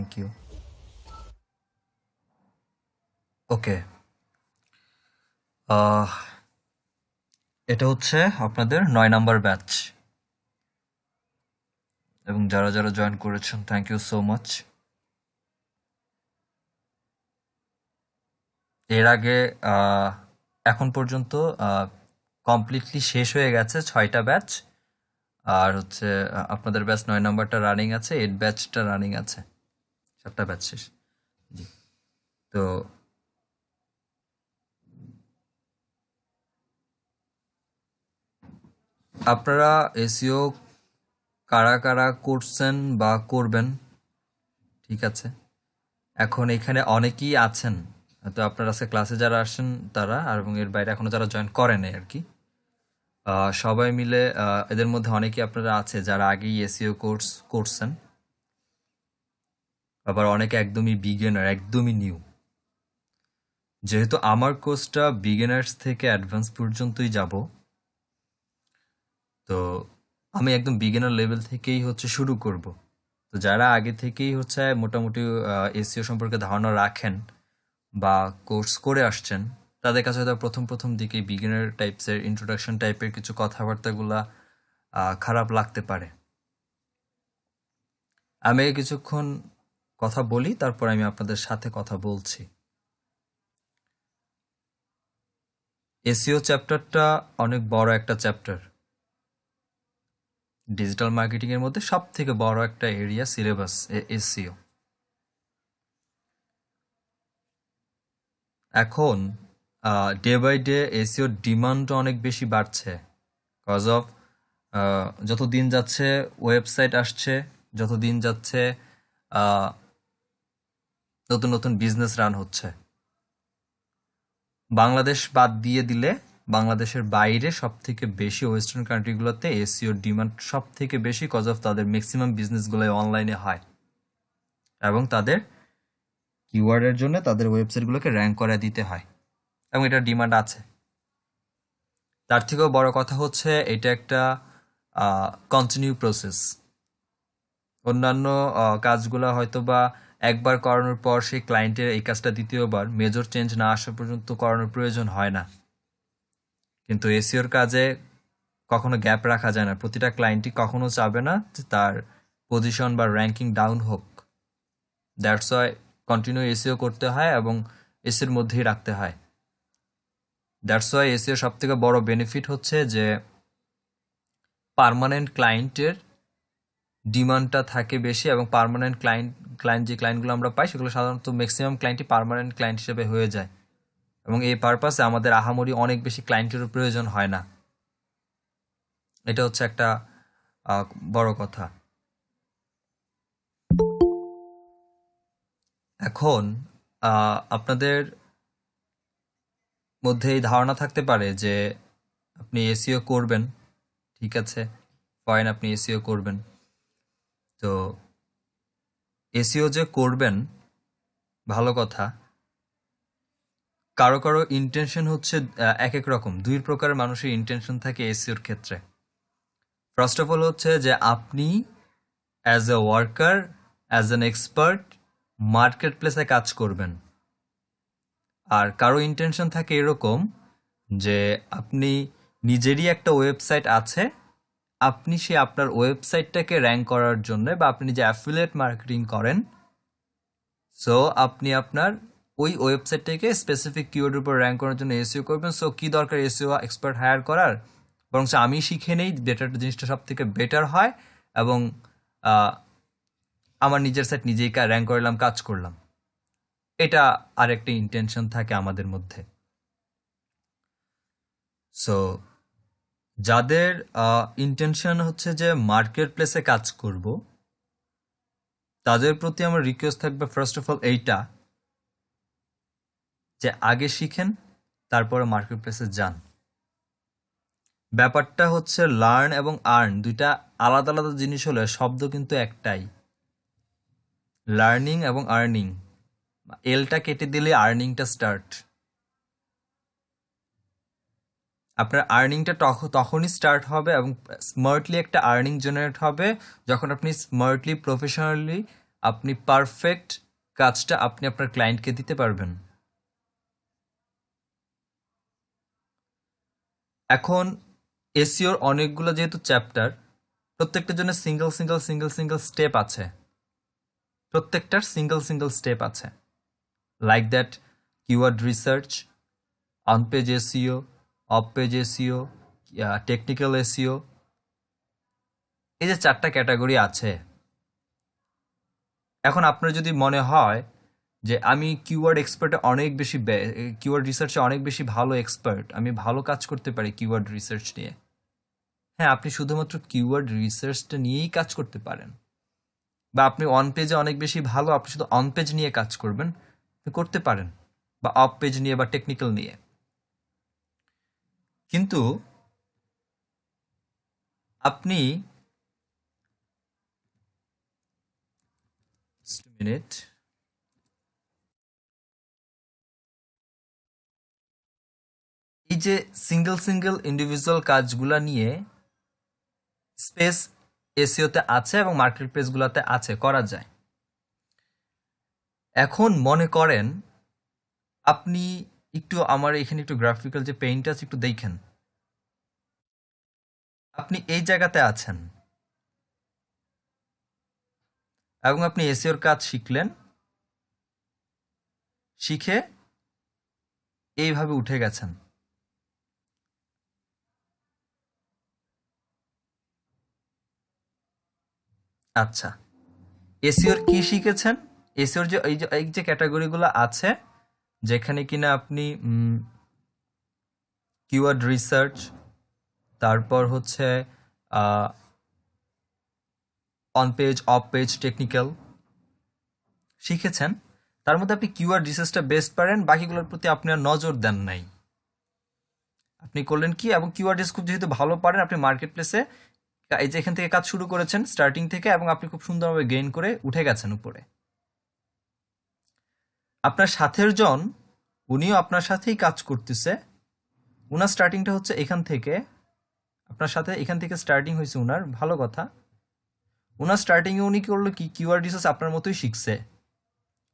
Thank you. ওকে, এটা হচ্ছে আপনাদের 9 নাম্বার ব্যাচ, এবং যারা যারা জয়েন করেছেন থ্যাংক ইউ সো মাচ। এর আগে এখন পর্যন্ত কমপ্লিটলি শেষ হয়ে গেছে 6টা ব্যাচ, আর হচ্ছে আপনাদের ব্যাচ 9 নাম্বারটা রানিং আছে, 8 ব্যাচটা রানিং আছে, 7টা ব্যাচ শেষ। জি, তো আপনারা এসইও কারা কারা করছেন বা করবেন, ঠিক আছে। এখন এখানে অনেকেই আছেন, তো আপনারা আজকে ক্লাসে যারা আসেন তারা, আর এবং এর বাইরে এখনো যারা জয়েন করেন আর কি, সবাই মিলে এদের মধ্যে অনেকেই আপনারা আছে যারা আগেই এসইও কোর্স করছেন, আবার অনেকে একদমই বিগিনার, একদমই নিউ। যেহেতু আমার কোর্সটা বিগিনার্স থেকে অ্যাডভান্স পর্যন্তই যাব, তো আমি একদম বিগিনার লেভেল থেকেই হচ্ছে শুরু করব। তো যারা আগে থেকেই হচ্ছে মোটামুটি এসইও সম্পর্কে ধারণা রাখেন বা কোর্স করে আসছেন, তাদের কাছে হয়তো প্রথম প্রথম দিকে বিগিনার টাইপসের ইন্ট্রোডাকশন টাইপের কিছু কথাবার্তাগুলা খারাপ লাগতে পারে। আমি কিছুক্ষণ কথা বলি, তারপর আমি আপনাদের সাথে কথা বলছি। এসইও চ্যাপ্টারটা অনেক বড় একটা চ্যাপ্টার, ডিজিটাল মার্কেটিং এর মধ্যে সব থেকে বড় একটা এরিয়া সিলেবাস এসইও। এখন day by day SEO demand অনেক বেশি বাড়ছে, কজ অফ যত দিন যাচ্ছে ওয়েবসাইট আসছে, যত দিন যাচ্ছে আহ, নতুন নতুন বিজনেস রান হচ্ছে। বাংলাদেশ বাদ দিয়ে দিলে বাংলাদেশের বাইরে সব থেকে বেশি ওয়েস্টার্ন কান্ট্রিগুলোতে এসইও ডিমান্ড সব থেকে বেশি, কজ অফ তাদের ম্যাক্সিমাম বিজনেসগুলো অনলাইনে হয়, এবং তাদের কিওয়ার্ডের জন্য তাদের ওয়েবসাইটগুলোকে র্যাঙ্ক করে দিতে হয়, এবং এটা ডিমান্ড আছে। তার থেকেও বড় কথা হচ্ছে এটা একটা কন্টিনিউ প্রসেস। অন্যান্য কাজগুলো হয়তো বা একবার করানোর পর সেই ক্লায়েন্টের এই কাজটা দ্বিতীয়বার মেজর চেঞ্জ না আসা পর্যন্ত করানোর প্রয়োজন হয় না, কিন্তু এসিওর কাজে কখনো গ্যাপ রাখা যায় না। প্রতিটা ক্লায়েন্টই কখনো চাবে না যে তার পজিশন বা র্যাঙ্কিং ডাউন হোক। দ্যাটস ওয়াই কন্টিনিউ এসিও করতে হয় এবং এসির মধ্যেই রাখতে হয়। দ্যাটস ওয়াই এসিও সব থেকে বড় বেনিফিট হচ্ছে যে পার্মানেন্ট ক্লায়েন্টের ডিমান্ডটা থাকে বেশি, এবং পার্মানেন্ট ক্লায়েন্ট যে ক্লায়েন্টগুলো আমরা পাই সেগুলো সাধারণত ম্যাক্সিমাম ক্লায়েন্টই পার্মানেন্ট ক্লায়েন্ট হিসেবে হয়ে যায়, এবং এই পারপাসে আমাদের আহামরি অনেক বেশি ক্লায়েন্টেরও প্রয়োজন হয় না। এটা হচ্ছে একটা বড় কথা। এখন আপনাদের মধ্যে এই ধারণা থাকতে পারে যে আপনি এসইও করবেন, ঠিক আছে, ফাইন, আপনি এসইও করবেন। তো এসইও যে করবেন ভালো কথা, কারো কারো ইন্টেনশন হচ্ছে এক এক রকম। দুই প্রকারের মানুষের ইন্টেনশন থাকে এসইওর ক্ষেত্রে। ফার্স্ট অফ অল হচ্ছে যে আপনি as a worker, as an expert market প্লেসে কাজ করবেন। আর কারো ইন্টেনশন থাকে এরকম যে আপনি নিজেরই একটা ওয়েবসাইট আছে, আপনি আপনার ওয়েবসাইটটাকে র্যাঙ্ক করার জন্য, বা আপনি যে অ্যাফিলিয়েট মার্কেটিং করেন, সো আপনি আপনার ওই ওয়েবসাইটটাকে স্পেসিফিক কিওয়ার্ডের উপর র্যাঙ্ক করার জন্য এসইও করবেন। সো কি দরকার এসইও এক্সপার্ট হায়ার করার, বরং আমি শিখে নেই যেটা জিনিসটা সব থেকে বেটার হয়, এবং আমার নিজের সাইট নিজেই র্যাঙ্ক করলাম, কাজ করলাম। এটা আরেকটা ইন্টেনশন থাকে আমাদের মধ্যে। সো যাদের ইন্টেনশন হচ্ছে যে মার্কেট প্লেসে কাজ করব, তাদের প্রতি আমার রিকোয়েস্ট থাকবে ফার্স্ট অফ অল এইটা, যে আগে শিখেন তারপরে মার্কেট প্লেসে যান। ব্যাপারটা হচ্ছে লার্ন এবং আর্ন দুইটা আলাদা আলাদা জিনিস হলে শব্দ কিন্তু একটাই, লার্নিং এবং আর্নিং। এলটা কেটে দিলে আর্নিংটা স্টার্ট। আপনার আর্নিংটা তখনই স্টার্ট হবে এবং স্মার্টলি একটা আর্নিং জেনারেট হবে যখন আপনি স্মার্টলি প্রফেশনালি আপনি পারফেক্ট কাজটা আপনি আপনার ক্লায়েন্টকে দিতে পারবেন। এখন এসইওর অনেকগুলো যেহেতু চ্যাপ্টার, প্রত্যেকটার জন্য single single single single step আছে, প্রত্যেকটার সিঙ্গেল সিঙ্গেল স্টেপ আছে। Like that keyword research, on page SEO, off page SEO, technical SEO, এই যে 4টা ক্যাটাগরি আছে। এখন আপনার যদি মনে হয় যে আমি কিওয়ার্ড এক্সপার্টে অনেক বেশি কিওয়ার্ড রিসার্চে অনেক বেশি ভালো এক্সপার্ট, আমি ভালো কাজ করতে পারি কিওয়ার্ড রিসার্চ নিয়ে, হ্যাঁ, আপনি শুধুমাত্র কিওয়ার্ড রিসার্চটা নিয়েই কাজ করতে পারেন। বা আপনি অন পেজে অনেক বেশি ভালো, আপনি শুধু অন পেজ নিয়ে কাজ করবেন, আপনি করতে পারেন, বা অফ পেজ নিয়ে বা টেকনিক্যাল নিয়ে। কিন্তু আপনি মিনিট, এই যে সিঙ্গেল সিঙ্গেল ইন্ডিভিজুয়াল কাজগুলা নিয়ে স্পেস এসইওতে আছে এবং মার্কেট প্লেসগুলোতে আছে, করা যায়। এখন মনে করেন আপনি একটু আমার এখানে একটু গ্রাফিক্যাল যে পেইন্ট আছে একটু দেখেন, আপনি এই জায়গাতে আছেন এবং আপনি এসইওর কাজ শিখলেন, শিখে এইভাবে উঠে গেছেন। আচ্ছা, এসইওর কি শিখেছেন? এসইওর যে এই যে ক্যাটাগরিগুলো আছে, যেখানে কিনা আপনি কিওয়ার্ড রিসার্চ, তারপর হচ্ছে on page, off page, technical শিখেছেন, তার মধ্যে আপনি কিওয়ার্ড রিসার্চটা বেস্ট পারেন, বাকিগুলোর প্রতি আপনি আর নজর দেন নাই। আপনি করলেন কি, এবং কিওয়ার্ড রিসার্চ খুব যেহেতু ভালো পারেন, আপনি মার্কেট প্লেসে এই যে এখান থেকে কাজ শুরু করেছেন স্টার্টিং থেকে, এবং আপনি খুব সুন্দরভাবে গেইন করে উঠে গেছেন উপরে। আপনার সাথের জন, উনিও আপনার সাথেই কাজ করতেছে, উনার স্টার্টিংটা হচ্ছে এখান থেকে, আপনার সাথে এখান থেকে স্টার্টিং হয়েছে উনার, ভালো কথা। উনার স্টার্টিংয়ে উনি করলো কি, কিওয়ার্ড রিসার্চ আপনার মতোই শিখছে,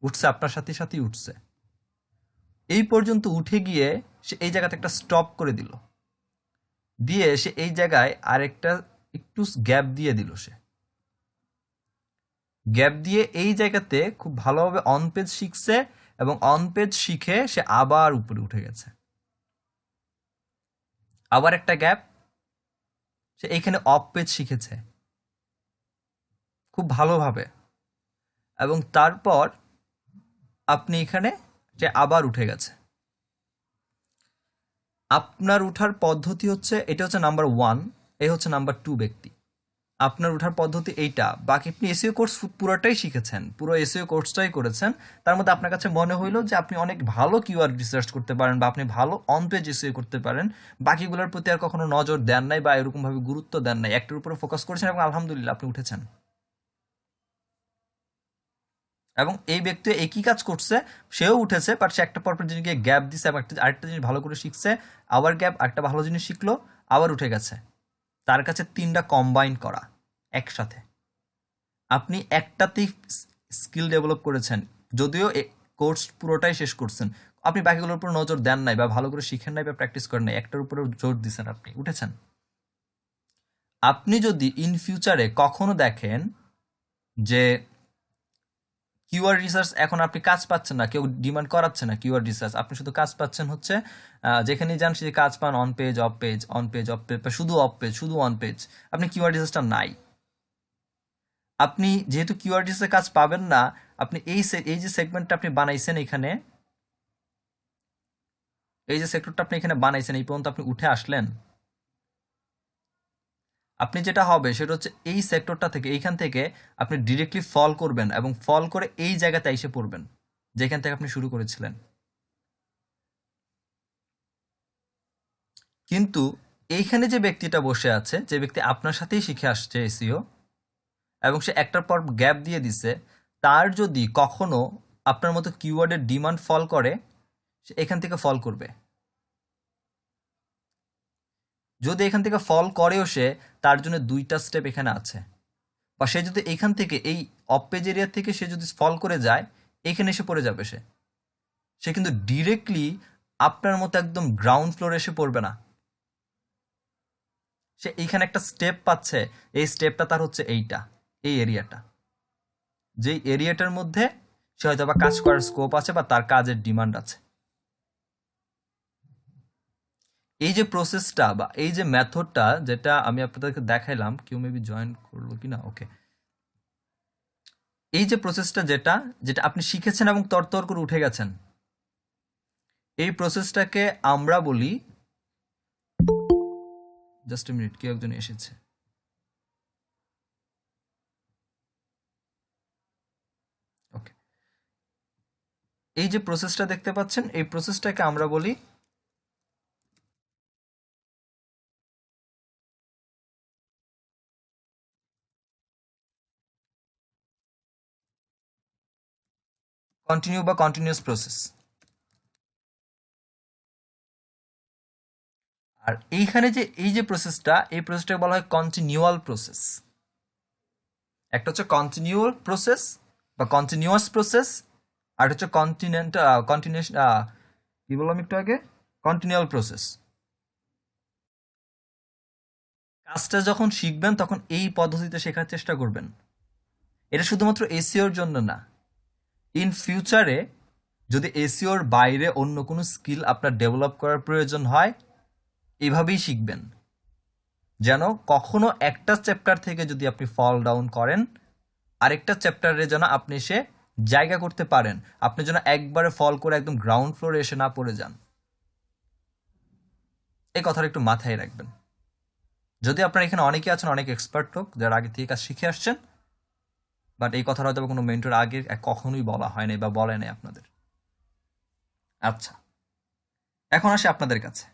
উঠছে, আপনার সাথে সাথেই উঠছে, এই পর্যন্ত উঠে গিয়ে সে এই জায়গাতে একটা স্টপ করে দিল, দিয়ে সে এই জায়গায় আরেকটা একটু গ্যাপ দিয়ে দিল, সে গ্যাপ দিয়ে এই জায়গাতে খুব ভালোভাবে অন পেজ শিখছে, এবং অন পেজ শিখে সে আবার উপরে উঠে গেছে। আবার একটা গ্যাপ, সে এইখানে অফ পেজ শিখেছে খুব ভালোভাবে, এবং তারপর আপনি এখানে সে আবার উঠে গেছে। আপনার উঠার পদ্ধতি হচ্ছে, এটা হচ্ছে নাম্বার 1, এই হচ্ছে নাম্বার 2 ব্যক্তি। আপনার উঠার পদ্ধতি এইটা, বাকি আপনি এসইও কোর্স পুরোটাই শিখেছেন, পুরো এসইও কোর্সটাই করেছেন, তার মধ্যে আপনার কাছে মনে হইলো যে আপনি অনেক ভালো কিওয়ার্ড রিসার্চ করতে পারেন, বা আপনি ভালো অন পেজ এসইও করতে পারেন, বাকিগুলোর প্রতি আর কখনো নজর দেন নাই, বা এরকমভাবে গুরুত্ব দেন নাই, একটার উপরে ফোকাস করেছেন, এবং আলহামদুলিল্লাহ আপনি উঠেছেন। এবং এই ব্যক্তি একই কাজ করছে, সেও উঠেছে, বাট সে একটা পরপর জিনিসকে গ্যাপ দিছে, এবং আরেকটা জিনিস ভালো করে শিখছে, আবার গ্যাপ, আরেকটা ভালো জিনিস শিখলো, আবার উঠে গেছে। তার কাছে 3টা কম্বাইন করা একসাথে। আপনি একটাতেই স্কিল ডেভেলপ করেছেন, যদিও কোর্স পুরোটাই শেষ করছেন, আপনি বাকিগুলোর উপর নজর দেন নাই, বা ভালো করে শিখেন নাই, বা প্র্যাকটিস করেন নাই, একটার উপরে জোর দিচ্ছেন, আপনি উঠেছেন। আপনি যদি ইন ফিউচারে কখনো দেখেন যে কিওয়ার্ড রিসার্চ এখন আপনি কাজ পাচ্ছেন না, কেউ ডিমান্ড করাচ্ছে না কিওয়ার্ড রিসার্চ, আপনি শুধু কাজ পাচ্ছেন হচ্ছে যেখানে যান সে কাজ পান on page, off page, on page, off page, শুধু অফ পেজ, শুধু অন পেজ, আপনি কিওয়ার্ড রিসার্চটা নাই, আপনি যেহেতু কিওয়ার্ড রিসার্চের কাজ পাবেন না, আপনি এই যে সেগমেন্টটা আপনি বানাইছেন এখানে, এই যে সেক্টরটা আপনি এখানে বানাইছেন, এই পর্যন্ত আপনি উঠে আসলেন, আপনি যেটা হবে সেটা হচ্ছে এই সেক্টরটা থেকে, এইখান থেকে আপনি ডিরেক্টলি ফল করবেন, এবং ফল করে এই জায়গাতে এসে পড়বেন যেখান থেকে আপনি শুরু করেছিলেন। কিন্তু এইখানে যে ব্যক্তিটা বসে আছে, যে ব্যক্তি আপনার সাথেই শিখে আসছে এসইও, এবং সে একটার পর গ্যাপ দিয়ে দিছে, তার যদি কখনো আপনার মতো কিওয়ার্ডের ডিমান্ড ফল করে, সে এখান থেকে ফল করবে। যদি এখান থেকে ফল করেও সে, তার জন্য 2টা স্টেপ এখানে আছে। বা সে যদি এইখান থেকে এই অফ পেজ এরিয়া থেকে সে যদি ফল করে যায়, এইখানে এসে পড়ে যাবে সে কিন্তু ডিরেক্টলি আপনার মতো একদম গ্রাউন্ড ফ্লোরে এসে পড়বে না। সে এইখানে একটা স্টেপ পাচ্ছে, এই স্টেপটা তার হচ্ছে এই এরিয়াটা, যেই এরিয়াটার মধ্যে সে হয়তো বা কাজ করার স্কোপ আছে বা তার কাজের ডিমান্ড আছে। এই যে প্রসেসটা বা এই যে মেথডটা যেটা আমি আপনাদেরকে দেখাইলাম, কেউ মেবি জয়েন করলো কিনা, ওকে, এই যে প্রসেসটা যেটা যেটা আপনি শিখেছেন এবং তরতর করে উঠে গেছেন, এই প্রসেসটাকে আমরা বলি, জাস্ট এ মিনিট, কেউ একজন এসেছে, ওকে, এই যে প্রসেসটা দেখতে পাচ্ছেন, এই প্রসেসটাকে আমরা বলি কন্টিনিউ বা কন্টিনিউয়াস প্রসেস। আর এইখানে যে এই যে প্রসেসটা, এই প্রসেসটাকে বলা হয় কন্টিনিউয়াল প্রসেস। একটা হচ্ছে কন্টিনিউয়াল প্রসেস বা কন্টিনিউয়াস প্রসেস, আর হচ্ছে কন্টিনিউশন, কি বললাম একটু আগে, কন্টিনিউয়াল প্রসেস। কাজটা যখন শিখবেন তখন এই পদ্ধতিতে শেখার চেষ্টা করবেন। এটা শুধুমাত্র এসইওর জন্য না, ইন ফিউচারে যদি এসইওর বাইরে অন্য কোনো স্কিল আপনার ডেভেলপ করার প্রয়োজন হয়, এভাবেই শিখবেন, যেন কখনো একটা চ্যাপ্টার থেকে যদি আপনি ফল ডাউন করেন, আরেকটা চ্যাপ্টারে যেন আপনি এসে জায়গা করতে পারেন, আপনি যেন একবারে ফল করে একদম গ্রাউন্ড ফ্লোরে এসে না পড়ে যান। এই কথাটা একটু মাথায় রাখবেন। যদি আপনার এখানে অনেকে আছেন অনেক এক্সপার্ট লোক যারা আগে থেকে কাজ শিখে আসছেন, বাট এই কথাটা হয়তো কোনো মেন্টর আগে কখনোই বলা হয় নাই বা বলে নাই আপনাদের। আচ্ছা, এখন আসে আপনাদের কাছে।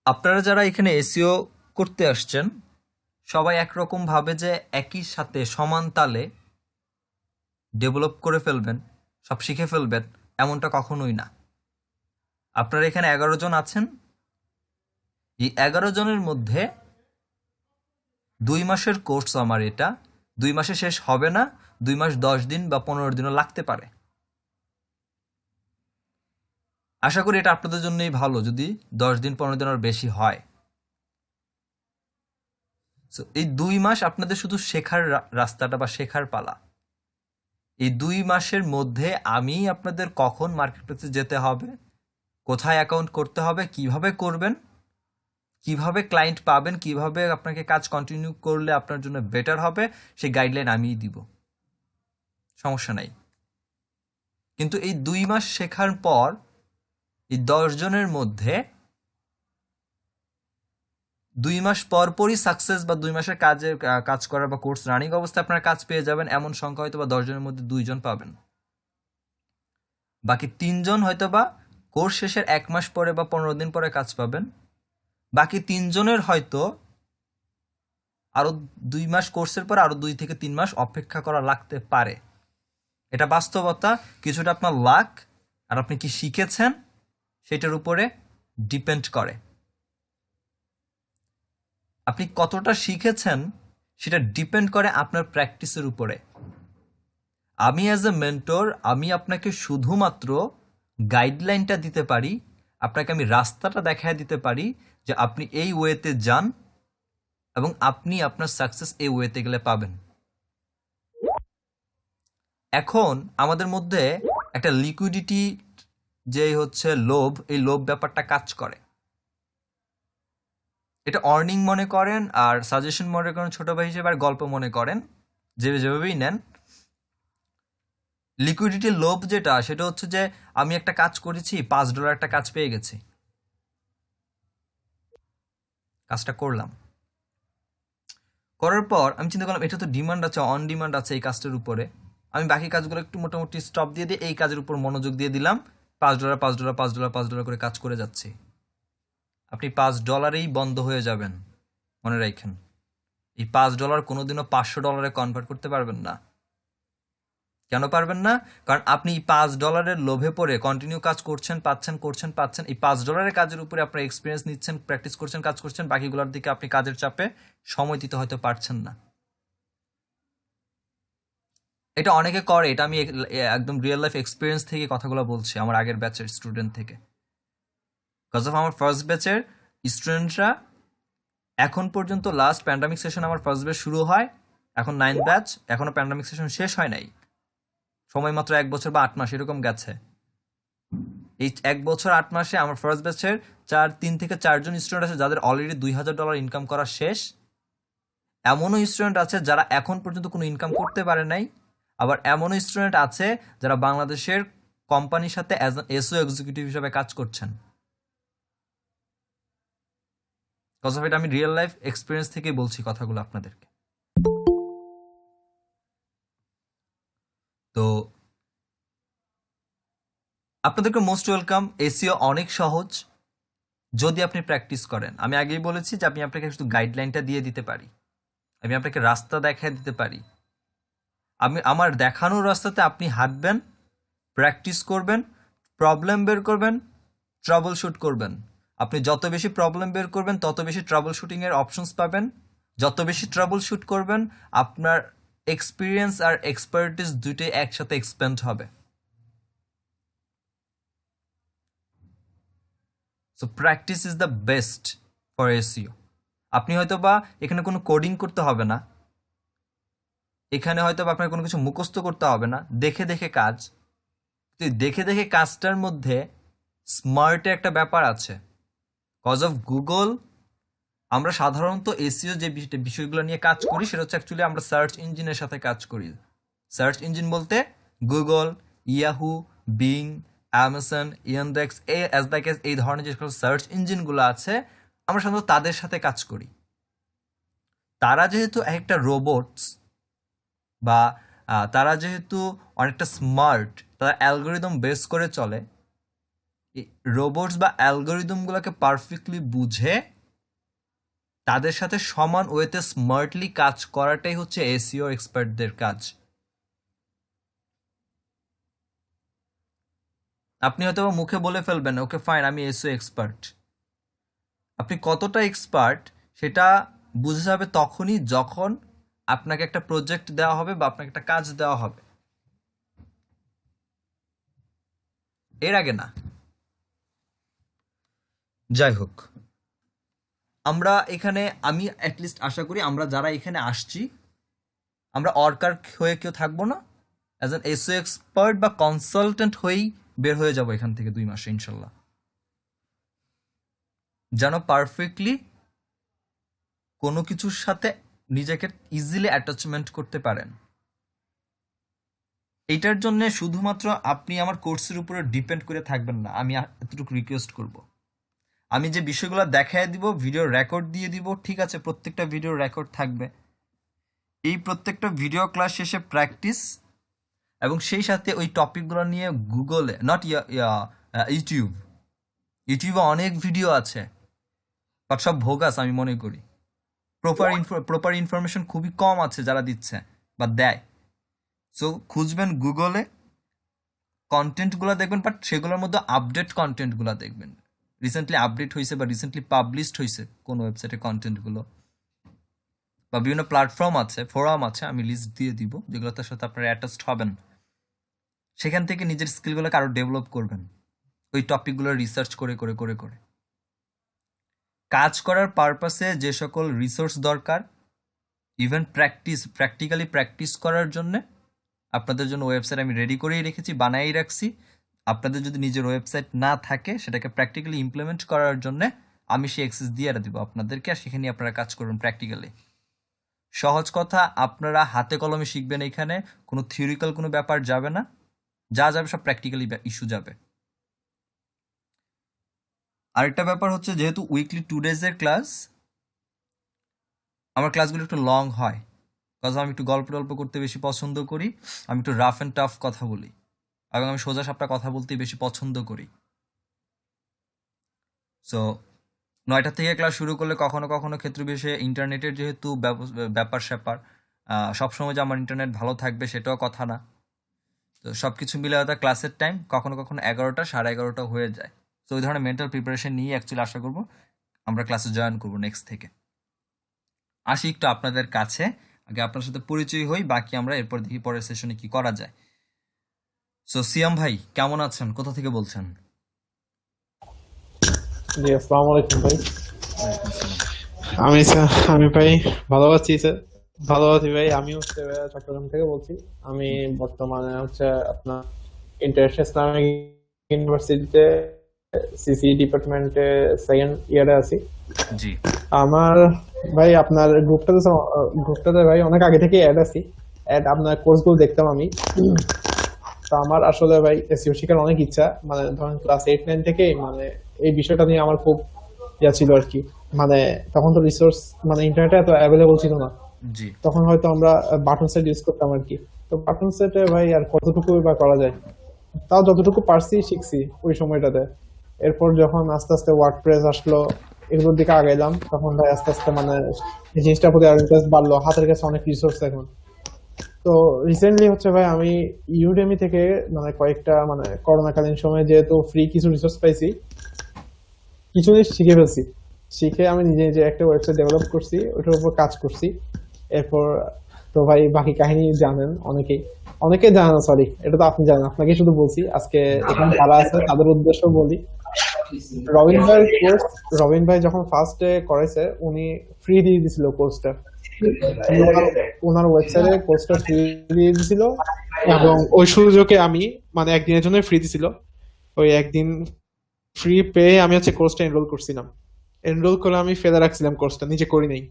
আপনারা যারা এখানে এসইও করতে আসছেন, সবাই একরকম ভাবে যে একই সাথে সমান তালে ডেভেলপ করে ফেলবেন, সব শিখে ফেলবেন, এমনটা কখনোই না। আপনারা এখানে 11 জন আছেন, এই 11 জনের মধ্যে 2 মাসের কোর্স আমার এটা, 2 মাসে শেষ হবে না, 2 মাস 10 দিন বা 15 দিনও লাগতে পারে। আশা করি এটা আপনাদের জন্যই ভালো যদি 10 দিন 15 দিন আর বেশি হয়। এই 2 মাস আপনাদের শুধু শেখার রাস্তাটা বা শেখার পালা। এই 2 মাসের মধ্যে আমি আপনাদের কখন মার্কেট প্লেসে যেতে হবে, কোথায় অ্যাকাউন্ট করতে হবে, কিভাবে করবেন, কিভাবে ক্লায়েন্ট পাবেন, কিভাবে আপনাকে কাজ কন্টিনিউ করলে আপনার জন্য বেটার হবে, সেই গাইডলাইন আমিই দিব, সমস্যা নাই। কিন্তু এই 2 মাস শেখার পর এই 10 জনের মধ্যে 2 মাস পরপরই সাকসেস বা 2 মাসের কাজ করার বা কোর্স রানিং অবস্থায় আপনার কাজ পেয়ে যাবেন এমন সংখ্যা হয়তো বা 10 জনের মধ্যে 2 জন পাবেন। বাকি 3 জন হয়তো বা কোর্স শেষের 1 মাস পরে বা 15 দিন পরে কাজ পাবেন। বাকি 3 জনের হয়তো আরো 2 মাস কোর্সের পর আরো 2 থেকে 3 মাস অপেক্ষা করা লাগতে পারে। এটা বাস্তবতা, কিছুটা আপনার লাক আর আপনি কি শিখেছেন সেটার উপরে ডিপেন্ড করে। আপনি কতটা শিখেছেন সেটা ডিপেন্ড করে আপনার প্র্যাকটিসের উপরে। আমি অ্যাজ এ মেন্টর আমি আপনাকে শুধুমাত্র গাইডলাইনটা দিতে পারি, আপনাকে আমি রাস্তাটা দেখায় দিতে পারি যে আপনি এই ওয়েতে যান এবং আপনি আপনার সাকসেস এই ওয়েতে গেলে পাবেন। এখন আমাদের মধ্যে একটা লিকুইডিটি যে হচ্ছে লোভ, এই লোভ ব্যাপারটা কাজ করে। এটা অর্নিং মনে করেন আর সাজেশন মনে করেন, ছোট ভাই হিসেবে আর গল্প মনে করেন, যেভাবেই নেন, লিকুইডিটির লোভ যেটা সেটা হচ্ছে যে আমি একটা কাজ করেছি, $5 একটা কাজ পেয়ে গেছি, কাজটা করলাম, করার পর আমি চিন্তা করলাম এটা তো ডিমান্ড আছে, অন ডিমান্ড আছে এই কাজটার উপরে, আমি বাকি কাজগুলো একটু মোটামুটি স্টপ দিয়ে দিয়ে এই কাজের উপর মনোযোগ দিয়ে দিলাম, $5 $5 $5 $5 করে কাজ করে যাচ্ছি। আপনি $5 বন্ধ হয়ে যাবেন, মনে রাখেন। এই $5 কোনোদিনও $500 কনভার্ট করতে পারবেন না। কেন পারবেন না? কারণ আপনি $5 লোভে পড়ে কন্টিনিউ কাজ করছেন, পাচ্ছেন। এই $5 কাজের উপরে আপনার এক্সপিরিয়েন্স নিচ্ছেন, প্র্যাকটিস করছেন, কাজ করছেন, বাকিগুলোর দিকে আপনি কাজের চাপে সময় দিতে হয়তো পারছেন না। এটা অনেকে করে, এটা আমি একদম রিয়েল লাইফ এক্সপিরিয়েন্স থেকে কথাগুলো বলছি, আমার আগের ব্যাচের স্টুডেন্ট থেকে। বিকজ অফ আমার ফার্স্ট ব্যাচের স্টুডেন্টরা এখন পর্যন্ত, লাস্ট প্যান্ডামিক সেশন আমার ফার্স্ট ব্যাচ শুরু হয়, এখন 9th ব্যাচ, এখনো প্যান্ডামিক সেশন শেষ হয় নাই, সময় মাত্র 1 বছর বা 8 মাস এরকম গেছে। এই 1 বছর 8 মাসে আমার ফার্স্ট ব্যাচের 3 থেকে 4 জন স্টুডেন্ট আছে যাদের অলরেডি $2000 ইনকাম করা শেষ। এমনও স্টুডেন্ট আছে যারা এখন পর্যন্ত কোনো ইনকাম করতে পারে নাই। আবার এমনও স্টুডেন্ট আছে যারা বাংলাদেশের কোম্পানির সাথে অ্যাজ এসও এক্সিকিউটিভ হিসেবে কাজ করছেন। কজ অফ এটা আমি রিয়েল লাইফ এক্সপিরিয়েন্স থেকে বলছি কথাগুলো আপনাদেরকে। তো আপনাদেরকে মোস্ট ওয়েলকাম। এসইও অনেক সহজ যদি আপনি প্র্যাকটিস করেন। আমি আগেই বলেছি যে আমি আপনাকে শুধু গাইডলাইনটা দিয়ে দিতে পারি, আমি আপনাকে রাস্তা দেখায় দিতে পারি। আমি আমার দেখানোর রাস্তাতে আপনি হাঁটবেন, প্র্যাকটিস করবেন, প্রবলেম বের করবেন, ট্রাবল শুট করবেন। আপনি যত বেশি প্রবলেম বের করবেন তত বেশি ট্রাবল শুটিংয়ের অপশনস পাবেন। যত বেশি ট্রাবল শুট করবেন আপনার এক্সপিরিয়েন্স আর এক্সপার্টিস দুইটাই একসাথে এক্সপ্যান্ড হবে। So practice is the best for SEO. আপনি হয়তো বা এখানে কোনো কোডিং করতে হবে না, এখানে হয়তো বা আপনার কোনো কিছু মুখস্থ করতে হবে না, দেখে দেখে কাজ। দেখে দেখে কাজটার মধ্যে স্মার্টের একটা ব্যাপার আছে। কজ অফ গুগল, আমরা সাধারণত এসইও যে বিষয়গুলো নিয়ে কাজ করি সেটা হচ্ছে অ্যাকচুয়ালি আমরা সার্চ ইঞ্জিনের সাথে কাজ করি। সার্চ ইঞ্জিন বলতে Google, Yahoo, being, Amazon, Yandex, এই ধরনের যে সকল সার্চ ইঞ্জিনগুলো আছে আমরা সাধারণত তাদের সাথে কাজ করি। তারা যেহেতু একটা রোবটস বা তারা যেহেতু অনেকটা স্মার্ট, তারা অ্যালগোরিদম বেস করে চলে, রোবটস বা অ্যালগোরিদমগুলোকে পারফেক্টলি বুঝে তাদের সাথে সমান ওয়েতে স্মার্টলি কাজ করাটাই হচ্ছে এসইও এক্সপার্টদের কাজ। আপনি হয়তো মুখে বলে ফেলবেন ওকে ফাইন আমি এসইও এক্সপার্ট, আপনি কতটা এক্সপার্ট সেটা বুঝে যাবে তখনই যখন আপনাকে একটা প্রজেক্ট দেওয়া হবে বা আপনাকে একটা কাজ দেওয়া হবে, এর আগে না। যাই হোক, আমরা এখানে, আমি অ্যাটলিস্ট আশা করি আমরা যারা এখানে আসছি আমরা অর্কার হয়ে কেউ থাকবো না, অ্যাজ অ্যান এসও এক্সপার্ট বা কনসালটেন্ট হয়েই বের হয়ে যাব এখান থেকে 2 মাসে ইনশাল্লাহ, যেন পারফেক্টলি কোনো কিছুর সাথে নিজেকে ইজিলি অ্যাটাচমেন্ট করতে পারেন। এইটার জন্য শুধুমাত্র আপনি আমার কোর্সের উপরে ডিপেন্ড করে থাকবেন না, আমি এতটুকু রিকোয়েস্ট করব। আমি যে বিষয়গুলো দেখায় দিব, ভিডিও রেকর্ড দিয়ে দিব, ঠিক আছে, প্রত্যেকটা ভিডিও রেকর্ড থাকবে। এই প্রত্যেকটা ভিডিও ক্লাস শেষে প্র্যাকটিস এবং সেই সাথে ওই টপিকগুলো নিয়ে গুগলে, নট ইউটিউবে অনেক ভিডিও আছে, বাট সব ভোগাস আমি মনে করি। প্রপার ইনফরমেশন খুবই কম আছে যারা দিচ্ছে বা দেয়। সো খুঁজবেন গুগলে, কন্টেন্টগুলো দেখবেন, বাট সেগুলোর মধ্যে আপডেট কন্টেন্টগুলো দেখবেন, রিসেন্টলি আপডেট হয়েছে বা রিসেন্টলি পাবলিশড হয়েছে কোনো ওয়েবসাইটে কন্টেন্টগুলো, বা বিভিন্ন প্ল্যাটফর্ম আছে, ফোরাম আছে, আমি লিস্ট দিয়ে দিব যেগুলোর সাথে আপনারা অ্যাটাচড হবেন। সেখান থেকে নিজের স্কিলগুলোকে আরও ডেভেলপ করবেন ওই টপিকগুলো রিসার্চ করে করে করে করে। কাজ করার পারপাসে যে সকল রিসোর্স দরকার, ইভেন প্র্যাকটিক্যালি প্র্যাকটিস করার জন্য আপনাদের জন্য ওয়েবসাইট আমি রেডি করেই রেখেছি, বানাই রাখছি। আপনাদের যদি নিজের ওয়েবসাইট না থাকে সেটাকে প্র্যাকটিক্যালি ইমপ্লিমেন্ট করার জন্য আমি সেই অ্যাক্সেস দিয়ে দিব আপনাদেরকে, আর সেখানে আপনারা কাজ করবেন প্র্যাকটিক্যালি। সহজ কথা, আপনারা হাতে কলমে শিখবেন, এখানে কোনো থিওরিক্যাল কোনো ব্যাপার যাবে না, যা যাবে সব প্র্যাকটিক্যালি ইস্যু যাবে। আরেকটা ব্যাপার হচ্ছে, যেহেতু উইকলি 2 ডেজের ক্লাস, আমার ক্লাসগুলো একটু লং হয়, কারণ আমি একটু গল্প টল্প করতে বেশি পছন্দ করি, আমি একটু রাফ অ্যান্ড টাফ কথা বলি এবং আমি সোজা সাপটা কথা বলতে বেশি পছন্দ করি। সো 9টা থেকে ক্লাস শুরু করলে কখনো কখনো ক্ষেত্র বিশেষে ইন্টারনেটের যেহেতু ব্যাপার স্যাপার, সবসময় যে আমার ইন্টারনেট ভালো থাকবে সেটাও কথা না। তো সবকিছু মিলে হয়তো ক্লাসের টাইম কখনো কখনো 11টা 11:30 হয়ে যায়। তো ওই ধরনের মেন্টাল প্রিপারেশন নিয়ে অ্যাকচুয়ালি আশা করব আমরা ক্লাসে জয়েন করব নেক্সট থেকে। আসি একটু আপনাদের কাছে, আগে আপনার সাথে পরিচয় হই, বাকি আমরা এরপর দেখি পরের সেশনে কি করা যায়। সো সিয়াম ভাই কেমন আছেন, কোথা থেকে বলছেন? জি, আসসালামু আলাইকুম ভাই। ওয়ালাইকুম আসসালাম। আমি ভাই ভালো আছি স্যার। ভালো আছি ভাই। আমি হচ্ছে চট্টগ্রাম থেকে বলছি। আমি বর্তমানে হচ্ছে আপনার ইন্টারন্যাশনাল ইসলামিক ইউনিভার্সিটিতে সিসি ডিপার্টমেন্টে সেকেন্ড ইয়ারে আছি। জি আমার ভাই আপনার গ্রুপটাতে ভাই অনেক আগে থেকে অ্যাড আছি। আপনার কোর্সগুলো দেখতাম আমি। তো আমার আসলে ভাই এসইও শেখার অনেক ইচ্ছা, মানে ধরেন ক্লাস 8-9 থেকে মানে এই বিষয়টা নিয়ে আমার খুব ইয়া ছিল আর কি। মানে তখন তো রিসোর্স মানে ইন্টারনেটে এত অ্যাভেলেবল ছিল না। জি তখন হয়তো আমরা বাটন সেট ইউজ করতাম আর কি। তো বাটন সেটে ভাই আর কতটুকু বা করা যায়, তাও যতটুকু পারছি শিখছি ওই সময়টাতে। এরপর যখন আস্তে আস্তে ওয়ার্ডপ্রেস আসলো, এগুলোর দিকে আগাইলাম, তখন ভাই আস্তে আস্তে মানে এই জিনিসটার প্রতি আর ইন্টারেস্ট বাড়লো। হাতের কাছে অনেক রিসোর্স এখন। তো রিসেন্টলি হচ্ছে ভাই আমি ইউডেমি থেকে মানে কয়েকটা মানে করোনাকালীন সময়ে যেহেতু ফ্রি কিছু রিসোর্স পাইছি, কিছু জিনিস শিখে ফেলছি। শিখে আমি নিজে নিজে একটা ওয়েবসাইট ডেভেলপ করছি, ওটার উপর কাজ করছি। এরপর তো ভাই বাকি কাহিনী জানেন অনেকেই, অনেকে জানেন না, সরি, এটা তো আপনি জানেন, আপনাকে শুধু বলছি আজকে জি এখানে যারা আছে তাদের উদ্দেশ্য বলি। রবিন ভাইয়ের কোর্স, রবিন ভাই যখন ফার্স্ট করেছে উনি ফ্রি দিয়ে দিছিল কোর্সটা। উনি ওনার ওয়েবসাইটে কোর্সটা ফ্রি দিয়ে দিছিল, এবং ওই সুযোগে আমি মানে একদিনের জন্য ফ্রি দিছিল। ওই একদিন ফ্রি পেয়ে আমি হচ্ছে কোর্সটা এনরোল করছিলাম। এনরোল করে আমি ফেলে রাখছিলাম, কোর্সটা নিজে করি নাই,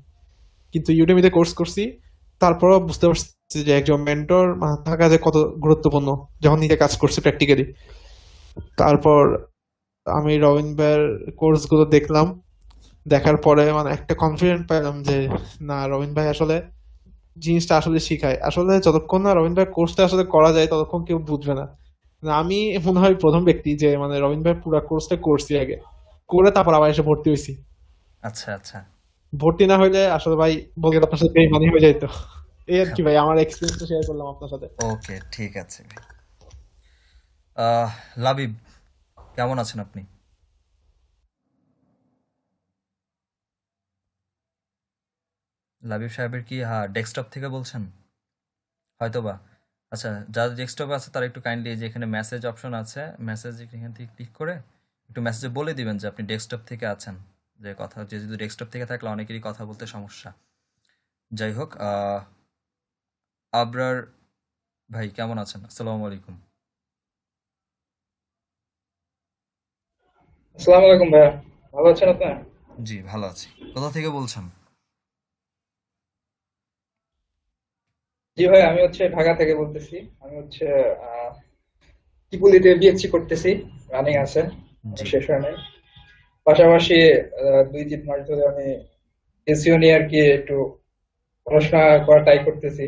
কিন্তু ইউডেমিতে কোর্স করছি। তারপরও বুঝতে পারছি যে একজন মেন্টর থাকা যে কত গুরুত্বপূর্ণ যখন নিজে কাজ করছি প্র্যাকটিক্যালি। তারপর আমি রবিন ভাইয়ের কোর্স গুলো দেখলাম, দেখার পরে মানে একটা কনফিডেন্ট পেলাম যে না, রবিন ভাই আসলে জিনিসটা আসলে শিখায়। আসলে যতক্ষণ না রবিন ভাই কোর্সটা আসলে করা যায় ততক্ষণ কেউ বুঝবে না। না, আমি মনে হয় প্রথম ব্যক্তি যে মানে রবিন ভাই পুরো কোর্সটা করছি আগে, করে তারপর আবার এসে ভর্তি হয়েছি। আচ্ছা আচ্ছা। ভর্তি না হইলে আসলে ভাই বলতে আপনার সাথে বেইমানি হয়ে যাইতো। এই আর কি ভাই, আমার এক্সপিরিয়েন্স শেয়ার করলাম আপনার সাথে। ওকে ঠিক আছে ভাই। আহ লাবিব কেমন আছেন আপনি? লাবিব সাহেবের কি হ্যাঁ ডেস্কটপ থেকে বলছেন হয়তোবা? আচ্ছা, যাদের ডেস্কটপ আছে তারা একটু কাইন্ডলি যে এখানে মেসেজ অপশন আছে, মেসেজ এখান থেকে ক্লিক করে একটু মেসেজে বলে দিবেন যে আপনি ডেস্কটপ থেকে আছেন। যে কথা যে যদি ডেস্কটপ থেকে থাকলে অনেকেরই কথা বলতে সমস্যা। যাই হোক, আবরার ভাই কেমন আছেন? আসসালামু আলাইকুম। আসসালামু আলাইকুম ভাইয়া, ভালো আছেন আপনি? জি ভালো আছি। কোথা থেকে বলছেন? জি ভাই, আমি হচ্ছে ঢাকা থেকে বলতেছি। আমি হচ্ছে আহ কিপুলিতে বিএসসি করতেছি, রানিং আছে, জি শেষ হয় নাই। পাশাপাশি 2-3 মাস ধরে আমি এসইও নিয়ে আর কি একটু পড়াশোনা করা ট্রাই করতেছি।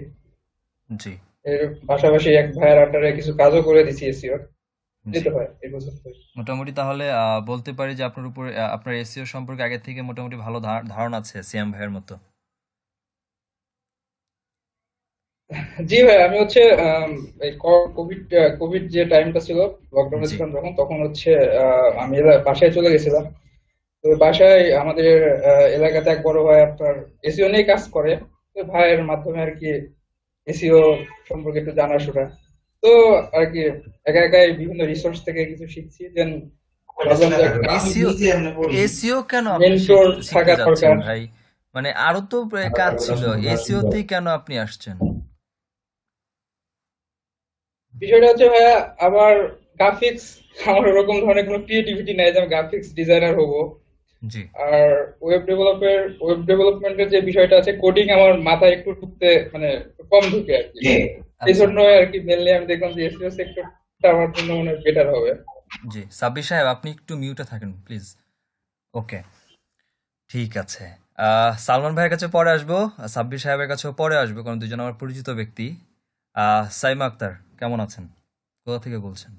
জি এর পাশাপাশি এক ভাইয়ের আন্ডারে কিছু কাজও করে দিছি এসইও, জি। দিতে হয় এই বছর থেকে। মোটামুটি তাহলে বলতে পারি যে আপনার উপরে আপনার এসইও সম্পর্কে আগে থেকে মোটামুটি ভালো ধারণা আছে সিয়াম ভাইয়ের মতো। জি ভাই, আমি হচ্ছে এই কোভিড কোভিড যে টাইমটা ছিল, লকডাউনে জি ছিলাম যখন, তখন হচ্ছে আমি বাসায় চলে গেছিলাম। তো বাসায় আমাদের এলাকাতে এক বড় ভাই আপনার এসিও নিয়ে কাজ করে। তো ভাইয়ের মাধ্যমে আর কি এসিও সম্পর্কে একটু জানাশোনা। তো আর কি একা একাই বিভিন্ন রিসোর্স থেকে কিছু শিখছি, দেন ভাবলাম যে একটা এসইও এসইও কেন আপনি মেন্টর শিখতে থাকা যাচ্ছেন দরকার। ভাই? মানে আরো তো কাজ ছিল, এসইওতেই কেন আপনি আসছেন? বিষয়টা হচ্ছে ভাইয়া, আমার গ্রাফিক্স, আমার ওরকম ধরনের কোনো ক্রিয়েটিভিটি নাই যে আমি গ্রাফিক্স ডিজাইনার হবো। জি আর ওয়েব ডেভেলপমেন্টের যে বিষয়টা আছে, কোডিং আমার মাথায় একটু ঢুকতে মানে কম ঢুকে আর কি। এই আচ্ছা। জন্য আর কি মেনলি আমি দেখলাম যে এসইও সেক্টরটা আমার জন্য মনে হয় বেটার হবে। জি সাব্বির সাহেব আপনি একটু মিউটে থাকেন প্লিজ। ওকে ঠিক আছে। সালমান ভাইয়ের কাছে পরে আসবো, সাব্বির সাহেবের কাছেও পরে আসবো, কারণ দুজন আমার পরিচিত ব্যক্তি। সাইমা আক্তার কেমন আছেন, কোথা থেকে বলছেন?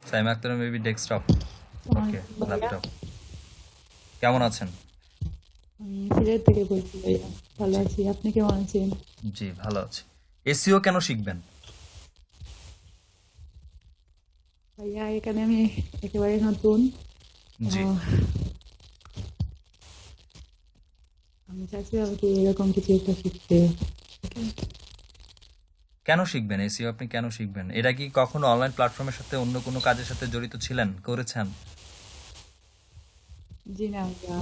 সাইমা আক্তার মেবি ডেস্কটপ, ওকে ওয়ালাইকুম ভাইয়া। ল্যাপটপ। কেমন আছেন? সিলেট থেকে বলছি ভাইয়া। ভালো আছি, আপনি কেমন আছেন? জি ভালো আছি। এসইও কেন শিখবেন? ভাইয়া এখানে আমি একেবারে নতুন। জি আহ, আমি চাচ্ছিলাম কি এরকম কিছু একটা শিখতে। কেন শিখবেন এসইও? আপনি কেন শিখবেন? এটা কি কখনো অনলাইন প্ল্যাটফর্মের সাথে অন্য কোনো কাজের সাথে জড়িত ছিলেন, করেছেন? জি না ভাইয়া,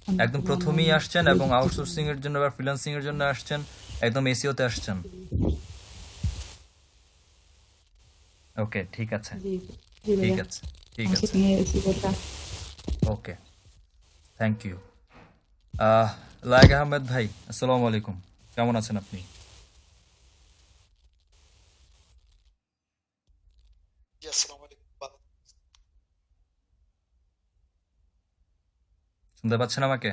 আমি একদম কোনো প্রথমেই অনলাইন আসছেন এবং আউটসোর্সিং এর জন্য বা ফ্রিল্যান্সিং এর জন্য আসছেন, একদম এসইওতে আসছেন? ওকে, ঠিক আছে, জি জি ঠিক ভাইয়া, আছে, ঠিক আমার আছে। সাথে নিয়ে এসেছি কথা। ওকে, থ্যাংক ইউ। লায়েক আহমেদ ভাই, আসসালামু আলাইকুম, কেমন আছেন আপনি? জি, আসসালামু আলাইকুম। শুনতে পাচ্ছেন আমাকে?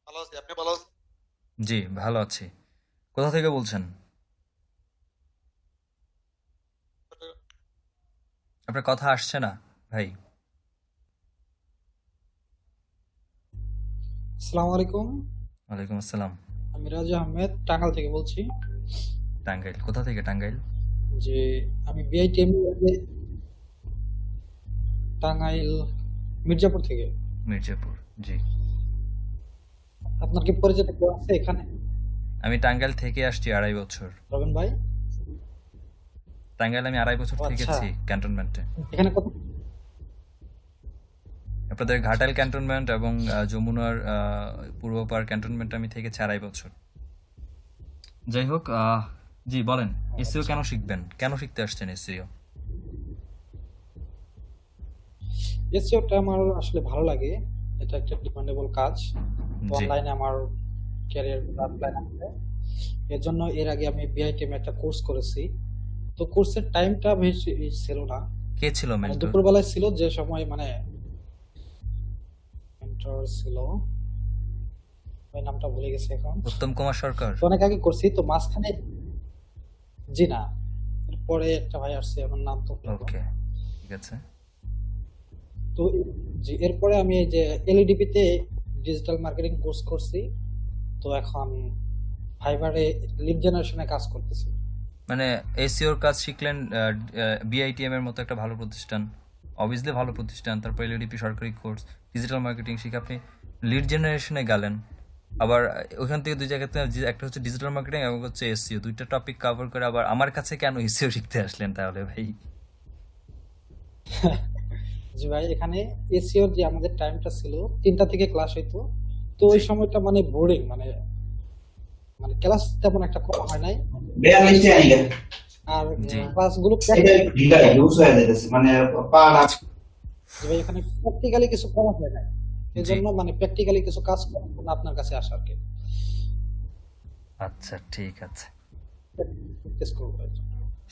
ভালো আছি, আপনি ভালো আছেন? জি ভালো আছি। কোথা থেকে বলছেন? আপনার কথা আসছে না ভাই। আসসালামু আলাইকুম। ওয়ালাইকুম আসসালাম। আমি রাজা আহমেদ টাঙ্গাইল থেকে বলছি। টাঙ্গাইল? কোথা থেকে টাঙ্গাইল? যে আমি বিআইটিএম টাঙ্গাইল মির্জাপুর থেকে। মির্জাপুর, জি। আপনার কি পরিচিত কেউ আছে এখানে? আমি টাঙ্গাইল থেকে আসছি 2.5 বছর। রবিন ভাই? টাঙ্গাইল আমি 2.5 বছর ও আচ্ছা, থেকেছি ক্যান্টনমেন্টে। এখানে কত? আপনাদের ঘাটাইল ক্যান্টনমেন্ট এবং যমুনার পূর্বপাড় ক্যান্টনমেন্ট আমি থেকেছি 2.5 বছর। যাই হোক, জি বলেন, এসইও আচ্ছা, কেন শিখবেন? কেন শিখতে আসছেন এসইও? এসইওটা আমার আসলে ভালো লাগে। এটা একটা ডিমান্ডেবল কাজ। জি অনলাইনে আমার ক্যারিয়ার প্ল্যান আছে। এর জন্য এর আগে আমি বিআইটিএম একটা কোর্স করেছি। তো কোর্সের টাইমটা বেশি ছিল না, কে ছিল মানে মেন্টর? দুপুরবেলায় ছিল, যে সময় মানে মেন্টর ছিল, ওই নামটা ভুলে গেছি এখন। উত্তম কুমার সরকার? তো অনেক আগে করছি, তো মাঝখানে জি না, এরপরে একটা ভাই আসছে, আমার নাম তো ভুলে গেলাম। ওকে, ঠিক আছে। তো জি, এরপরে আমি এই যে এলইডিপি তে ডিজিটাল মার্কেটিং কোর্স করছি। তো এখন ফাইবারে লিড জেনারেশনে কাজ করতেছি। মানে এসইওর কাজ শিখলেন বিআইটিএম এর মতো একটা ভালো প্রতিষ্ঠান, অবভিয়াসলি ভালো প্রতিষ্ঠান, তারপর এলইডিপি সরকারি কোর্স, ডিজিটাল মার্কেটিং শিখে আপনি লিড জেনারেশনে গেলেন। আবার ওখান থেকে দুই জায়গাতে একটা হচ্ছে ডিজিটাল মার্কেটিং এবং হচ্ছে এসইও, দুইটা টপিক কভার করে আবার আমার কাছে কেন এসইও শিখতে আসলেন তাহলে ভাই? জি ভাই, এখানে এসইওর যে আমাদের টাইমটা ছিল 3টা থেকে ক্লাস হইতো। তো ওই জি সময়টা মানে বোরিং, মানে মানে ক্লাস তেমন একটা করা হয় নাই। বেয়া মিষ্টি আইগা আর জি ক্লাসগুলো এটা একটু ঢিলা লুজ হয়ে যাইতেছে মানে পা রাখ যে ভাই এখানে প্র্যাকটিক্যালি কিছু করা হয় না। এই জি, জন্য মানে প্র্যাকটিক্যালি কিছু কাজ করার জন্য আপনার কাছে আসা আর কি, আচ্ছা ঠিক আছে। প্র্যাকটিস করবো আর কি।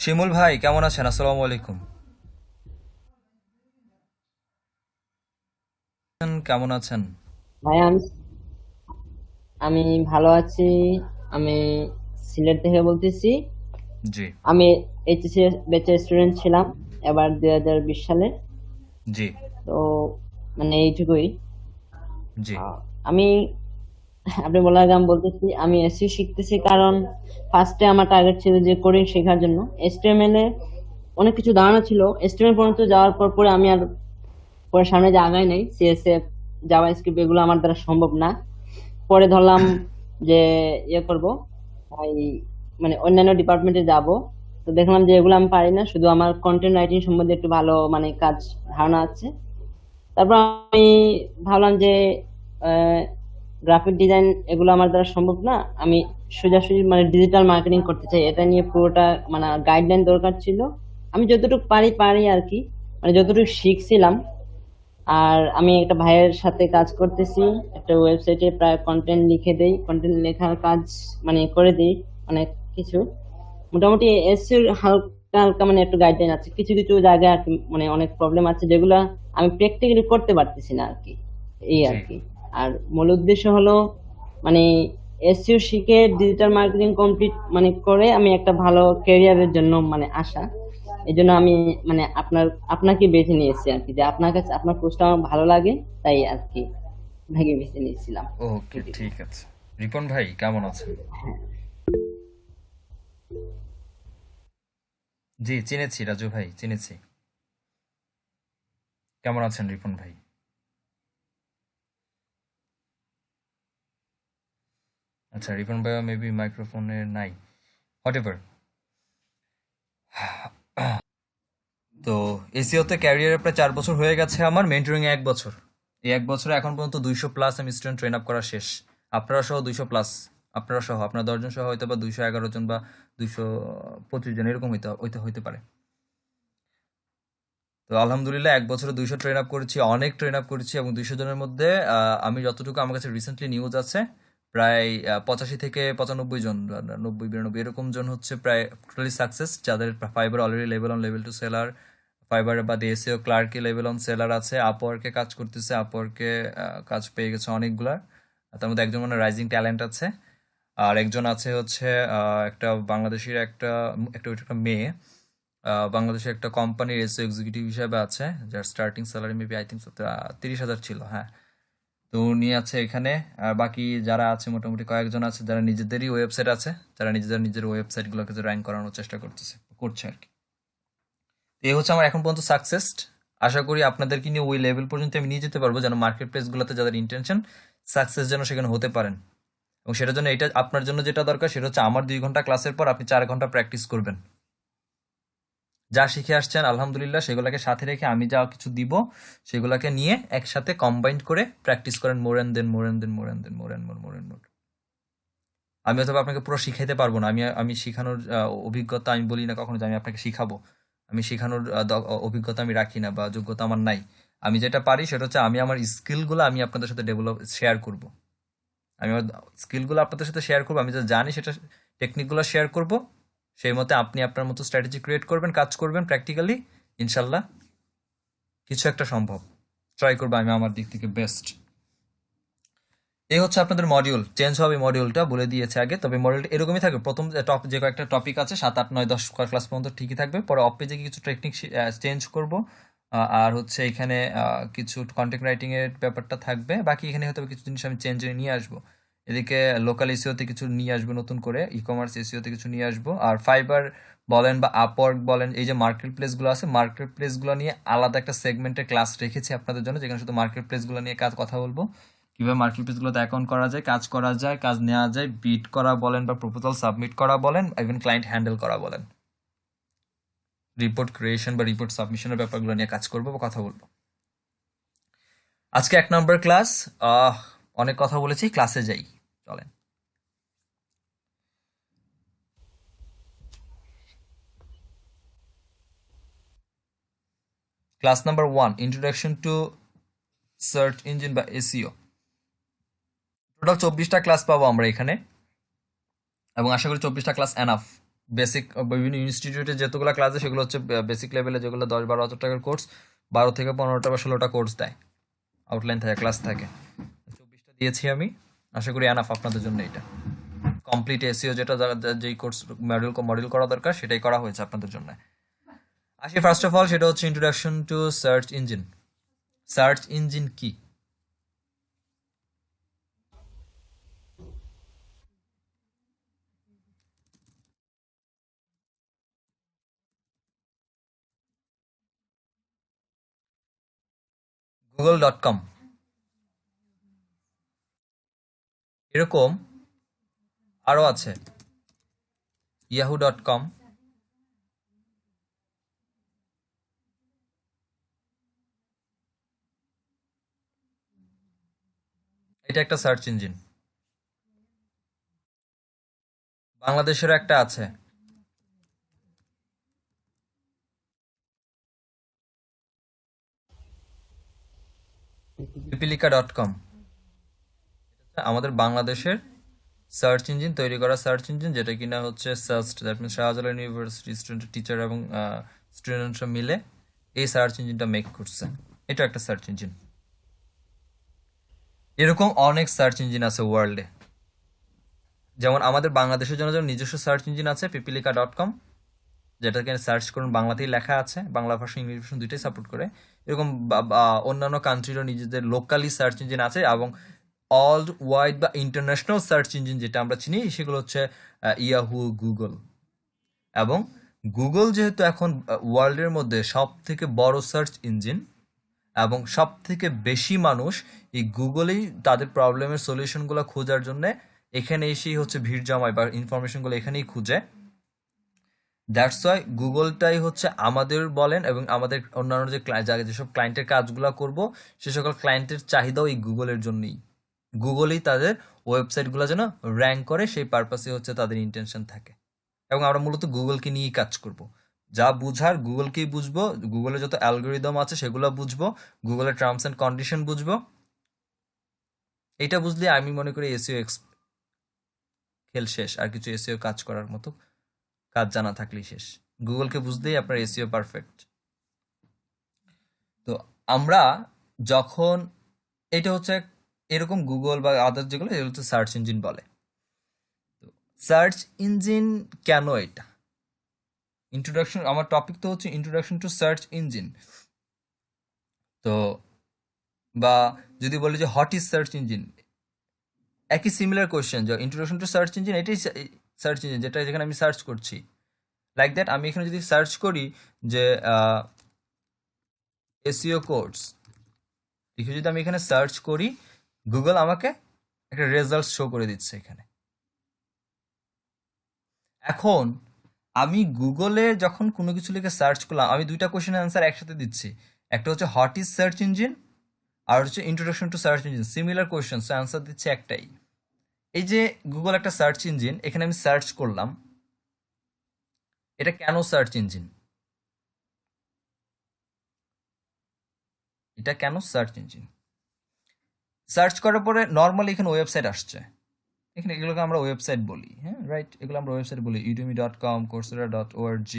শিমুল ভাই কেমন আছেন? আসসালামু আলাইকুম, কেমন আছেন? ভাই আমি আমি ভালো আছি। আমি সিলেট থেকে বলতেছি। জি আমি এইচএসসি ব্যাচের স্টুডেন্ট ছিলাম এবার 2020 সালে। জি তো মানে এইটুকুই। জি আমি আপনি বলার আগে আমি বলতেছি আমি এসি শিখতেছি কারণ ফার্স্টে আমার টার্গেট ছিল যে কোডিং শেখার জন্য। এসটিএমএল এ অনেক কিছু ধারণা ছিল, এসটিএমএল পর্যন্ত যাওয়ার পরে আমি আর পরে সামনে যে আগাই নাই। সিএসএফ, জাভাস্ক্রিপ্ট এগুলো আমার দ্বারা সম্ভব না। পরে ধরলাম যে ইয়ে করব, এই মানে অন্যান্য ডিপার্টমেন্টে যাব। তো দেখলাম যে এগুলো আমি পারি না, শুধু আমার কন্টেন্ট রাইটিং সম্বন্ধে একটু ভালো মানে কাজ ধারণা আছে। তারপর আমি ভাবলাম যে গ্রাফিক ডিজাইন এগুলো আমার দ্বারা সম্ভব না, আমি সোজাসুজি মানে ডিজিটাল মার্কেটিং করতে চাই। এটা নিয়ে পুরোটা মানে গাইডলাইন দরকার ছিল। আমি যতটুকু পারি আর কি, মানে যতটুকু শিখছিলাম। আর আমি একটা ভাইয়ের সাথে কাজ করতেছি, একটা ওয়েবসাইটে প্রায় কন্টেন্ট লিখে দেই, কন্টেন্ট লেখার কাজ মানে করে দিই অনেক কিছু। মোটামুটি এসইওর হালকা হালকা মানে একটু গাইডলাইন আছে, কিছু কিছু জায়গায় আর কি মানে অনেক প্রবলেম আছে যেগুলো আমি প্র্যাকটিক্যালি করতে পারতেছি না আর কি, এই আর জি কি। আর মূল উদ্দেশ্য হলো মানে এসইও শিখে ডিজিটাল মার্কেটিং কমপ্লিট মানে করে আমি একটা ভালো ক্যারিয়ারের জন্য মানে আশা। এই জন্য আমি মানে আপনাকে বেছে নিয়েছি আর কি, যে আপনার কাছে আপনার কোর্সটা আমার ভালো লাগে, তাই আর কি আপনাকে বেছে নিয়েছিলাম। ওকে, ঠিক আছে। রিপন ভাই কেমন আছেন? জি, চিনেছি রাজু ভাই, চিনেছি। কেমন আছেন রিপন ভাই? আচ্ছা, রিপন ভাই মেবি মাইক্রোফোনে নাই, হোয়াট এভার। তো এসিওতে ক্যারিয়ারে প্রায় 4 বছর হয়ে গেছে আমার, মেন্টরিং 1 বছর। এই 1 বছরে এখন পর্যন্ত 200+ আমি স্টুডেন্ট ট্রেন আপ করা শেষ। আপনারা সহ 200+, আপনারা সহ আপনার 10 জন সহ হয়তো বা 211 জন বা 225 জন এরকম হইতে পারে। তো আলহামদুলিল্লাহ 1 বছরে 200 ট্রেন আপ করেছি, অনেক ট্রেন আপ করেছি, এবং 200 জনের মধ্যে আমি যতটুকু আমার কাছে রিসেন্টলি নিউজ আছে, প্রায় 85 থেকে 95 জন, 90 92 এরকম জন হচ্ছে প্রায় টোটালি সাকসেস, যাদের fibre already level 1 level 2 seller, fibre বা এসিও ক্লার্কে লেভেল 1 সেলার আছে, আপওয়ার্কে কাজ করতেছে, আপওয়ার্কে কাজ পেয়ে গেছে অনেকগুলা। তার মধ্যে একজন মানে রাইজিং ট্যালেন্ট আছে, আর একজন আছে হচ্ছে একটা বাংলাদেশের একটা একটা একটা মেয়ে, বাংলাদেশের একটা কোম্পানির এসও এক্সিকিউটিভ হিসাবে আছে, যার starting salary maybe I think 30,000 ছিল, হ্যাঁ। তো উনি আছে এখানে। আর বাকি যারা আছে মোটামুটি কয়েকজন আছে যারা নিজেদেরই ওয়েবসাইট আছে, যারা নিজের ওয়েবসাইটগুলোকে র্যাঙ্ক করানোর চেষ্টা করছে আর কি। তো এই হচ্ছে আমার এখন পর্যন্ত সাকসেস। আশা করি আপনাদেরকে নিয়ে ওই লেভেল পর্যন্ত আমি নিয়ে যেতে পারবো, যেন মার্কেট প্লেসগুলোতে যাদের ইন্টেনশন সাকসেস যেন সেখানে হতে পারেন। এবং সেটার জন্য এটা আপনার জন্য যেটা দরকার সেটা হচ্ছে আমার 2 ঘন্টা ক্লাসের পর আপনি 4 ঘন্টা প্র্যাকটিস করবেন। যা শিখে আসছেন আলহামদুলিল্লাহ সেগুলোকে সাথে রেখে আমি যা কিছু দিব সেগুলোকে নিয়ে একসাথে কম্বাইন্ড করে প্র্যাকটিস করেন, more and then more and then more and then more and more more and more. আমি অথবা আপনাকে পুরো শিখাইতে পারবো না, আমি শিখানোর অভিজ্ঞতা আমি বলি না কখনো যে আমি আপনাকে শিখাবো। আমি শেখানোর অভিজ্ঞতা আমি রাখি না বা যোগ্যতা আমার নাই। আমি যেটা পারি সেটা হচ্ছে আমি আমার স্কিলগুলো আমি আপনাদের সাথে শেয়ার করব। আমি আমার স্কিলগুলো আপনাদের সাথে শেয়ার করবো, আমি যা জানি সেটা টেকনিকগুলো শেয়ার করব। সেই মতে আপনি আপনার মতো স্ট্র্যাটেজি ক্রিয়েট করবেন, কাজ করবেন প্র্যাকটিক্যালি, ইনশাল্লাহ কিছু একটা সম্ভব। ট্রাই করবো আমি আমার দিক থেকে বেস্ট। এই হচ্ছে আপনাদের মডিউল, চেঞ্জ হবে মডিউলটা বলে দিয়েছে আগে, তবে মডিউলটা এরকমই থাকবে। প্রথম যে কয়েকটা টপিক আছে 7, 8, 9, 10 ক্লাস পর্যন্ত ঠিকই থাকবে। পরে অফ পেজে কিছু টেকনিক চেঞ্জ করব, আর হচ্ছে এখানে কিছু কন্টেন্ট রাইটিং এর ব্যাপারটা থাকবে। বাকি এখানে হয়তো কিছু জিনিস আমি চেঞ্জ নিয়ে আসবো। এদিকে লোকাল এসিওতে কিছু নিয়ে আসবো নতুন করে, ই কমার্স এসিওতে কিছু নিয়ে আসবো। আর ফাইবার বলেন বা আপওয়ার্ক বলেন, এই যে মার্কেট প্লেসগুলো আছে, মার্কেট প্লেসগুলো নিয়ে আলাদা একটা সেগমেন্টের ক্লাস রেখেছি আপনাদের জন্য, যেখানে শুধু মার্কেট প্লেসগুলো নিয়ে কথা বলবো। কিভাবে মার্কেট প্লেসগুলোতে অ্যাকাউন্ট করা যায়, কাজ করা যায়, কাজ নেওয়া যায়, বিড করা বলেন বা প্রপোজাল সাবমিট করা বলেন, ইভেন ক্লায়েন্ট হ্যান্ডেল করা বলেন, রিপোর্ট ক্রিয়েশন বা রিপোর্ট সাবমিশনের ব্যাপারগুলো নিয়ে কাজ করবো বা কথা বলবো। আজকে 1 নম্বর ক্লাস। অনেক কথা বলেছি, ক্লাসে যাই, চলেন। Class number 1, introduction to search engine বা এসইও। টোটাল 24টা ক্লাস পাবো আমরা এখানে, এবং আশা করি 24টা ক্লাস এনাফ। বেসিক বিভিন্ন ইনস্টিটিউটে যতগুলো ক্লাস দেয় সেগুলো হচ্ছে বেসিক লেভেলে, যেগুলো 10-12 হাজার টাকার কোর্স, 12 থেকে 15টা বা 16টা কোর্স দেয়, আউটলাইন থাকে, ক্লাস থাকে। 24টা দিয়েছি আমি, আশা করি এনাফ আপনাদের জন্য। এটা কমপ্লিট এসইও যেটা যেই কোর্স মডিউল করা দরকার সেটাই করা হয়েছে আপনাদের জন্য। আসি ফার্স্ট অফ অল, সেটা হচ্ছে introduction to search engine. Search engine কি? google.com, এরকম আরো আছে yahoo.com, এটা একটা সার্চ ইঞ্জিন। বাংলাদেশেরও একটা আছে, পিপিলিকা.com। আমাদের বাংলাদেশের সার্চ ইঞ্জিন, তৈরি করা সার্চ ইঞ্জিন, যেটা কিনা হচ্ছে searched, that means Shahjalal university student, teacher এবং স্টুডেন্টরা মিলে এই সার্চ ইঞ্জিনটা মেক করছে। এটা একটা সার্চ ইঞ্জিন। এরকম অনেক সার্চ ইঞ্জিন আছে ওয়ার্ল্ডে। যেমন আমাদের বাংলাদেশের জন্য নিজস্ব সার্চ ইঞ্জিন আছে পিপিলিকা.com, যেটাকে সার্চ করুন, বাংলাতেই লেখা আছে, বাংলা ভাষা ইংলিশ ভাষা দুইটাই সাপোর্ট করে। এরকম অন্যান্য কান্ট্রিরও নিজেদের লোকালি সার্চ ইঞ্জিন আছে, এবং অল ওয়াইড বা ইন্টারন্যাশনাল সার্চ ইঞ্জিন যেটা আমরা চিনি সেগুলো হচ্ছে ইয়াহু, গুগল। এবং গুগল যেহেতু এখন ওয়ার্ল্ডের মধ্যে সব থেকে বড় সার্চ ইঞ্জিন, এবং সব থেকে বেশি মানুষ এই গুগলেই তাদের প্রবলেমের সলিউশনগুলো খোঁজার জন্য এখানে এসেই হচ্ছে ভিড় জমায় বা ইনফরমেশনগুলো এখানেই খুঁজে। দ্যাটস ওয়াই গুগলটাই হচ্ছে আমাদের বলেন এবং আমাদের অন্যান্য যে যেসব ক্লায়েন্টের কাজগুলো করব সে সকল ক্লায়েন্টের চাহিদাও এই গুগলের জন্যই। গুগলই তাদের ওয়েবসাইটগুলো যেন র্যাঙ্ক করে, সেই পারপাসে হচ্ছে তাদের ইন্টেনশন থাকে। এবং আমরা মূলত গুগলকে নিয়েই কাজ করব। যা বুঝার গুগলকেই বুঝবো, গুগলের যত অ্যালগোরিদম আছে সেগুলো বুঝবো, গুগলের টার্মস অ্যান্ড কন্ডিশন বুঝবো। এটা বুঝলে আমি মনে করি এসইও খেল শেষ, আর কিছু এসইও কাজ করার মতো কাজ জানা থাকলেই শেষ। গুগলকে বুঝতেই আপনার এসইও পারফেক্ট। তো আমরা যখন এটা হচ্ছে এরকম গুগল বা আদার যেগুলো এগুলো হচ্ছে সার্চ ইঞ্জিন বলে। তো সার্চ ইঞ্জিন কেন এটা? ইন্ট্রোডাকশন, আমার টপিক তো হচ্ছে ইন্ট্রোডাকশন টু সার্চ ইঞ্জিন। তো বা যদি বলি যে হোয়াট ইজ সার্চ ইঞ্জিন, একই সিমিলার কোয়েশ্চেন, যে ইন্ট্রোডাকশন টু সার্চ ইঞ্জিন এটাই সার্চ ইঞ্জিন, যেটা যেখানে আমি সার্চ করছি। লাইক দ্যাট আমি এখানে যদি সার্চ করি যে এসইও কোর্স লিখে যদি আমি এখানে সার্চ করি, গুগল আমাকে একটা রেজাল্ট শো করে দিচ্ছে এখানে। এখন আমি গুগলে যখন কোনো কিছু লিখে সার্চ করলাম, আমি দুইটা কোশ্চেনের অ্যান্সার একসাথে দিচ্ছি। একটা হচ্ছে হোয়াট ইজ সার্চ ইঞ্জিন, আর হচ্ছে introduction to search engine, similar question, so answer দিচ্ছে একটাই। এই যে গুগল একটা সার্চ ইঞ্জিন, এখানে আমি সার্চ করলাম, এটা কেন সার্চ ইঞ্জিন? এটা কেন সার্চ ইঞ্জিন? সার্চ করার পরে নর্মালি এখানে ওয়েবসাইট আসছে, এখানে এগুলোকে আমরা ওয়েবসাইট বলি, হ্যাঁ রাইট, এগুলো আমরা ওয়েবসাইট বলি, udemy.com, coursera.org,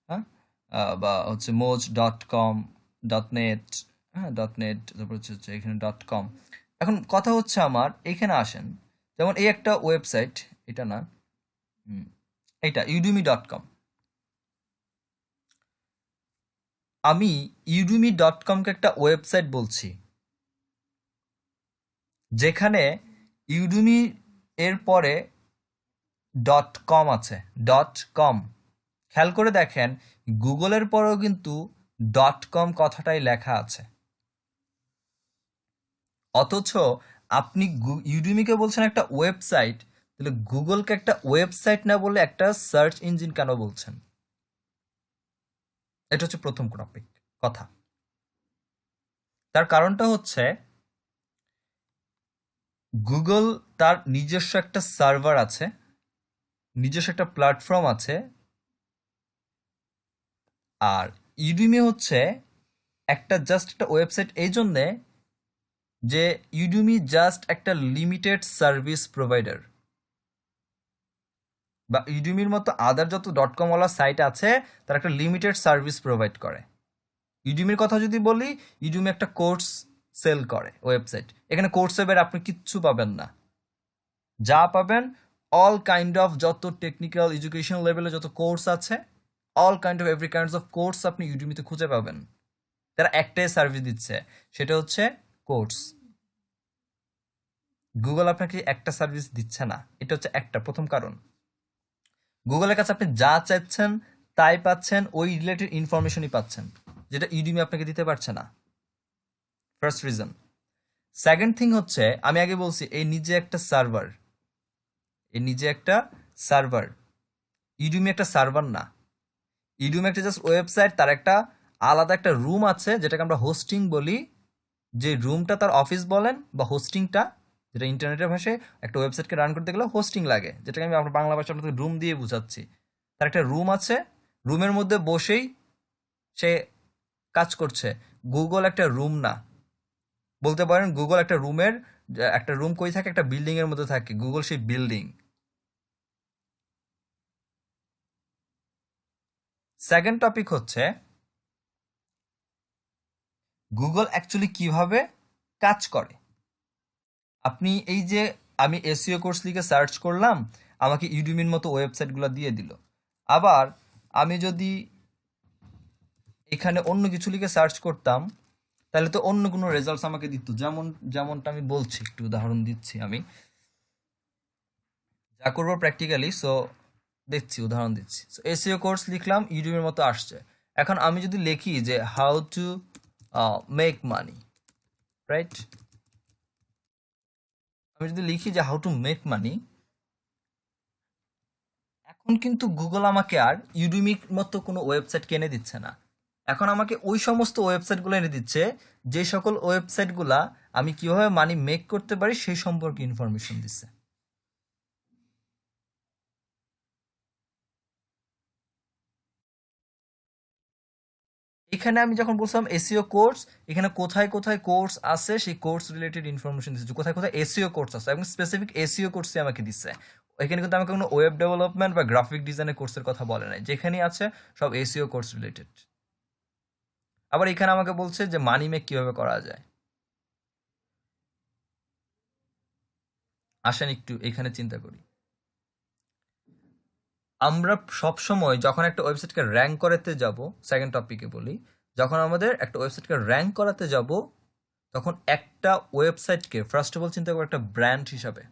হ্যাঁ, বা হচ্ছে moz.com, .net, হ্যাঁ .net, তারপর হচ্ছে এখানে .com। এখন কথা হচ্ছে আমার এখানে আসেন, যেমন এই একটা ওয়েবসাইট, এটা না, এইটা udemy.com। আমি udemy.com-কে একটা ওয়েবসাইট বলছি, যেখানে ইউডুমি এর পরে .com আছে, .com। খেয়াল করে দেখেন গুগলের পরেও কিন্তু .com কথাটাই লেখা আছে, অথচ আপনি ইউডুমিকে বলছেন একটা ওয়েবসাইট, তাহলে গুগলকে একটা ওয়েবসাইট না বলে একটা সার্চ ইঞ্জিন কেন বলছেন? এটা হচ্ছে প্রথম টপিক কথা। তার কারণটা হচ্ছে গুগল তার নিজস্ব একটা সার্ভার আছে, নিজস্ব একটা প্ল্যাটফর্ম আছে, আর ইউডুমি হচ্ছে একটা জাস্ট একটা ওয়েবসাইট, এই জন্যে যে ইউডুমি জাস্ট একটা লিমিটেড সার্ভিস প্রোভাইডার, বা ইউডুমির মতো আদার যত .com ওয়ালা সাইট আছে তারা একটা লিমিটেড সার্ভিস প্রোভাইড করে। ইউডুমির কথা যদি বলি, ইউডুমি একটা কোর্স সেল করে ওয়েবসাইট, এখানে কোর্সের বাইরে আপনি কিচ্ছু পাবেন না। যা পাবেন অল কাইন্ড অফ যত টেকনিক্যাল এডুকেশন লেভেলে যত কোর্স আছে, all kind of every kinds of course আপনি ইউডুমিতে খুঁজে পাবেন। তারা একটাই সার্ভিস দিচ্ছে, সেটা হচ্ছে কোর্স। গুগল আপনাকে একটা সার্ভিস দিচ্ছে না, এটা হচ্ছে একটা প্রথম কারণ। গুগলের কাছে আপনি যা চাইছেন তাই পাচ্ছেন, ওই রিলেটেড ইনফরমেশনই পাচ্ছেন, যেটা ইউডুমি আপনাকে দিতে পারছে না। First reason. সেকেন্ড থিং হচ্ছে, আমি আগে বলছি এই নিজে একটা সার্ভার, ইউডুমি একটা সার্ভার না, ইউডুমি একটা জাস্ট ওয়েবসাইট, তার একটা আলাদা একটা রুম আছে যেটাকে আমরা হোস্টিং বলি, যে রুমটা তার অফিস বলেন, বা হোস্টিংটা, যেটা ইন্টারনেটের ভাষায় একটা ওয়েবসাইটকে রান করতে গেলে হোস্টিং লাগে, যেটাকে আমি আপনার বাংলা ভাষা আপনাদের রুম দিয়ে বুঝাচ্ছি। তার একটা রুম আছে, রুমের মধ্যে বসেই সে কাজ করছে। গুগল একটা রুম না, বলতে পারেন গুগল একটা রুমের, একটা রুম কই থাকে, একটা বিল্ডিং এর মধ্যে থাকে, গুগল সেই বিল্ডিং। সেকেন্ড টপিক হচ্ছে গুগল অ্যাকচুয়ালি কিভাবে কাজ করে। আপনি এই যে আমি এসইও কোর্স লিখে সার্চ করলাম, আমাকে ইউডুমির মতো ওয়েবসাইটগুলো দিয়ে দিল। আবার আমি যদি এখানে অন্য কিছু লিখে সার্চ করতাম তাহলে তো অন্য কোনো রেজাল্টস আমাকে দিত, যেমনটা আমি বলছি, একটু উদাহরণ দিচ্ছি আমি যা করবো প্র্যাকটিক্যালি। সো দেখছি, উদাহরণ দিচ্ছি। সো এসইও কোর্স লিখলাম, ইউটিউবের মতো আসছে। এখন আমি যদি লিখি যে how to make money, right, আমি যদি লিখি যে হাউ টু মেক মানি, এখন কিন্তু গুগল আমাকে আর ইউডেমির মতো কোনো ওয়েবসাইট কিনে দিচ্ছে না। এখন আমাকে ওই সমস্ত ওয়েবসাইটগুলো এনে দিচ্ছে যে সকল ওয়েবসাইটগুলা আমি কিভাবে মানি মেক করতে পারি সেই সম্পর্কে ইনফরমেশন দিচ্ছে। এখানে আমি যখন বলছিলাম এসইও কোর্স, এখানে কোথায় কোথায় কোর্স আছে সেই কোর্স রিলেটেড ইনফরমেশন দিচ্ছে, কোথায় কোথায় এসইও কোর্স আছে এবং স্পেসিফিক এসইও কোর্সই আমাকে দিচ্ছে। এখানে কিন্তু আমাকে কোনো ওয়েব ডেভেলপমেন্ট বা গ্রাফিক ডিজাইনের কোর্সের কথা বলে নাই, যেখানে আছে সব এসইও কোর্স রিলেটেড। আবার এখানে আমাকে বলছে যে মানি মেক কিভাবে করা যায়। আসেন একটু এখানে চিন্তা করি। আমরা সব সময় যখন একটা ওয়েবসাইটকে র্যাঙ্ক করাতে যাব, সেকেন্ড টপিকে বলি, যখন আমাদের একটা ওয়েবসাইটকে র্যাঙ্ক করাতে যাব তখন একটা ওয়েবসাইটকে ফার্স্ট অফ অল চিন্তা করবো একটা ব্র্যান্ড হিসাবে।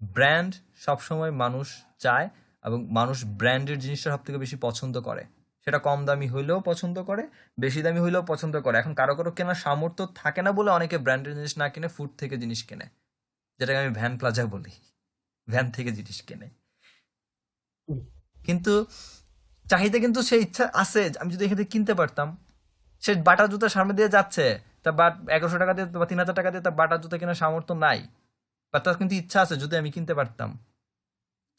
ব্র্যান্ড সবসময় মানুষ চায় এবং মানুষ ব্র্যান্ডের জিনিসটা সব থেকে বেশি পছন্দ করে। সেটা কম দামি হইলেও পছন্দ করে, বেশি দামি হইলেও পছন্দ করে। এখন কারো কারো কেনার সামর্থ্য থাকে না বলে অনেকে ব্র্যান্ডের জিনিস না কিনে ফুড থেকে জিনিস কেনে, যেটাকে আমি ভ্যান প্লাজা বলি, ভ্যান থেকে জিনিস কেনে। কিন্তু চাহিদা কিন্তু সেই ইচ্ছা আছে, আমি যদি এখান থেকে কিনতে পারতাম। সে বাটা জুতা সামনে দিয়ে যাচ্ছে, তার 1100 টাকা দিয়ে বা 3000 টাকা দিয়ে তার বাটা জুতা কেনার সামর্থ্য নাই, বা তার কিন্তু ইচ্ছা আছে যদি আমি কিনতে পারতাম।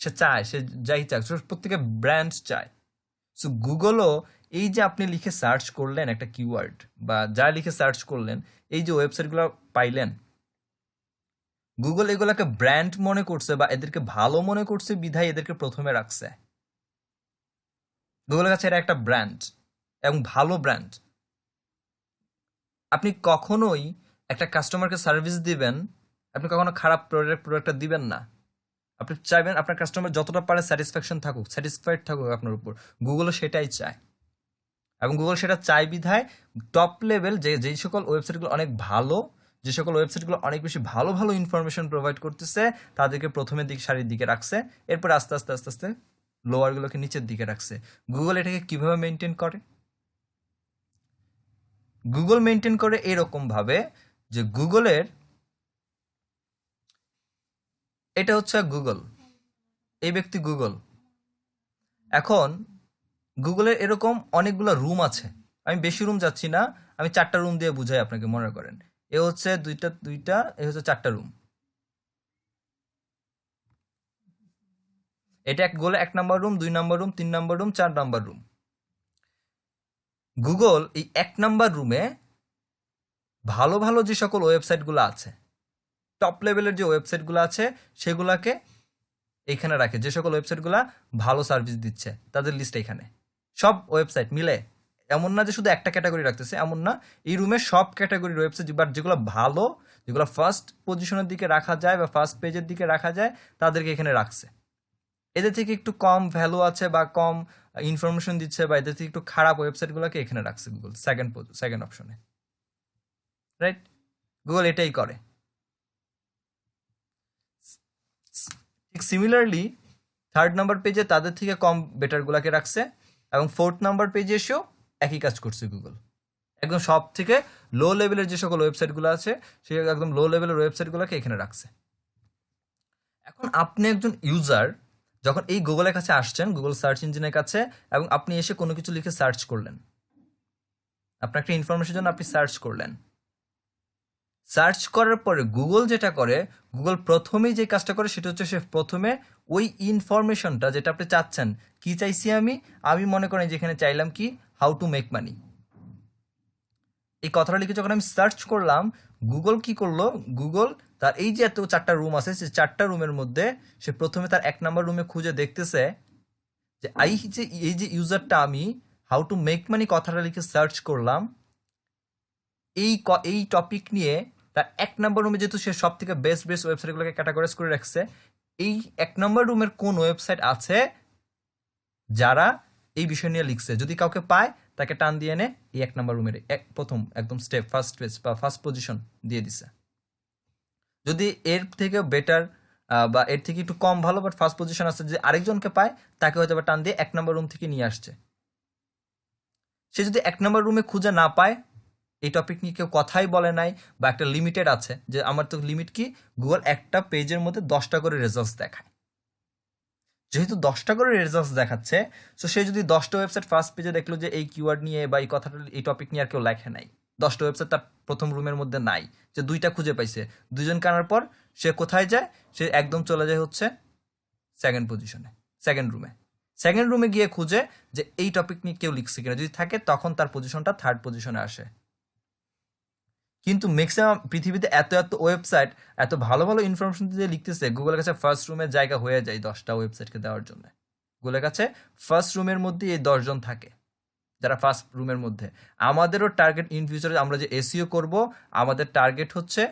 সে চায়, সে যাই চায়, প্রত্যেকে ব্র্যান্ড চায়। সো গুগলও এই যে আপনি লিখে সার্চ করলেন একটা কিওয়ার্ড বা যা লিখে সার্চ করলেন, এই যে ওয়েবসাইটগুলো পাইলেন, গুগল এগুলাকে ব্র্যান্ড মনে করছে বা এদেরকে ভালো মনে করছে বিধায় এদেরকে প্রথমে রাখছে। গুগলের কাছে এটা একটা ব্র্যান্ড এবং ভালো ব্র্যান্ড। আপনি কখনোই একটা কাস্টমারকে সার্ভিস দিবেন, আপনি কখনো খারাপ প্রোডাক্টটা দিবেন না। আপনি চাইবেন আপনার কাস্টমার যতটা পারে স্যাটিসফাইড থাকুক আপনার উপর। গুগলও সেটাই চায় এবং গুগল সেটা চায় বিধায় টপ লেভেল যেই সকল ওয়েবসাইটগুলো অনেক ভালো, যে সকল ওয়েবসাইটগুলো অনেক বেশি ভালো ভালো ইনফরমেশন প্রোভাইড করতেছে তাদেরকে প্রথমের দিকে সারির দিকে রাখছে, এরপর আস্তে আস্তে আস্তে আস্তে লোয়ারগুলোকে নিচের দিকে রাখছে। গুগল এটাকে কিভাবে মেনটেন করে? গুগল মেনটেন করে এরকম ভাবে যে গুগলের, এটা হচ্ছে গুগল, এই ব্যক্তি গুগল। এখন গুগলের এরকম অনেকগুলো রুম আছে, আমি বেশি রুম যাচ্ছি না, আমি 4টা রুম দিয়ে বুঝাই আপনাকে, মনে করেন এ হচ্ছে দুইটা এ হচ্ছে 4টা রুম। এটা গুগলে 1 number room, 2 number room, 3 number room, 4 number room. Google এই 1 নাম্বার রুমে ভালো ভালো যে সকল ওয়েবসাইটগুলো আছে, টপ লেভেলের যে ওয়েবসাইটগুলো আছে সেগুলাকে এইখানে রাখে। যে সকল ওয়েবসাইটগুলো ভালো সার্ভিস দিচ্ছে তাদের লিস্ট এখানে, সব ওয়েবসাইট মিলে। এমন না যে শুধু একটা ক্যাটাগরি রাখতেছে, এমন না, এই রুমে সব ক্যাটাগরির ওয়েবসাইট, বাট যেগুলো ভালো, যেগুলো ফার্স্ট পজিশনের দিকে রাখা যায় বা ফার্স্ট পেজের দিকে রাখা যায় তাদেরকে এখানে রাখছে। এদের থেকে একটু কম ভ্যালু আছে বা কম ইনফরমেশন দিচ্ছে বা এদের থেকে একটু খারাপ ওয়েবসাইটগুলোকে এখানে রাখছে গুগল সেকেন্ড অপশনে, রাইট? গুগল এটাই করে। ঠিক সিমিলারলি 3rd নাম্বার পেজে তাদের থেকে কম বেটারগুলোকে রাখছে এবং 4th নাম্বার পেজে এসেও একই কাজ করছে গুগল। একদম সব থেকে লো লেভেলের যে সকল ওয়েবসাইটগুলো আছে সেই একদম লো লেভেলের ওয়েবসাইটগুলোকে এখানে রাখছে। এখন আপনি একজন ইউজার যখন এই গুগলের কাছে আসছেন, গুগল সার্চ ইঞ্জিনের কাছে, এবং আপনি এসে কোনো কিছু লিখে সার্চ করলেন, আপনার একটা ইনফরমেশনের জন্য আপনি সার্চ করলেন। সার্চ করার পরে গুগল যেটা করে, গুগল প্রথমেই যে কাজটা করে সেটা হচ্ছে সে প্রথমে ওই ইনফরমেশনটা যেটা আপনি চাচ্ছেন, কি চাইছি আমি মনে করেন যেখানে চাইলাম কি হাউ টু মেক মানি, এই কথাটা লিখে যখন আমি সার্চ করলাম, গুগল কি করলো, গুগল তার এই যে এত 4টা রুম আছে, সেই 4টা রুমের মধ্যে সে প্রথমে তার 1 নাম্বার রুমে খুঁজে দেখতেছে যে এই যে ইউজারটা আমি হাউ টু মেক মানি কথাটা লিখে সার্চ করলাম, এই টপিক নিয়ে তার 1 নাম্বার রুমে যেহেতু সে সব থেকে বেস্ট ওয়েবসাইটগুলোকে ক্যাটাগরাইজ করে রাখছে, এই 1 নাম্বার রুমের কোন ওয়েবসাইট আছে যারা এই বিষয় নিয়ে লিখছে, যদি কাউকে পায় তাকে টান দিয়ে এনে এই 1 নাম্বার রুমের প্রথম একদম স্টেপ ফার্স্ট পেজ বা ফার্স্ট পজিশন দিয়ে দিছে। যদি এর থেকে বেটার বা এর থেকে একটু কম ভালো বাট ফার্স্ট পজিশন আছে, যে আরেকজনকে পায় তাকে হয়তো বা টান দিয়ে 1 নাম্বার রুম থেকে নিয়ে আসছে। সে যদি 1 নাম্বার রুমে খুঁজে না পায়, এই টপিক নিয়ে কেউ কথাই বলে নাই বা একটা লিমিটেড আছে, যে আমার তো লিমিট কি, গুগল একটা পেজের মধ্যে 10টা করে রেজাল্টস দেখায়। যেহেতু 10টা করে রেজাল্টস দেখাচ্ছে, সো সে যদি 10টা ওয়েবসাইট ফার্স্ট পেজে দেখলো যে এই কিওয়ার্ড নিয়ে বা এই কথাটা এই টপিক নিয়ে আর কেউ লেখে নাই, 10টা ওয়েবসাইট তার প্রথম রুমের মধ্যে নাই, যে 2টা খুঁজে পাইছে, 2জন কানার পর সে কোথায় যায়, সে একদম চলে যায় হচ্ছে সেকেন্ড পজিশনে, সেকেন্ড রুমে। সেকেন্ড রুমে গিয়ে খুঁজে যে এই টপিক নিয়ে কেউ লিখছে কিনা, যদি থাকে তখন তার পজিশনটা থার্ড পজিশনে আসে। কিন্তু ম্যাক্সিমাম পৃথিবীতে এত এত ওয়েবসাইট এত ভালো ভালো ইনফরমেশন দিয়ে লিখতেছে, গুগলের কাছে ফার্স্ট রুমের জায়গা হয়ে যায় 10টা ওয়েবসাইটকে দেওয়ার জন্য। গুগলের কাছে ফার্স্ট রুমের মধ্যে এই 10 জন থাকে যারা ফার্স্ট রুমের মধ্যে। আমাদেরও টার্গেট ইন ফিউচারে আমরা যে এসইও করব, আমাদের টার্গেট হচ্ছে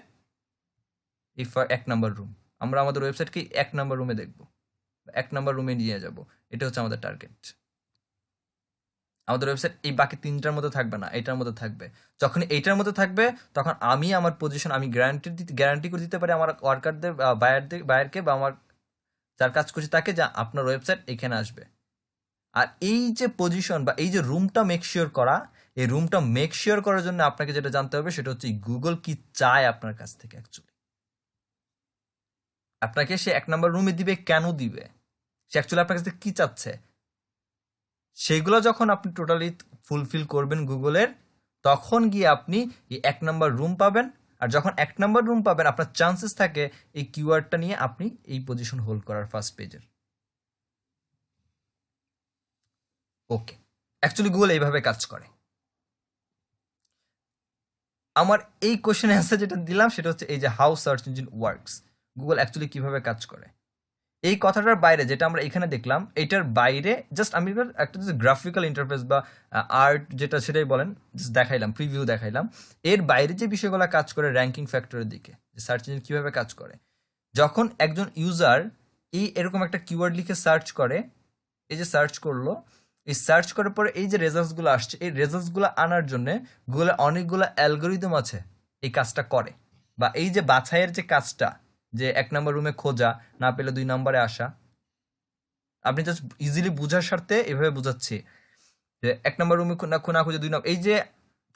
এই 1 নাম্বার রুম। আমরা আমাদের ওয়েবসাইটকে 1 নাম্বার রুমে দেখব, 1 নাম্বার রুমে নিয়ে যাব, এটা হচ্ছে আমাদের টার্গেট। আমাদের ওয়েবসাইট এই বাকি 3টার মধ্যে থাকবে না, এটার মধ্যে থাকবে। যখন এইটার মধ্যে থাকবে তখন আমি আমার পজিশন আমি গ্যারান্টি করে দিতে পারি আমার ওয়ার্কারদের, বায়ারকে বা আমার যার কাজ করছি তাকে, যে আপনার ওয়েবসাইট এখানে আসবে। আর এই যে পজিশন বা এই যে রুমটা মেক শিওর করা, এই রুমটা মেক শিওর করার জন্য আপনাকে যেটা জানতে হবে সেটা হচ্ছে গুগল কি চায় আপনার কাছ থেকে। অ্যাকচুয়ালি আপনাকে সে 1 নাম্বার রুমে দিবে, কেন দিবে, সে অ্যাকচুয়ালি আপনার কাছ থেকে কি চাচ্ছে, সেগুলো যখন আপনি টোটালি ফুলফিল করবেন গুগলের, তখন গিয়ে আপনি এই 1 নাম্বার রুম পাবেন। আর যখন 1 নাম্বার রুম পাবেন, আপনার চান্সেস থাকে এই কিওয়ার্ডটা নিয়ে আপনি এই পজিশন হোল্ড করার ফার্স্ট পেজের। ওকে, অ্যাকচুয়ালি গুগল এইভাবে কাজ করে। আমার এই কোশ্চেন অ্যান্সার যেটা দিলাম সেটা হচ্ছে এই যে how search engine works, Google actually কিভাবে কাজ করে। এই কথাটার বাইরে যেটা আমরা এখানে দেখলাম, এটার বাইরে জাস্ট আমি এবার একটা গ্রাফিক্যাল ইন্টারফেস বা আর্ট যেটা সেটাই বলেন, জাস্ট দেখাইলাম, প্রিভিউ দেখাইলাম। এর বাইরে যে বিষয়গুলো কাজ করে র্যাঙ্কিং ফ্যাক্টরের দিকে, যে সার্চ ইঞ্জিন কিভাবে কাজ করে। যখন একজন ইউজার এই এরকম একটা কিওয়ার্ড লিখে সার্চ করে, এই যে সার্চ করলো, এই সার্চ করার পরে এই যে রেজাল্টসগুলো আসছে, এই রেজাল্টসগুলো আনার জন্য গুগলে অনেকগুলো অ্যালগোরিদম আছে এই কাজটা করে। বা এই যে বাছাইয়ের যে কাজটা, যে 1 নাম্বার রুমে খোঁজা, না পেলে 2 নম্বরে আসা, আপনি জাস্ট ইজিলি বুঝার স্বার্থে এভাবে বুঝাচ্ছি যে 1 নাম্বার রুমে না খুঁজে 2 নম্বর, এই যে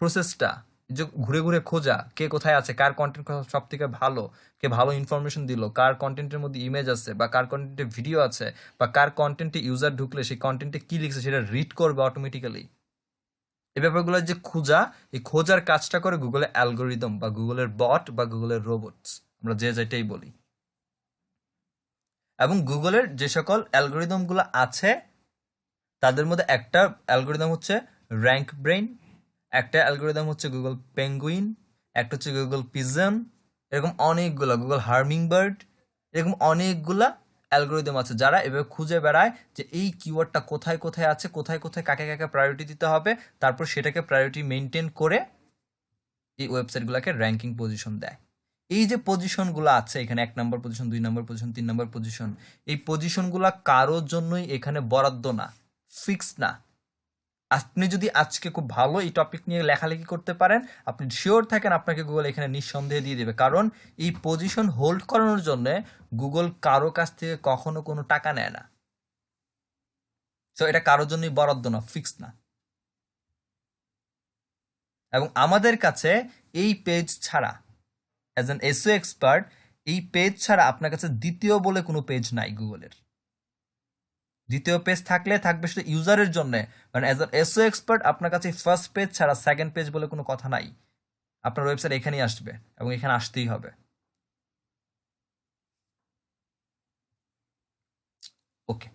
প্রসেসটা, যে ঘুরে ঘুরে খোঁজা, কে কোথায় আছে, কার কন্টেন্ট সব থেকে ভালো, কে ভালো ইনফরমেশন দিল, কার কন্টেন্টের মধ্যে ইমেজ আছে বা কার কন্টেন্টে ভিডিও আছে, বা কার কন্টেন্টে ইউজার ঢুকলে সেই কন্টেন্টে কি লিখছে সেটা রিড করবে অটোমেটিক্যালি। এই ব্যাপারগুলো যে খোঁজা, এই খোঁজার কাজটা করে গুগলের অ্যালগোরিদম বা গুগলের বট বা গুগলের রোবটস, আমরা যে যেটাই বলি। এবং গুগলের যে সকল অ্যালগোরিদমগুলো আছে তাদের মধ্যে একটা অ্যালগোরিদম হচ্ছে র্যাঙ্ক ব্রেইন, একটা অ্যালগোরিদম হচ্ছে গুগল পেঙ্গুইন, একটা হচ্ছে গুগল পিজন, এরকম অনেকগুলা, গুগল হার্মিং বার্ড, এরকম অনেকগুলা অ্যালগোরিদম আছে যারা এভাবে খুঁজে বেড়ায় যে এই কিওয়ার্ডটা কোথায় কোথায় আছে, কোথায় কোথায় কাকে কাকে প্রায়োরিটি দিতে হবে, তারপর সেটাকে প্রায়োরিটি মেনটেন করে এই ওয়েবসাইটগুলোকে র্যাঙ্কিং পজিশন দেয়। এই যে পজিশনগুলো আছে এখানে, 1 নম্বর পজিশন, 2 নম্বর পজিশন, 3 নম্বর পজিশন, এই পজিশনগুলো কারোর জন্যই এখানে বরাদ্দ না, ফিক্স না। আপনি যদি আজকে খুব ভালো এই টপিক নিয়ে লেখালেখি করতে পারেন, আপনি শিওর থাকেন আপনাকে গুগল এখানে নিঃসন্দেহে দিয়ে দেবে। কারণ এই পজিশন হোল্ড করানোর জন্য গুগল কারো কাছ থেকে কখনো কোনো টাকা নেয় না। সো এটা কারোর জন্যই বরাদ্দ না, ফিক্স না। এবং আমাদের কাছে এই পেজ ছাড়া, অ্যাজ অ্যান এসইও এক্সপার্ট, এই পেজ ছাড়া আপনার কাছে দ্বিতীয় বলে কোনো পেজ নাই গুগলের। দ্বিতীয় পেজ থাকলে থাকবে শুধু ইউজারের জন্য, কারণ অ্যাজ অ্যান এসইও এক্সপার্ট আপনার কাছে ফার্স্ট পেজ ছাড়া সেকেন্ড পেজ বলে কোনো কথা নাই। আপনার ওয়েবসাইট এখানেই আসবে এবং এখানে আসতেই হবে। ওকে,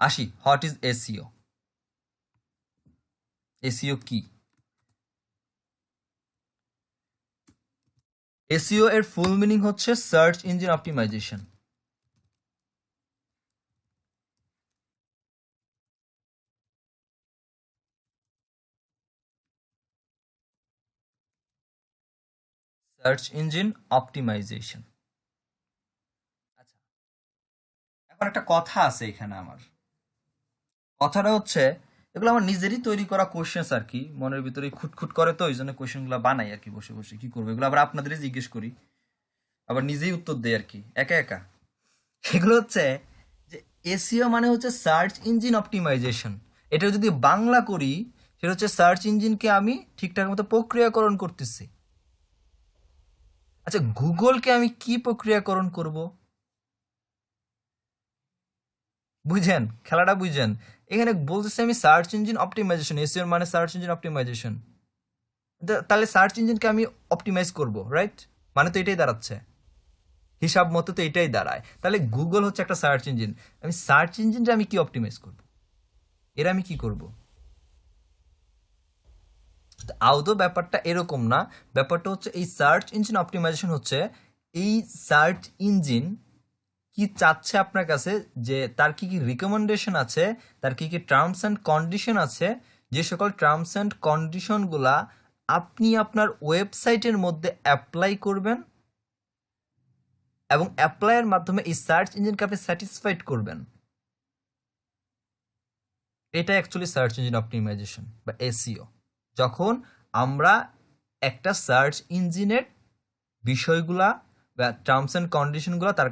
আসি, হোয়াট ইজ এসইও। এসইও কি? এসইও এর ফুল মিনিং হচ্ছে search engine optimization. Search engine optimization. আচ্ছা, এখন একটা কথা আছে এখানে আমার, কথাটা হচ্ছে এগুলো আমার নিজেরই তৈরি করা কোশ্চেন্স আর কি, মনের ভিতরে খুঁতখুত করে, তো ওই জন্য কোশ্চেনগুলো বানাই আর কি বসে বসে। কি করবো, এগুলো আবার আপনাদেরই জিজ্ঞেস করি, আবার নিজেই উত্তর দেই আর কি একা একা। এগুলো হচ্ছে যে এসইও মানে হচ্ছে সার্চ ইঞ্জিন অপটিমাইজেশন। এটা যদি বাংলা করি সেটা হচ্ছে সার্চ ইঞ্জিনকে আমি ঠিকঠাক মতো প্রক্রিয়াকরণ করতেছি। আচ্ছা, গুগলকে আমি কি প্রক্রিয়াকরণ করব? বুঝেন খেলাটা, বুঝেন? এখানে বলতেছে আমি সার্চ ইঞ্জিন অপটিমাইজেশন, এসইও মানে সার্চ ইঞ্জিন অপটিমাইজেশন। তাহলে সার্চ ইঞ্জিনকে আমি অপটিমাইজ করব, রাইট? মানে তো এটাই দাঁড়াচ্ছে, হিসাব মতো তো এটাই দাঁড়ায়। তাহলে গুগল হচ্ছে একটা সার্চ ইঞ্জিন, আমি সার্চ ইঞ্জিনটা আমি কি অপটিমাইজ করব, এর আমি কি করব? আদৌ ব্যাপারটা এরকম না। ব্যাপারটা হচ্ছে এই সার্চ ইঞ্জিন অপটিমাইজেশন হচ্ছে এই সার্চ ইঞ্জিন কি চাচ্ছে আপনার কাছে, যে তার কি কি রিকমেন্ডেশন আছে, তার কি কি টার্মস অ্যান্ড কন্ডিশন আছে, যে সকল টার্মস অ্যান্ড কন্ডিশনগুলা আপনি আপনার ওয়েবসাইটের মধ্যে অ্যাপ্লাই করবেন এবং অ্যাপ্লাইয়ের মাধ্যমে এই সার্চ ইঞ্জিনকে আপনি স্যাটিসফাইড করবেন। এটা অ্যাকচুয়ালি সার্চ ইঞ্জিন অপটিমাইজেশন বা এসইও। যখন আমরা একটা সার্চ ইঞ্জিনের বিষয়গুলা বা টার্মস অ্যান্ড কন্ডিশনগুলো, তার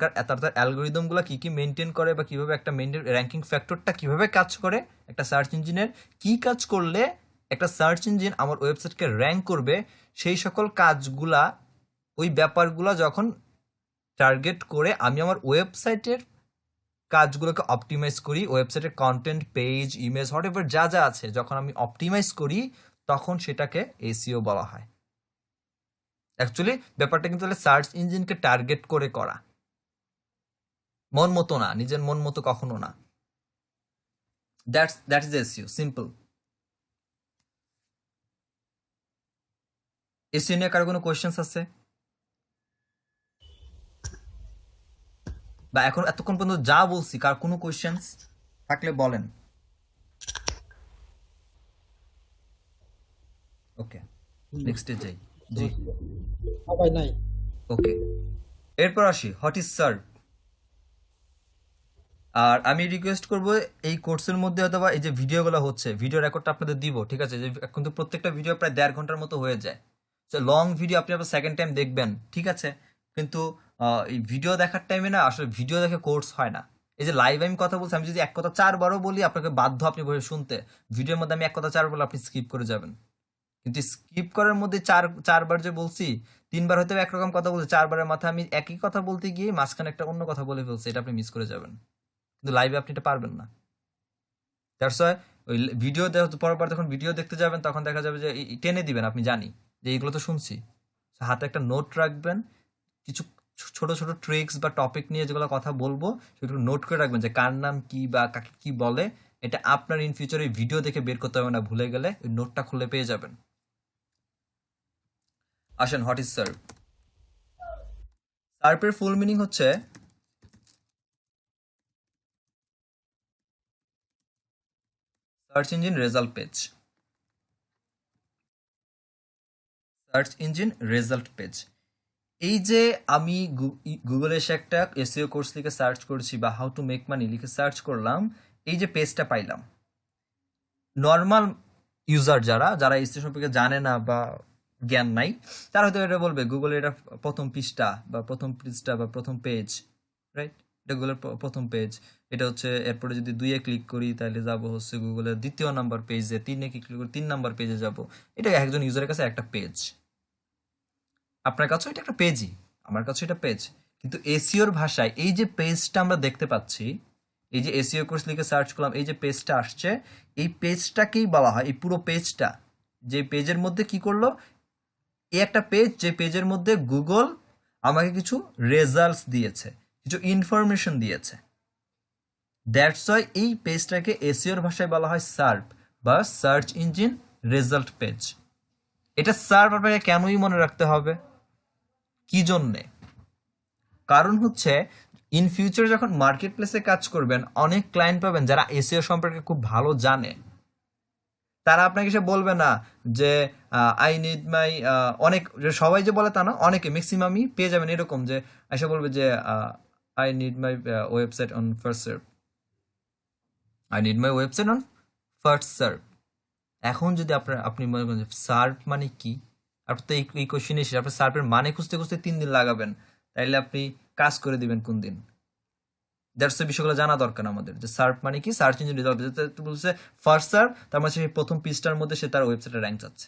অ্যালগোরিদমগুলো কি কি মেনটেন করে বা কিভাবে একটা মেনটেন র্যাঙ্কিং ফ্যাক্টরটা কিভাবে কাজ করে একটা সার্চ ইঞ্জিনের, কি কাজ করলে একটা সার্চ ইঞ্জিন আমার ওয়েবসাইটকে র্যাঙ্ক করবে, সেই সকল কাজগুলা, ওই ব্যাপারগুলো যখন টার্গেট করে আমি আমার ওয়েবসাইটের কাজগুলোকে অপটিমাইজ করি, ওয়েবসাইটের কন্টেন্ট, পেজ, ইমেজ, হোয়াটএভার যা যা আছে, যখন আমি অপটিমাইজ করি তখন সেটাকে এসইও বলা হয়। অ্যাকচুয়ালি ব্যাপারটা কিন্তু সার্চ ইঞ্জিনকে টার্গেট করে করা, মন মতো না, নিজের মন মতো কখনো না। That is SEO, simple. SEO নিয়ে কার কোনো কোয়েশ্চেন্স আছে, বা এখন এতক্ষণ পর্যন্ত যা বলছি কার কোনো কোয়েশ্চেন্স থাকলে বলেন। ওকে, নেক্সটে যাই। জি, সবাই নাই। ওকে, এরপর আসি হোয়াট ইজ সার্ভ। আর আমি রিকোয়েস্ট করব এই কোর্সের মধ্যে অথবা এই যে ভিডিওগুলো হচ্ছে, ভিডিও রেকর্ডটা আপনাদের দিব, ঠিক আছে? যে এখন তো প্রত্যেকটা ভিডিও প্রায় 1.5 ঘন্টার মতো হয়ে যায়, লং ভিডিও আপনি আবার সেকেন্ড টাইম দেখবেন, ঠিক আছে? কিন্তু এই ভিডিও দেখার টাইমে না আসলে ভিডিও দেখে কোর্স হয় না। এই যে লাইভ আমি কথা বলছি, আমি যদি এক কথা 4বারও বলি আপনাকে বাধ্য আপনি বসে শুনতে। ভিডিওর মধ্যে আমি এক কথা 4 বলে আপনি স্কিপ করে যাবেন, কিন্তু স্কিপ করার মধ্যে চারবার যে বলছি, 3বার হয়তো একরকম কথা বলছি, 4বারের মাথায় আমি একই কথা বলতে গিয়ে মাঝখানে একটা অন্য কথা বলে ফেলছি, এটা আপনি মিস করে যাবেন। কিন্তু লাইভে আপনি এটা পারবেন না। দ্যাটস ওয়াই ওই ভিডিও পরবার যখন ভিডিও দেখতে যাবেন তখন দেখা যাবে যে টেনে দিবেন, আপনি জানি যে এইগুলো তো শুনছি, হাতে একটা নোট রাখবেন, কিছু ছোট ছোট ট্রিক্স বা টপিক নিয়ে যেগুলো কথা বলবো সেগুলো নোট করে রাখবেন, যে কার নাম কি বা কাকে কি বলে। এটা আপনার ইন ফিউচারে ভিডিও দেখে বের করতে হবে না, ভুলে গেলে ওই নোটটা খুলে পেয়ে যাবেন। আসেন, হোয়াট ইজ সার্ভ। সার্ভের ফুল মিনিং হচ্ছে search engine result page. Search engine result page. এই যে আমি গুগলে এসে একটা এসইও কোর্স লিখে সার্চ করছি বা হাউ টু মেক মানি লিখে সার্চ করলাম, এই যে পেজটা পাইলাম, নর্মাল ইউজার যারা এসইও সম্পর্কে জানে না বা জ্ঞান নাই, তারা হয়তো এটা বলবে গুগলের এটা প্রথম পৃষ্ঠা বা প্রথম পেজ, রাইট? এটা গুগলের প্রথম পেজ, এটা হচ্ছে। এরপরে যদি 2-এ ক্লিক করি তাহলে যাব হচ্ছে গুগলের 2য় নাম্বার পেজে, 3-এ ক্লিক করি 3 নাম্বার পেজে যাব। এটা একজন ইউজারের কাছে একটা পেজ, আপনার কাছে এটা একটা পেজই, আমার কাছে এটা পেজ। কিন্তু এসইওর ভাষায় এই যে পেজটা আমরা দেখতে পাচ্ছি, এই যে এসইও কোর্স লিখে সার্চ করলাম, এই যে পেজটা আসছে, এই পেজটাকেই বলা হয়, এই পুরো পেজটা, যে পেজের মধ্যে কি করলো, এই একটা পেজ, যে পেজের মধ্যে গুগল আমাকে কিছু রেজাল্টস দিয়েছে, কিছু ইনফরমেশন দিয়েছে। দ্যাটস ওয়াই এই পেজটাকে এসইওর ভাষায় বলা হয় সার্ভ বা সার্চ ইঞ্জিন রেজাল্ট পেজ। এটা সার্ভ আপনাকে কেনই মনে রাখতে হবে, কি জন্যে? কারণ হচ্ছে ইন ফিউচার যখন মার্কেট প্লেসে কাজ করবেন, অনেক ক্লায়েন্ট পাবেন যারা এসইও সম্পর্কে খুব ভালো জানে। তারা আপনাকে এসে বলবে না যে আই নিড মাই, অনেক সবাই যে বলে তা না, অনেকে ম্যাক্সিমামই পেয়ে যাবেন এরকম, যে এসে বলবে যে I need my website on first serve, I need my website on first serve. এখন যদি আপনি মনে করেন সার্ভ মানে কি, আপনি তো এই কোশ্চেন এসে আপনি সার্ভের মানে খুঁজতে খুঁজতে 3 দিন লাগাবেন, তাইলে আপনি কাজ করে দিবেন কোন দিন? দ্যাটস এই বিষয়গুলো জানা দরকার আমাদের, যে সার্ভ মানে কি, সার্চ ইঞ্জিন রেজাল্ট বলছে ফার্স্ট সার্ভ, তার মানে সেই প্রথম পৃষ্ঠার মধ্যে সে তার ওয়েবসাইটের র্যাঙ্ক চাচ্ছে।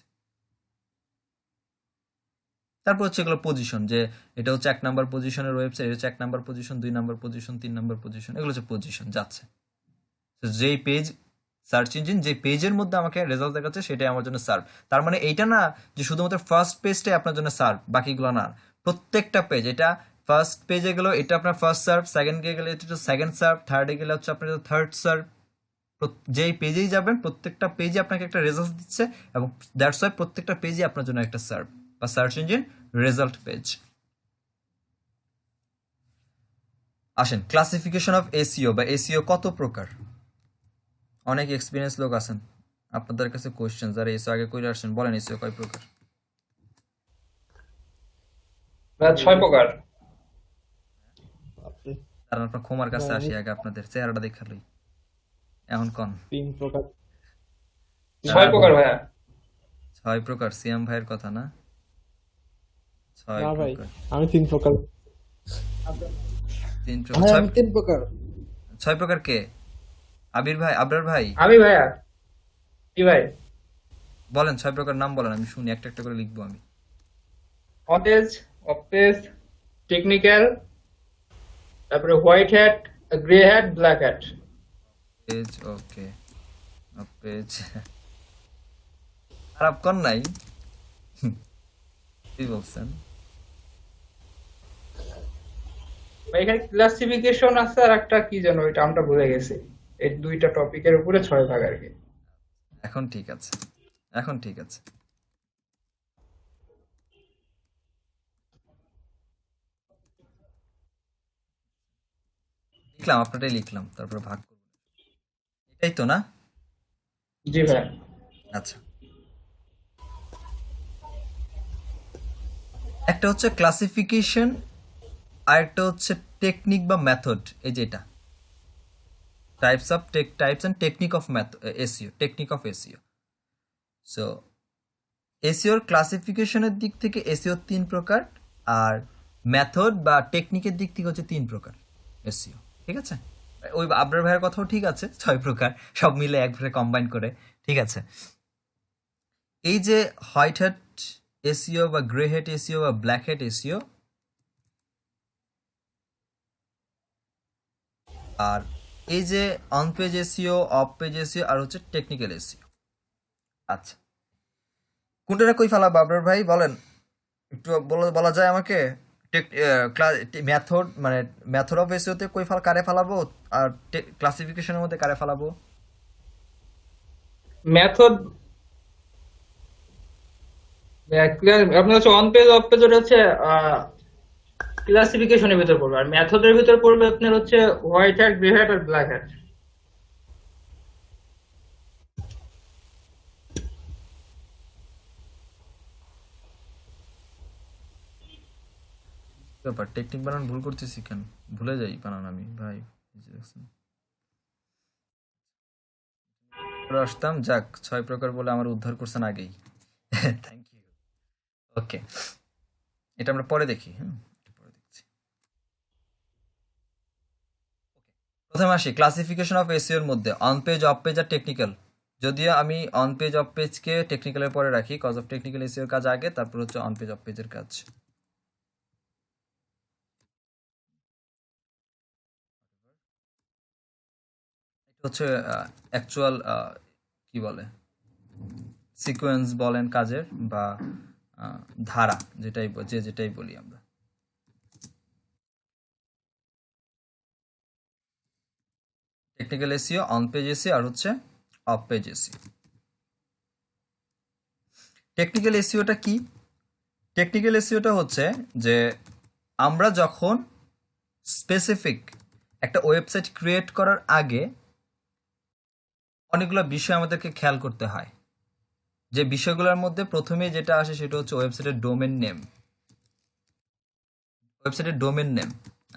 তারপর হচ্ছে এগুলো পজিশন, যে এটা হচ্ছে 1 নাম্বার পজিশনের ওয়েবসাইট, এটা হচ্ছে 1 number position, 2 number position, 3 number position, এগুলো হচ্ছে পজিশন যাচ্ছে। তো যেই পেজ সার্চ ইঞ্জিন যে পেজের মধ্যে আমাকে রেজাল্ট দেখাচ্ছে সেটাই আমার জন্য সার্ভ। তার মানে এইটা না যে শুধুমাত্র ফার্স্ট পেজটাই আপনার জন্য সার্ভ, বাকিগুলো না, প্রত্যেকটা পেজ। এটা ফার্স্ট পেজে গেল এটা আপনার ফার্স্ট সার্ভ, সেকেন্ডে গেলে এটা সেকেন্ড সার্ভ, থার্ডে গেলে হচ্ছে আপনার থার্ড সার্ভ। যেই পেজেই যাবেন প্রত্যেকটা পেজে আপনাকে একটা রেজাল্ট দিচ্ছে, এবং দ্যাটস ওয়াই প্রত্যেকটা পেজই আপনার জন্য একটা সার্ভ বা সার্চ ইঞ্জিন রেজাল্ট পেজ। আসেন, ক্লাসিফিকেশন অফ এসইও বা এসইও কত প্রকার? অনেক এক্সপিরিয়েন্স লোক আছেন, আপনাদের কাছে কোশ্চেন, যারা এসইও আগে করে আসছেন, বলেন এসইও কয় প্রকার? 6 প্রকার। কারণ আপনার ক্ষমার কাছে আসি আগে, আপনাদের চেহারাটা দেখালই এখন কোন 3 প্রকার। 6 প্রকার ভাইয়া। 6 প্রকার সিয়াম ভাইয়ের কথা না? 6 না ভাই, প্রকার। আমি 3 প্রকার। 3 ভাই প্রকার। আমি 3 প্রকার। 6 প্রকার কে? আবির ভাই, আবরার ভাই, আমি ভাইয়া। কি ভাই? বলেন 6 প্রকার নাম বলেন, আমি শুনি, একটা একটা করে লিখবো আমি। On page, off page, technical, তারপরে white hat, grey hat, black hat. Page, okay, page খারাপ কর নাই, কি বলছেন? এখানে ক্লাসিফিকেশন আছে আর একটা কি যেন, ওইটা আমরা ভুলে গেছি। এই দুইটা টপিকের উপরে 6 ভাগ আর কি। এখন ঠিক আছে, এখন ঠিক আছে। লিখলাম, আপনারটাই লিখলাম, তারপরে ভাগ করব, এটাই তো না? জি ভাইয়া। আচ্ছা, একটা হচ্ছে ক্লাসিফিকেশন, আর একটা হচ্ছে টেকনিক বা মেথড। এই যেটা types and technique of SEO, technique of SEO. So এসইওর ক্লাসিফিকেশনের দিক থেকে এসইও 3 প্রকার, আর মেথড বা টেকনিকের দিক থেকে হচ্ছে 3 প্রকার এসইও। ঠিক আছে, ওই আবরার ভাইয়ের কথাও ঠিক আছে, 6 প্রকার, সব মিলে একবারে কম্বাইন করে। ঠিক আছে, এই যে হোয়াইট হ্যাট এসইও বা গ্রে হ্যাট এসইও বা ব্ল্যাক হ্যাট এসইও, আর এই যে on page SEO, off page SEO, আর হচ্ছে টেকনিক্যাল এসইও। আচ্ছা, কোনটা কই ফেলা বাবর ভাই বলেন, একটু বলা যায় আমাকে? মেথড মানে মেথড অফ এসইওতে কই কারে ফেলাবো, আর ক্লাসিফিকেশনের মধ্যে কারে ফেলাবো? মেথড আপনার হচ্ছে অন পেজ, অফ পেজ, ওটা হচ্ছে ক্লাসিফিকেশনের ভিতর পড়বে, আর মেথডের ভিতর পড়বে আপনার হচ্ছে হোয়াইট হ্যাট, গ্রে হ্যাট আর ব্ল্যাক হ্যাট। ব্যাপার, টেকনিক বানান ভুল করতেছি কেন? ভুলে যাই বানান আমি ভাই, আসতাম। যাক, 6 প্রকার বলে আমার উদ্ধার করছেন আগেই, থ্যাংক ইউ। ওকে, এটা আমরা পরে দেখি। পরে দেখছি। প্রথমে আসি ক্লাসিফিকেশন অফ এসইও এর মধ্যে অন পেজ, অফ পেজ আর টেকনিক্যাল। যদিও আমি অন পেজ, অফ পেজকে টেকনিক্যালের পরে রাখি, কজ অফ টেকনিক্যাল এসইও কাজ আগে, তারপর হচ্ছে অন পেজ, অফ পেজের কাজ। এটা হচ্ছে অ্যাকচুয়াল কি বলে, সিকোয়েন্স বলেন কাজের, বা ধারা, যেটাই বলি আমরা। Technical SEO, on page SEO, আর হচ্ছে অফ পেজ এসইও। টেকনিক্যাল এসইওটা কি? টেকনিক্যাল এসইওটা হচ্ছে যে আমরা যখন স্পেসিফিক একটা ওয়েবসাইট ক্রিয়েট করার আগে অনেকগুলো বিষয় আমাদেরকে খেয়াল করতে হয়। যে বিষয়গুলোর মধ্যে প্রথমে যেটা আসে সেটা হচ্ছে ওয়েবসাইটের ডোমেন নেম। ওয়েবসাইটের ডোমেন নেম।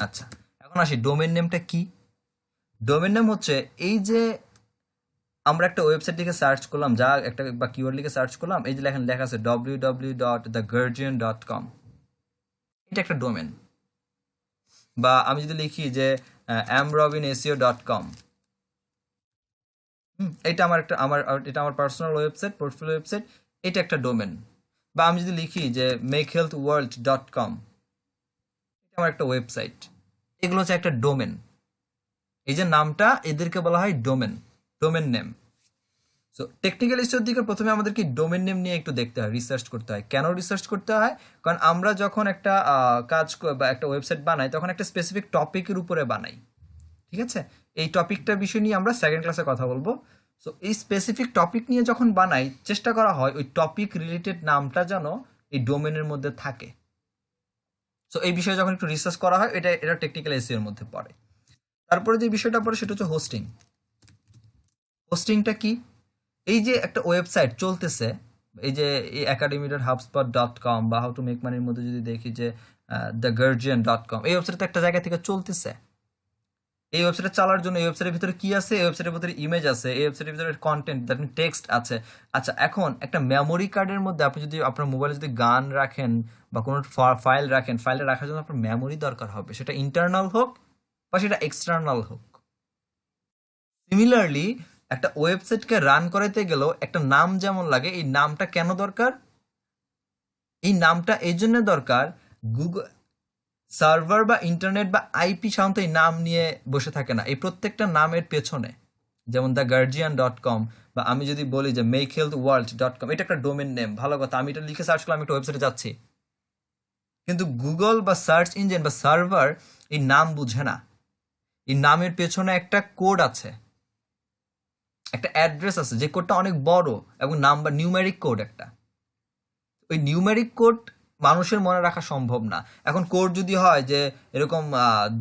আচ্ছা, এখন আসি ডোমেন নেমটা কি। ডোমেন নেম হচ্ছে এই যে আমরা একটা ওয়েবসাইট লিখে সার্চ করলাম, যা একটা বা কিওয়ার্ড লিখে সার্চ করলাম, এই যে লেখা আছে www.theguardian.com, এটা একটা ডোমেন। বা আমি যদি লিখি যে amrobinseo.com, এটা আমার পার্সোনাল ওয়েবসাইট, পোর্টফোলিও ওয়েবসাইট, এটা একটা ডোমেন। বা আমি যদি লিখি যে makehealthworld.com, এটা আমার একটা ওয়েবসাইট। এগুলো হচ্ছে একটা ডোমেন। এই যে নামটা, এদেরকে বলা হয় ডোমেন নেম। সো টেকনিক্যাল ইস্যুর দিকে প্রথমে আমাদেরকে ডোমেন নেম নিয়ে একটু দেখতে হয়, রিসার্চ করতে হয়। কেন রিসার্চ করতে হয়? কারণ আমরা যখন একটা বা একটা ওয়েবসাইট বানাই, তখন একটা স্পেসিফিক টপিকের উপরে বানাই, ঠিক আছে? এই টপিকটার বিষয় নিয়ে আমরা সেকেন্ড ক্লাসে কথা বলবো। সো এই স্পেসিফিক টপিক নিয়ে যখন বানাই, চেষ্টা করা হয় ওই টপিক রিলেটেড নামটা যেন এই ডোমেনের মধ্যে থাকে। সো এই বিষয়ে যখন একটু রিসার্চ করা হয়, এটা টেকনিক্যাল এসইও এর মধ্যে পড়ে। তারপরে যে বিষয়টা পড়ে সেটা হচ্ছে হোস্টিং। হোস্টিংটা কি? এই যে একটা ওয়েবসাইট চলতেছে, এই যে এই academy.hubspot.com বা হাউ টু মেক মানির মধ্যে যদি দেখি যে theguardian.com, এই ওয়েবসাইট একটা জায়গা থেকে চলতেছে। এই ওয়েবসাইটে চালার জন্য এই ওয়েবসাইটের ভিতরে কি আছে? এই ওয়েবসাইটের ভিতরে ইমেজ আছে, এই ওয়েবসাইটের ভিতরে কন্টেন্ট, দ্যাট মিন টেক্সট আছে। আচ্ছা, এখন একটা মেমোরি কার্ডের মধ্যে আপনি যদি আপনার মোবাইলে যদি গান রাখেন বা কোনো ফাইল রাখেন, ফাইলটা রাখার জন্য আপনার মেমোরি দরকার হবে, সেটা ইন্টারনাল হোক বা সেটা এক্সটার্নাল হোক। সিমিলারলি একটা ওয়েবসাইটকে রান করাতে গেলেও একটা নাম যেমন লাগে, এই নামটা কেন দরকার? এই নামটা এই জন্য দরকার, গুগল সার্ভার বা ইন্টারনেট বা আইপি সাধারণত এই নাম নিয়ে বসে থাকে না। এই প্রত্যেকটা নামের পেছনে, যেমন theguardian.com, বা আমি যদি বলি যে makehealthworld.com, এটা একটা ডোমেন নেম, ভালো কথা। আমি এটা লিখে সার্চ করলাম, একটা ওয়েবসাইটে যাচ্ছি, কিন্তু গুগল বা সার্চ ইঞ্জিন বা সার্ভার এই নাম বুঝে না। এই নামের পেছনে একটা কোড আছে, একটা অ্যাড্রেস আছে, যে কোডটা অনেক বড় এবং নাম্বার নিউমেরিক কোড একটা। ওই নিউমেরিক কোড মানুষের মনে রাখা সম্ভব না। এখন কোড যদি হয় যে এরকম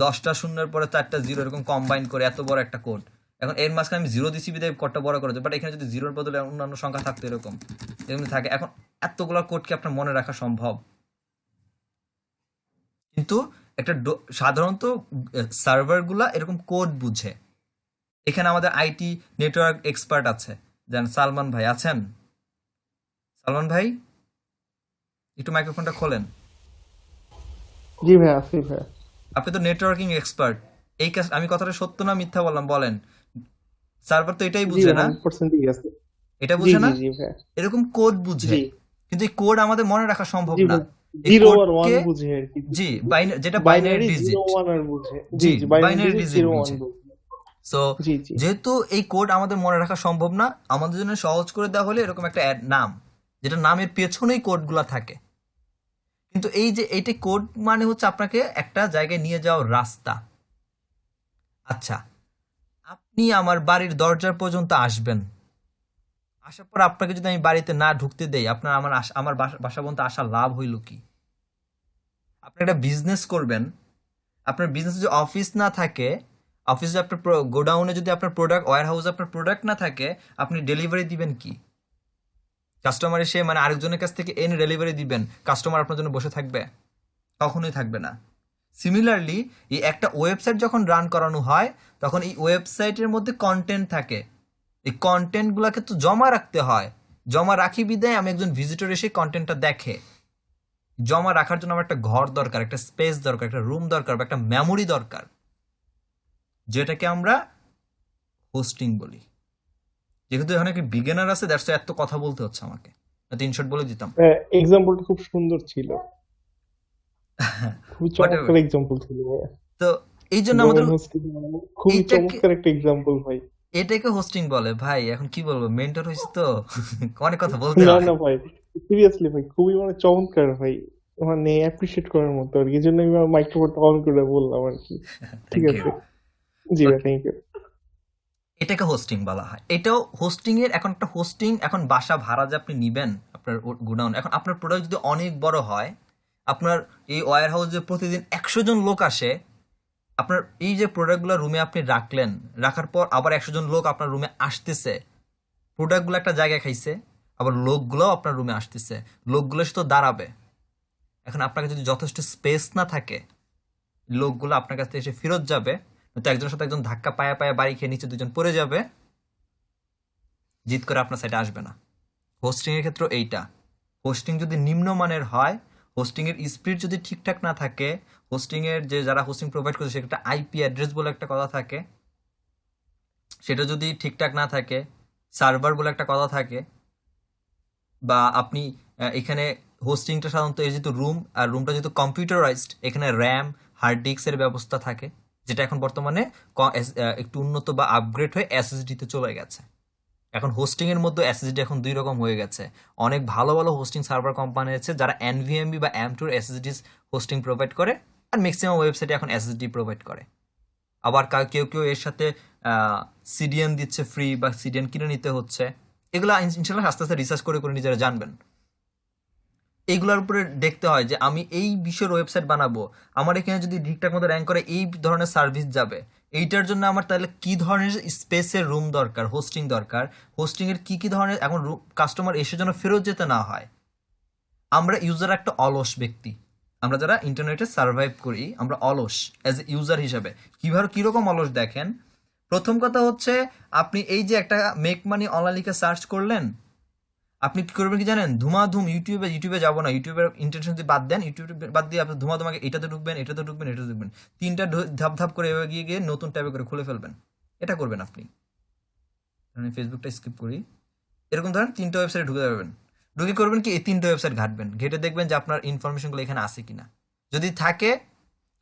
10টা শূন্যের পরে 4টা জিরো এরকম কম্বাইন করে এত বড় একটা কোড, এখন এর মাঝখানে আমি জিরো দিছি বিদায় কোডটা বড় করে দেব, বাট এখানে যদি জিরোর বদলে অন্যান্য সংখ্যা থাকতো এরকম থাকে, এখন এতগুলো কোড কি আপনার মনে রাখা সম্ভব? কিন্তু একটা সাধারণত সার্ভারগুলা এরকম কোড বুঝে। এখানে আমাদের আইটি নেটওয়ার্ক এক্সপার্ট আছে, যেন সালমান ভাই আছেন। সালমান ভাই, একটু মাইক্রোফোনটা খোলেন। জি ভাই, আসি ভাই। আপনি তো নেটওয়ার্কিং এক্সপার্ট। এই কাজ, আমি কথাটা সত্য না মিথ্যা বললাম বলেন? সার্ভার তো এটাই বুঝে না, 100% ঠিক আছে। এটা বুঝে না, জি ভাই। এরকম কোড বুঝে। জি কিন্তু এই কোড আমাদের মনে রাখা সম্ভব জি না। ভাই, এই 0 আর কোডকে 1 বুঝে আর কি। জি যেটা বাইনারি ডিজিট, 0 1 আর বুঝে। জি জি বাইনারি ডিজিট ডিজিট 0 1 বুঝে। বুঝে। সো জি জি যেহেতু এই কোড আমাদের মনে রাখা সম্ভব না, আমাদের জন্য সহজ করে দেওয়া হলে এরকম একটা নাম, যেটা নামের পেছনেই কোডগুলা থাকে। কিন্তু এই যে এইটা কোড মানে হচ্ছে আপনাকে একটা জায়গায় নিয়ে যাওয়ার রাস্তা। আচ্ছা, আপনি আমার বাড়ির দরজার পর্যন্ত আসবেন, আসার পর আপনাকে যদি আমি বাড়িতে না ঢুকতে দেই, আপনার আমার বাসা পর্যন্ত আসা লাভ হইল কি? আপনি একটা বিজনেস করবেন, আপনার বিজনেস যদি অফিস না থাকে, অফিসে আপনার গোডাউনে যদি আপনার প্রোডাক্ট, ওয়্যার হাউসে আপনার প্রোডাক্ট না থাকে, আপনি ডেলিভারি দিবেন কি? কাস্টমার এসে মানে আরেকজনের কাছ থেকে এনে ডেলিভারি দিবেন, কাস্টমার আপনার জন্য বসে থাকবে? কখনোই থাকবে না। সিমিলারলি এই একটা ওয়েবসাইট যখন রান করানো হয়, তখন এই ওয়েবসাইটের মধ্যে কন্টেন্ট থাকে, এই কন্টেন্টগুলোকে তো জমা রাখতে হয়। জমা রাখি বিদায় আমি একজন ভিজিটর এসে কন্টেন্টটা দেখে। জমা রাখার জন্য আমার একটা ঘর দরকার, একটা স্পেস দরকার, একটা রুম দরকার, বা একটা মেমোরি দরকার, যেটাকে আমরা হোস্টিং বলি। যেহেতু এখানে কি বিগিনার আছে, দ্যাটস এত কথা বলতে হচ্ছে আমাকে, না তিন শট বলে দিতাম। এক্সাম্পলটা খুব সুন্দর ছিল, খুব Whatever. চমৎকার এক্সাম্পল ছিল ভাই। তো এই জন্য আমাদের খুবই এইটাকে- চমৎকার একটা এক্সাম্পল ভাই। এটাকে হোস্টিং বলে ভাই। এখন কি বলবো, মেন্টর হয়েছে তো অনেক কথা বলতে না হয়। না ভাই, সিরিয়াসলি ভাই, খুবই মানে চমৎকার ভাই, মানে অ্যাপ্রিশিয়েট করার মতো আর কি। এই জন্য আমি মাইক্রোফোনটা অন করে বললাম আর কি। ঠিক Thank আছে, you. জি ভাই, থ্যাংক ইউ। এটাকে হোস্টিং বলা হয়। এটাও হোস্টিং এর, এখন একটা হোস্টিং, এখন বাসা ভাড়া যে আপনি নিবেন আপনার গোডাউন, এখন আপনার প্রোডাক্ট যদি অনেক বড় হয়, আপনার এই ওয়্যার হাউসে প্রতিদিন 100 জন লোক আসে, আপনার এই যে প্রোডাক্টগুলো রুমে আপনি রাখলেন, রাখার পর আবার 100 জন লোক আপনার রুমে আসতেছে, প্রোডাক্টগুলো একটা জায়গায় খাইছে, আবার লোকগুলো আপনার রুমে আসতেছে, লোকগুলো এসে তো দাঁড়াবে। এখন আপনার কাছে যদি যথেষ্ট স্পেস না থাকে, লোকগুলো আপনার কাছ থেকে এসে ফেরত যাবে, তো একজনের সাথে একজন ধাক্কা পায়া বাড়ি খেয়ে নিচে দুজন পড়ে যাবে, জিত করে আপনার সাইটে আসবে না। হোস্টিং এর ক্ষেত্রে এইটা, হোস্টিং যদি নিম্নমানের হয়, হোস্টিং এর স্পিড যদি ঠিকঠাক না থাকে, হোস্টিং এর যে যারা হোস্টিং প্রোভাইড করছে সেটা আইপি অ্যাড্রেস বলে একটা কথা থাকে, সেটা যদি ঠিকঠাক না থাকে, সার্ভার বলে একটা কথা থাকে, বা আপনি এখানে হোস্টিংটা সাধারণত এই যেহেতু রুম, আর রুমটা যেহেতু কম্পিউটারাইজড, এখানে র্যাম হার্ড ডিস্কের ব্যবস্থা থাকে, যেটা এখন বর্তমানে একটু উন্নত বা আপগ্রেড হয়ে এসএসডিতে চলে গেছে। এখন হোস্টিং এর মধ্যে এসএসডি এখন দুই রকম হয়ে গেছে। অনেক ভালো ভালো হোস্টিং সার্ভার কোম্পানি আছে যারা এনভিএমবি বা M2 এসএসডি হোস্টিং প্রোভাইড করে, আর ম্যাক্সিমাম ওয়েবসাইটে এখন এসএসডি প্রোভাইড করে। আবার কেউ কেউ এর সাথে সিডিএন দিচ্ছে ফ্রি, বা সিডিএন কিনে নিতে হচ্ছে। এগুলো ইনশাল্লাহ আস্তে আস্তে রিসার্চ করে করে নিজেরা জানবেন। এইগুলোর উপরে দেখতে হয় যে আমি এই বিষয়ের ওয়েবসাইট বানাবো, আমার এখানে যদি ঠিকঠাক মতো র্যাঙ্ক করে এই ধরনের সার্ভিস যাবে, এইটার জন্য আমার তাহলে কি ধরনের স্পেসের রুম দরকার, হোস্টিং দরকার, হোস্টিং এর কি কি ধরনের, এখন কাস্টমার এসে যেন ফেরত যেতে না হয়। আমরা ইউজার একটা অলস ব্যক্তি, আমরা যারা ইন্টারনেটে সার্ভাইভ করি আমরা অলস অ্যাজ এ ইউজার হিসাবে। কিভাবে কিরকম অলস দেখেন, প্রথম কথা হচ্ছে আপনি এই যে একটা মেক মানি অনলাইন লিখে সার্চ করলেন, আপনি কি করবেন কি জানেন, ধুমাধুম ইউটিউবে যাবো না, ইউটিউবের ইন্টেনশন যদি বাদ দেন, ইউটিউবে বাদ দিয়ে আপনি ধুমাধুম আগে এটাতে ঢুকবেন, এটাতে ঢুকবেন, তিনটা ধাপ ধাপ করে এভাবে গিয়ে গিয়ে নতুন ট্যাবে করে খুলে ফেলবেন। এটা করবেন আপনি। আমি ফেসবুকটা স্কিপ করি। এরকম ধরেন 3টা ওয়েবসাইটে ঢুকে যাবেন, ঢুকে করবেন কি এই 3টা ওয়েবসাইট ঘাটবেন, ঘেটে দেখবেন যে আপনার ইনফরমেশনগুলো এখানে আছে কিনা। যদি থাকে,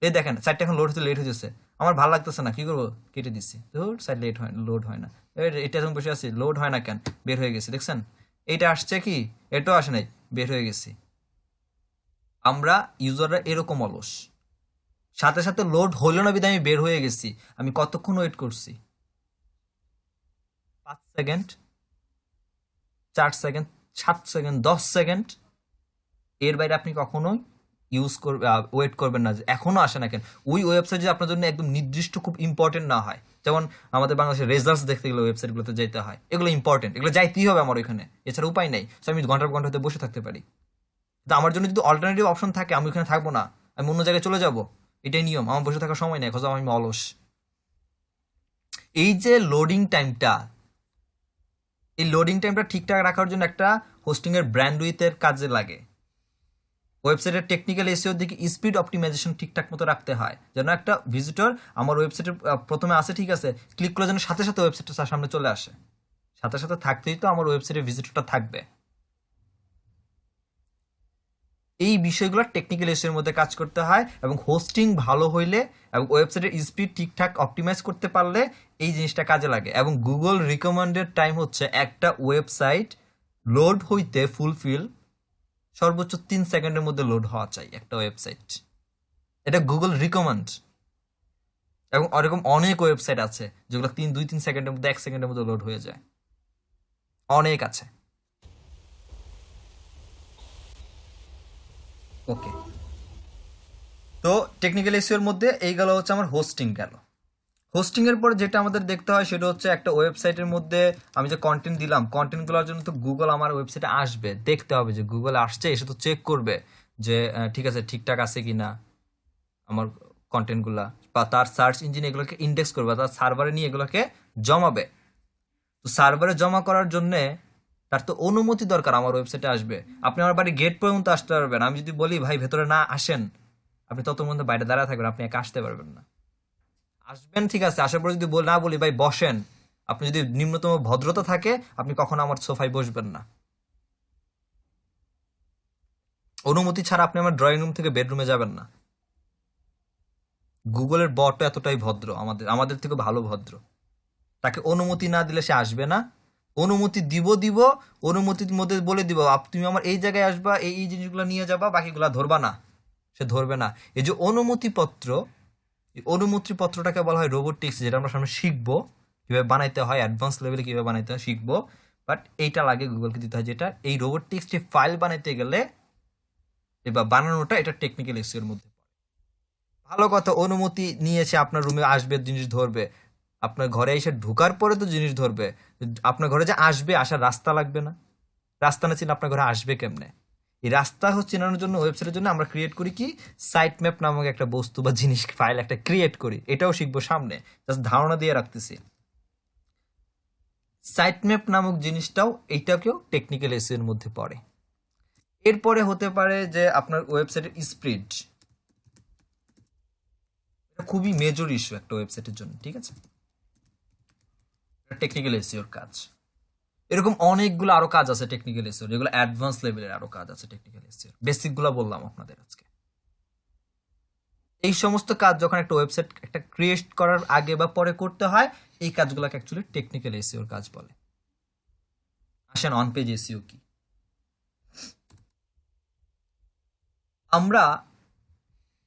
এই দেখেন সাইটটা এখন লোড হতে লেট হয়েছে, আমার ভালো লাগতেছে না, কি করবো, কেটে দিচ্ছি, তো সাইট লোড হয় না। এটা এখন বসে আছি, লোড হয় না কেন, বের হয়ে গেছে, দেখছেন এইটা আসছে কি, এটাও আসে নাই, বের হয়ে গেছি। আমরা ইউজাররা এরকম অলস, সাথে সাথে লোড হইল না বিধায় আমি বের হয়ে গেছি। আমি কতক্ষণ ওয়েট করছি, 5 সেকেন্ড, 4 সেকেন্ড, 7 সেকেন্ড, 10 সেকেন্ড, এর বাইরে আপনি কখনোই ওয়েট করবেন না যে এখনো আসে না কেন। ওই ওয়েবসাইট যে আপনার জন্য একদম নির্দিষ্ট খুব ইম্পর্টেন্ট না হয়, যেমন আমাদের বাংলাদেশের রেজাল্টস দেখতে গেলে ওয়েবসাইটগুলোতে যেতে হয়, এগুলো ইম্পর্টেন্ট, এগুলো যাইতেই হবে আমার ওইখানে, এছাড়া উপায় নেই। তো আমি ঘন্টার ঘন্টা হতে বসে থাকতে পারি, তো আমার জন্য যদি অল্টারনেটিভ অপশন থাকে আমি ওখানে থাকবো না, আমি অন্য জায়গায় চলে যাব, এটাই নিয়ম। আমার বসে থাকার সময় নেই, খোঁজা আমি অলস। এই যে লোডিং টাইমটা, এই লোডিং টাইমটা ঠিকঠাক রাখার জন্য একটা হোস্টিং এর ব্র্যান্ডউইথের কাজে লাগে। ওয়েবসাইটের টেকনিক্যাল এসইওর দিকে স্পিড অপটিমাইজেশন ঠিকঠাক মতো রাখতে হয়, যেন একটা ভিজিটর আমার ওয়েবসাইটের প্রথমে আসে, ঠিক আছে, ক্লিক করে যেন সাথে সাথে ওয়েবসাইটটা তার সামনে চলে আসে, সাথে সাথে থাকতেই তো আমার ওয়েবসাইটের ভিজিটরটা থাকবে। এই বিষয়গুলো টেকনিক্যাল এসইওর মধ্যে কাজ করতে হয়, এবং হোস্টিং ভালো হইলে এবং ওয়েবসাইটের স্পিড ঠিকঠাক অপটিমাইজ করতে পারলে এই জিনিসটা কাজে লাগে। এবং গুগল রিকমেন্ডেড টাইম হচ্ছে একটা ওয়েবসাইট লোড হইতে ফুলফিল সর্বোচ্চ 3 সেকেন্ডের মধ্যে লোড হওয়া চাই একটা ওয়েবসাইট, এটা গুগল রিকমেন্ড। এবং এরকম অনেক ওয়েবসাইট আছে যেগুলো 2-3 সেকেন্ডের মধ্যে, 1 সেকেন্ডের মধ্যে লোড হয়ে যায়, অনেক আছে। ওকে, তো টেকনিক্যাল এসইওর মধ্যে এই গেল হচ্ছে আমার হোস্টিং গেল। হোস্টিং এর পরে যেটা আমাদের দেখতে হয় সেটা হচ্ছে একটা ওয়েবসাইটের মধ্যে আমি যে কন্টেন্ট দিলাম, কন্টেন্টগুলোর জন্য তো গুগল আমার ওয়েবসাইটে আসবে, দেখতে হবে যে গুগল আসছে, এসে তো চেক করবে যে ঠিক আছে, ঠিকঠাক আছে কিনা আমার কন্টেন্টগুলা, বা তার সার্চ ইঞ্জিন এগুলোকে ইন্ডেক্স করবে, তার সার্ভারে নিয়ে এগুলোকে জমাবে। তো সার্ভারে জমা করার জন্য তার তো অনুমতি দরকার, আমার ওয়েবসাইটে আসবে। আপনি আমার বাড়ি গেট পর্যন্ত আসতে পারবেন, আমি যদি বলি ভাই ভেতরে না আসেন, আপনি তত মধ্যে বাইরে দাঁড়া থাকবেন, আপনি একা আসতে পারবেন না। আসবেন ঠিক আছে, আসার পরে যদি না বলি ভাই বসেন, আপনি যদি নিম্নতম ভদ্রতা থাকে আপনি কখনো আমার সোফায় বসবেন না। অনুমতি ছাড়া আপনি আমার ড্রয়িং রুম থেকে বেডরুমে যাবেন না। গুগলের বট এতটাই ভদ্র, আমাদের থেকে ভালো ভদ্র, তাকে অনুমতি না দিলে সে আসবে না। অনুমতি দিব, অনুমতির মধ্যে বলে দিব তুমি আমার এই জায়গায় আসবা, এই জিনিসগুলো নিয়ে যাবা, বাকিগুলা ধরবা না, সে ধরবে না। এই যে অনুমতিপত্রটাকে বলা হয় রোবোটিক্স, যেটা আমরা সামনে শিখবো কিভাবে বানাইতে হয়, অ্যাডভান্স লেভেলে কিভাবে বানাইতে হয় শিখবো। বাট এইটা লাগে গুগলকে দিতে হয়, যেটা এই রোবোটিক্সটি ফাইল বানাইতে গেলে বা বানানোটা এটা টেকনিক্যাল এসইওর মধ্যে পড়ে। ভালো কথা, অনুমতি নিয়েছে, আপনার রুমে আসবে, জিনিস ধরবে, আপনার ঘরে এসে ঢোকার পরে তো জিনিস ধরবে। আপনার ঘরে যে আসবে, আসার রাস্তা লাগবে না, রাস্তা না চিনলে আপনার ঘরে আসবে কেমনে? এই রাস্তা চেনানোর জন্য ওয়েবসাইটের জন্য আমরা ক্রিয়েট করি কি, সাইট ম্যাপ নামক একটা বস্তু বা জিনিস ফাইল একটা ক্রিয়েট করি, এটাও শিখবো সামনে, জাস্ট ধারণা দিয়ে রাখতেছি। সাইট ম্যাপ নামক জিনিসটাও এইটাকেও টেকনিক্যাল এসইও এর মধ্যে পড়ে। এরপরে হতে পারে যে আপনার ওয়েবসাইটের স্প্রিড, এটা খুবই মেজর ইস্যু একটা ওয়েবসাইটের জন্য, ঠিক আছে? টেকনিক্যাল এসইওর কাজ। এরকম অনেকগুলো আরো কাজ আছে টেকনিক্যাল এসইও, যেগুলো অ্যাডভান্স লেভেলের আরো কাজ আছে টেকনিক্যাল এসইও। বেসিকগুলো বললাম আপনাদের আজকে। এই সমস্ত কাজ যখন একটা ওয়েবসাইট একটা ক্রিয়েট করার আগে বা পরে করতে হয়, এই কাজগুলোকে অ্যাকচুয়ালি টেকনিক্যাল এসইওর কাজ বলে। আসেন অন পেজ এসইও কি। আমরা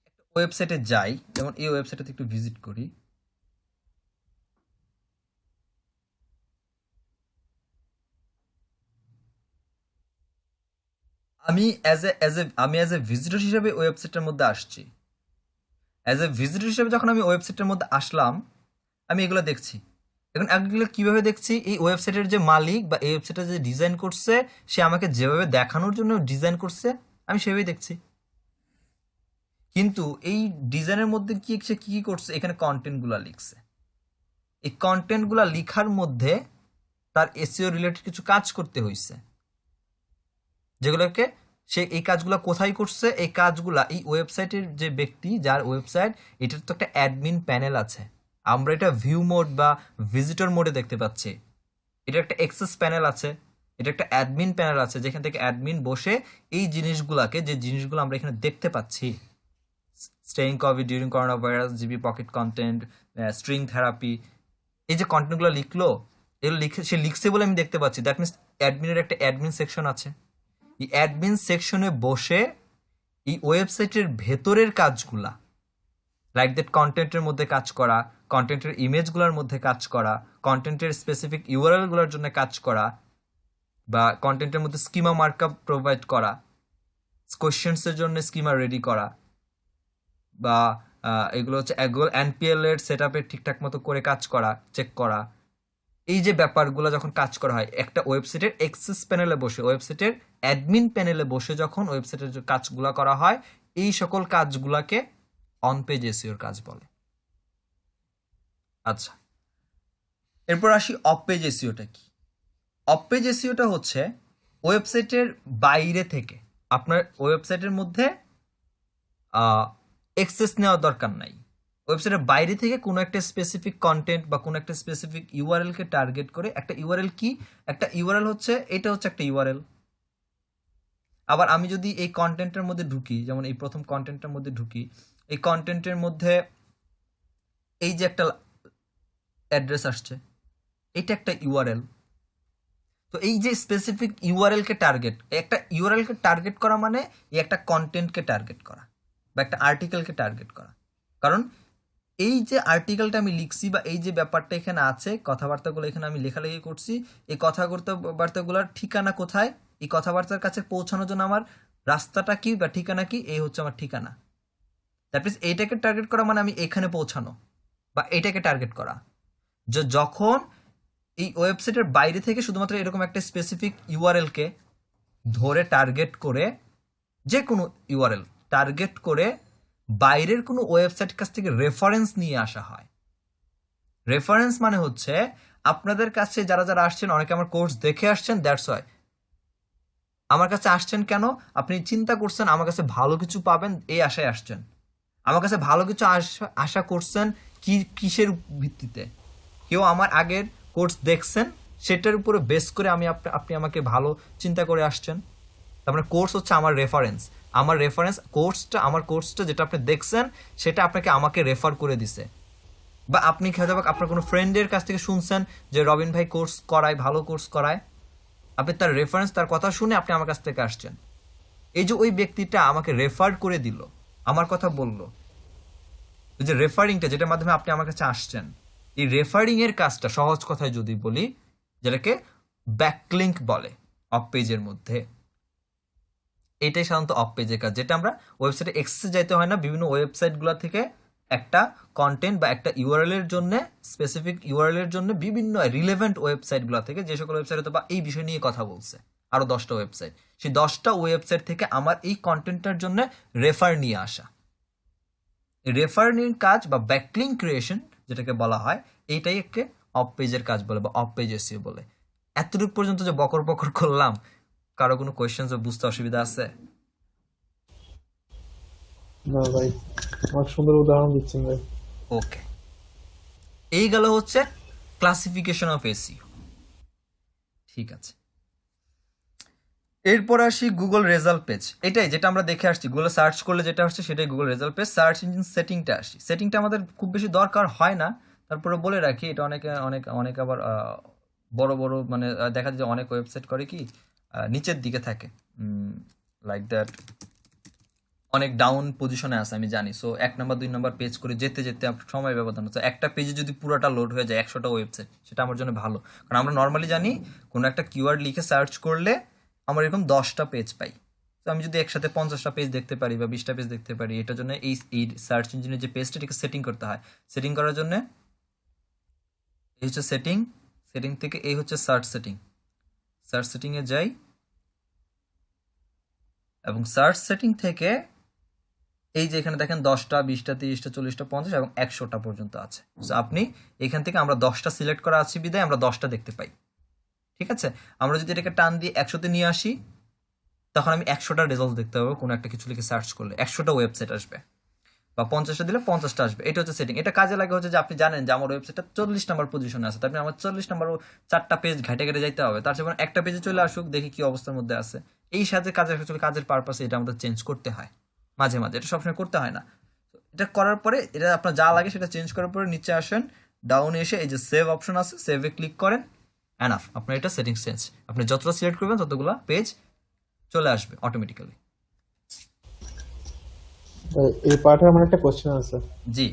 একটা ওয়েবসাইটে যাই, যেমন এই ওয়েবসাইটে একটু ভিজিট করি। আমি অ্যাজ এ ভিজিটর হিসেবে ওয়েবসাইটের মধ্যে আসছি। অ্যাজ এ ভিজিটর হিসেবে যখন আমি ওয়েবসাইটের মধ্যে আসলাম, আমি এগুলো দেখছি। এখন এগুলো কিভাবে দেখছি? এই ওয়েবসাইটের যে মালিক বা এই ওয়েবসাইটে যে ডিজাইন করছে, সে আমাকে যেভাবে দেখানোর জন্য ডিজাইন করছে, আমি সেভাবেই দেখছি। কিন্তু এই ডিজাইনের মধ্যে সে কি কি করছে, এখানে কন্টেন্টগুলো লিখছে। এই কন্টেন্টগুলো লিখার মধ্যে তার এসইও রিলেটেড কিছু কাজ করতে হয়েছে, যেগুলোকে সে এই কাজগুলো কোথায় করছে? এই কাজগুলা এই ওয়েবসাইটের যে ব্যক্তি যার ওয়েবসাইট, এটার তো একটা অ্যাডমিন প্যানেল আছে। আমরা এটা ভিউ মোড বা ভিজিটর মোডে দেখতে পাচ্ছি। এটা একটা অ্যাক্সেস প্যানেল আছে, এটা একটা অ্যাডমিন প্যানেল আছে, যেখান থেকে অ্যাডমিন বসে এই জিনিসগুলাকে, যে জিনিসগুলো আমরা এখানে দেখতে পাচ্ছি, staying Covid during corona virus, GB pocket content, string therapy, এই যে কন্টেন্টগুলো লিখলো, এগুলো সে লিখছে বলে আমি দেখতে পাচ্ছি। দ্যাট মিনস অ্যাডমিনের একটা অ্যাডমিন সেকশন আছে। এই অ্যাডমিন সেকশনে বসে এই ওয়েবসাইটের ভেতরের কাজগুলা, লাইক দ্যাট কন্টেন্টের মধ্যে কাজ করা, কন্টেন্টের ইমেজগুলোর মধ্যে কাজ করা, কন্টেন্টের স্পেসিফিক ইউআরএল গুলোর জন্য কাজ করা, বা কন্টেন্টের মধ্যে স্কিমা মার্কআপ প্রোভাইড করা, কোয়েশ্চেন্সের জন্য স্কিমা রেডি করা, বা এগুলো হচ্ছে এনপিএল এর সেটআপে ঠিকঠাক মতো করে কাজ করা, চেক করা। এই যে ব্যাপারগুলো যখন কাজ করা হয় একটা ওয়েবসাইটের অ্যাক্সেস প্যানেলে বসে, ওয়েবসাইটের অ্যাডমিন প্যানেলে বসে যখন ওয়েবসাইটের যে কাজগুলো করা হয়, এই সকল কাজগুলোকে অন পেজ এসইওর কাজ বলে। আচ্ছা, এরপর আসি অফ পেজ এসইওটা কি। অফ পেজ এসইওটা হচ্ছে ওয়েবসাইটের বাইরে থেকে, আপনার ওয়েবসাইটের মধ্যে অ্যাক্সেস নেওয়ার দরকার নাই। ওয়েবসাইটের বাইরে থেকে কোনো একটা স্পেসিফিক কন্টেন্ট বা কোনো একটা স্পেসিফিক ইউআরএল কে টার্গেট করে, একটা ইউআরএল কি, একটা ইউআরএল হচ্ছে, এটা হচ্ছে একটা ইউআরএল। আবার আমি যদি এই কন্টেন্টের মধ্যে ঢুকি, যেমন এই প্রথম কন্টেন্টের মধ্যে ঢুকি, এই কন্টেন্টের মধ্যে এই যে একটা অ্যাড্রেস আসছে, এটা একটা ইউআরএল। তো এই যে স্পেসিফিক ইউআরএল কে টার্গেট, একটা ইউআরএল কে টার্গেট করা মানে এই একটা কন্টেন্টকে টার্গেট করা বা একটা আর্টিকেলকে টার্গেট করা। কারণ এই যে আর্টিকেলটা আমি লিখছি বা এই যে ব্যাপারটা এখানে আছে, কথাবার্তাগুলো এখানে আমি লেখালেখি করছি, এই কথাবার্তাগুলোর ঠিকানা কোথায়, এই কথাবার্তার কাছে পৌঁছানোর জন্য আমার রাস্তাটা কি বা ঠিকানা কি, এই হচ্ছে আমার ঠিকানা। দ্যাট মিনস এইটাকে টার্গেট করা মানে আমি এখানে পৌঁছানো বা এইটাকে টার্গেট করা। যখন এই ওয়েবসাইটের বাইরে থেকে শুধুমাত্র এরকম একটা স্পেসিফিক ইউআরএল কে ধরে টার্গেট করে, যে কোনো ইউআরএল টার্গেট করে বাইরের কোনো ওয়েবসাইট কাছ থেকে রেফারেন্স নিয়ে আসা হয়। রেফারেন্স মানে হচ্ছে আপনাদের কাছে যারা যারা আসছেন, অনেকে আমার কোর্স দেখে আসছেন, দ্যাটস ওয়াই আমার কাছে আসছেন। কেন? আপনি চিন্তা করছেন আমার কাছে ভালো কিছু পাবেন, এই আশায় আসছেন। আমার কাছে ভালো কিছু আশা করছেন কিসের ভিত্তিতে? কেউ আমার আগের কোর্স দেখছেন, সেটার উপরে বেস করে আপনি আমাকে ভালো চিন্তা করে আসছেন। তার মানে কোর্স হচ্ছে আমার রেফারেন্স। আমার রেফারেন্স আমার কোর্সটা যেটা আপনি দেখছেন, সেটা আপনাকে আমাকে রেফার করে দিছে। বা আপনি হয়তো আপনার কোনো ফ্রেন্ডের কাছ থেকে শুনছেন যে রবিন ভাই কোর্স করায়, ভালো কোর্স করায়, আপনি তার রেফারেন্স, তার কথা শুনে আপনি আমার কাছ থেকে আসছেন। এই যে ওই ব্যক্তিটা আমাকে রেফার করে দিল, আমার কথা বলল, ওই যে রেফারিংটা, যেটার মাধ্যমে আপনি আমার কাছে আসছেন, এই রেফারিং এর কাজটা সহজ কথায় যদি বলি, যেটাকে ব্যাকলিংক বলে অফ পেজের মধ্যে, এটাই সাধারণত অফ পেজের কাজ, যেটা আমরা ওয়েবসাইটে এক্সেস যাইতে হয় না। বিভিন্ন ওয়েবসাইটগুলো থেকে একটা কন্টেন্ট বা একটা ইউআরএল এর জন্য, স্পেসিফিক ইউআরএল এর জন্য বিভিন্ন রিলেভেন্ট ওয়েবসাইটগুলো থেকে, যে সকল ওয়েবসাইট হয়তো বা এই বিষয় নিয়ে কথা বলছে, আরো 10টা ওয়েবসাইট, সেই 10টা ওয়েবসাইট থেকে আমার এই কন্টেন্টটার জন্য রেফার নিয়ে আসা। রেফার নিয়ে কাজ বা ব্যাকলিংক ক্রিয়েশন যেটাকে বলা হয়, এইটাই একে অফ পেজের কাজ বলে বা অফ পেজ এসইও বলে। এতটুকু পর্যন্ত যে বকর বকর করলাম, কারো কোনো কোয়েশ্চেন বুঝতে অসুবিধা আছে? না ভাই, অনেক সুন্দর উদাহরণ দিচ্ছেন ভাই। ওকে, এই গেল হচ্ছে ক্লাসিফিকেশন অফ এসইও। ঠিক আছে, এরপর আসি গুগল রেজাল্ট পেজ। এটাই যেটা আমরা দেখে আসছি, গুগলে সার্চ করলে যেটা আসছে সেটাই Google result page. Search engine সেটিংটা আসি, সেটিংটা আমাদের খুব বেশি দরকার হয় না, তারপরে বলে রাখি এটা অনেকে অনেক অনেক আবার বড় বড় মানে দেখা যায় যে অনেক ওয়েবসাইট করে কি নিচের দিকে থাকে, লাইক দ্যাট, অনেক ডাউন পজিশনে আছে আমি জানি। সো 1 নাম্বার 2 নাম্বার পেজ করে যেতে যেতে সময় ব্যবধান হচ্ছে। একটা পেজে যদি পুরোটা লোড হয়ে যায় 100টা ওয়েবসাইট, সেটা আমার জন্য ভালো। কারণ আমরা নর্মালি জানি কোনো একটা কিওয়ার্ড লিখে সার্চ করলে আমরা এরকম 10টা পেজ পাই। তো আমি যদি একসাথে 50টা পেজ দেখতে পারি বা 20টা পেজ দেখতে পারি, এটার জন্য এই সার্চ ইঞ্জিনের যে পেজটা এটাকে সেটিং করতে হয়। সেটিং করার জন্য এই হচ্ছে সেটিং, সেটিং থেকে এই হচ্ছে সার্চ সেটিং। সার্চ সেটিংয়ে যাই এবং সার্চ সেটিং থেকে এই যে এখানে দেখেন 10টা 20টা 30টা 40টা 50 এবং 100টা পর্যন্ত আছে। তো আপনি এখান থেকে আমরা 10টা সিলেক্ট করা আছে বিদায় আমরা 10টা দেখতে পাই। ঠিক আছে, আমরা যদি এটাকে টান দিয়ে 100তে নিয়ে আসি, তখন আমি 100টা রেজাল্ট দেখতে পাবো। কোনো একটা কিছু লিখে সার্চ করলে 100টা ওয়েবসাইট আসবে, বা 50টা দিলে 50টা আসবে। এটা হচ্ছে সেটিং। এটা কাজে লাগে হচ্ছে যে আপনি জানেন যে আমার ওয়েবসাইটটা 40 নাম্বার পজিশনে আছে, তারপরে আমার 40 নাম্বার 4টা পেজ ঘাটে ঘাটে যাইতে হবে। তার চেয়ে একটা পেজে চলে আসুক, দেখি কি অবস্থার মধ্যে আছে। এই সাথে কাজের পারপাসে এটা আমাদের চেঞ্জ করতে হয় মাঝে মাঝে, এটা সবসময় করতে হয় না। এটা করার পরে এটা আপনার যা লাগে সেটা চেঞ্জ করার পরে নিচে আসেন, ডাউনে এসে এই যে সেভ অপশন আছে, সেভে ক্লিক করেন, এনাফ, আপনার এটা সেটিংস চেঞ্জ। আপনি যতটা সিলেক্ট করবেন ততগুলো পেজ চলে আসবে অটোমেটিক্যালি। এই পার্টে আমার একটা কোশ্চেন আছে জি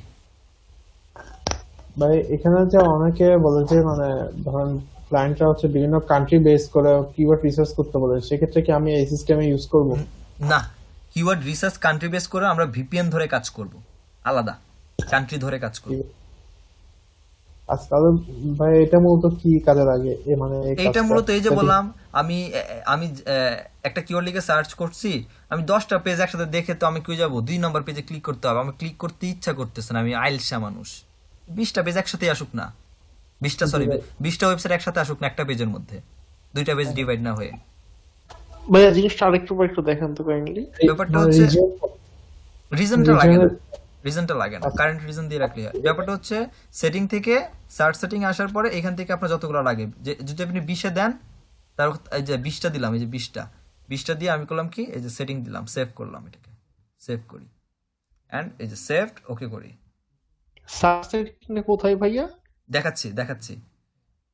ভাই। এখানে যে অনেকে বলে যে মানে ধরেন ক্লায়েন্টরা হচ্ছে বিভিন্ন কান্ট্রি বেস করে কিওয়ার্ড রিসার্চ করতে বলে, সেক্ষেত্রে কি আমি এই সিস্টেমে ইউজ করব? না, কিওয়ার্ড রিসার্চ কান্ট্রি বেস করে আমরা ভিপিএন ধরে কাজ করব, আলাদা কান্ট্রি ধরে কাজ করব। আচ্ছা, তাহলে ভাই এটা মূলত কি কাজে লাগে? মানে এইটা মূলত এই যে বললাম, আমি আমি একটা কিওয়ার্ড লিখে সার্চ করছি, আমি 10টা পেজ একসাথে দেখে তো আমি কই যাব 2 নম্বর পেজে ক্লিক করতে হবে, আমি ক্লিক করতে ইচ্ছা করতেছে না, আমি আইলসা মানুষ। 20টা পেজ একসাথে আসুক না, 20টা ওয়েবসাইট একসাথে আসুক না একটা পেজের মধ্যে, 2টা পেজ ডিভাইড না হয়ে। ভাইয়া জিনিসটা আরেকটু দেখেন তো কাইন্ডলি। ব্যাপারটা হচ্ছে রিজনটা লাগে না, রিজনটা লাগে না, কারেন্ট রিজন দিয়ে রাখলে হয়। ব্যাপারটা হচ্ছে সেটিং থেকে সার্চ সেটিং আসার পরে এখান থেকে আপনার যতগুলো লাগে, যে যদি আপনি 20-এ দেন, তার এই যে 20টা দিলাম, এই যে 20টা দিয়ে আমি করলাম কি, এই যে সেটিং দিলাম, সেভ করলাম, এটাকে সেভ করি এন্ড এই যে সেভড, ওকে করি। সার্চ সেটিং কোথায় ভাইয়া? দেখাচ্ছি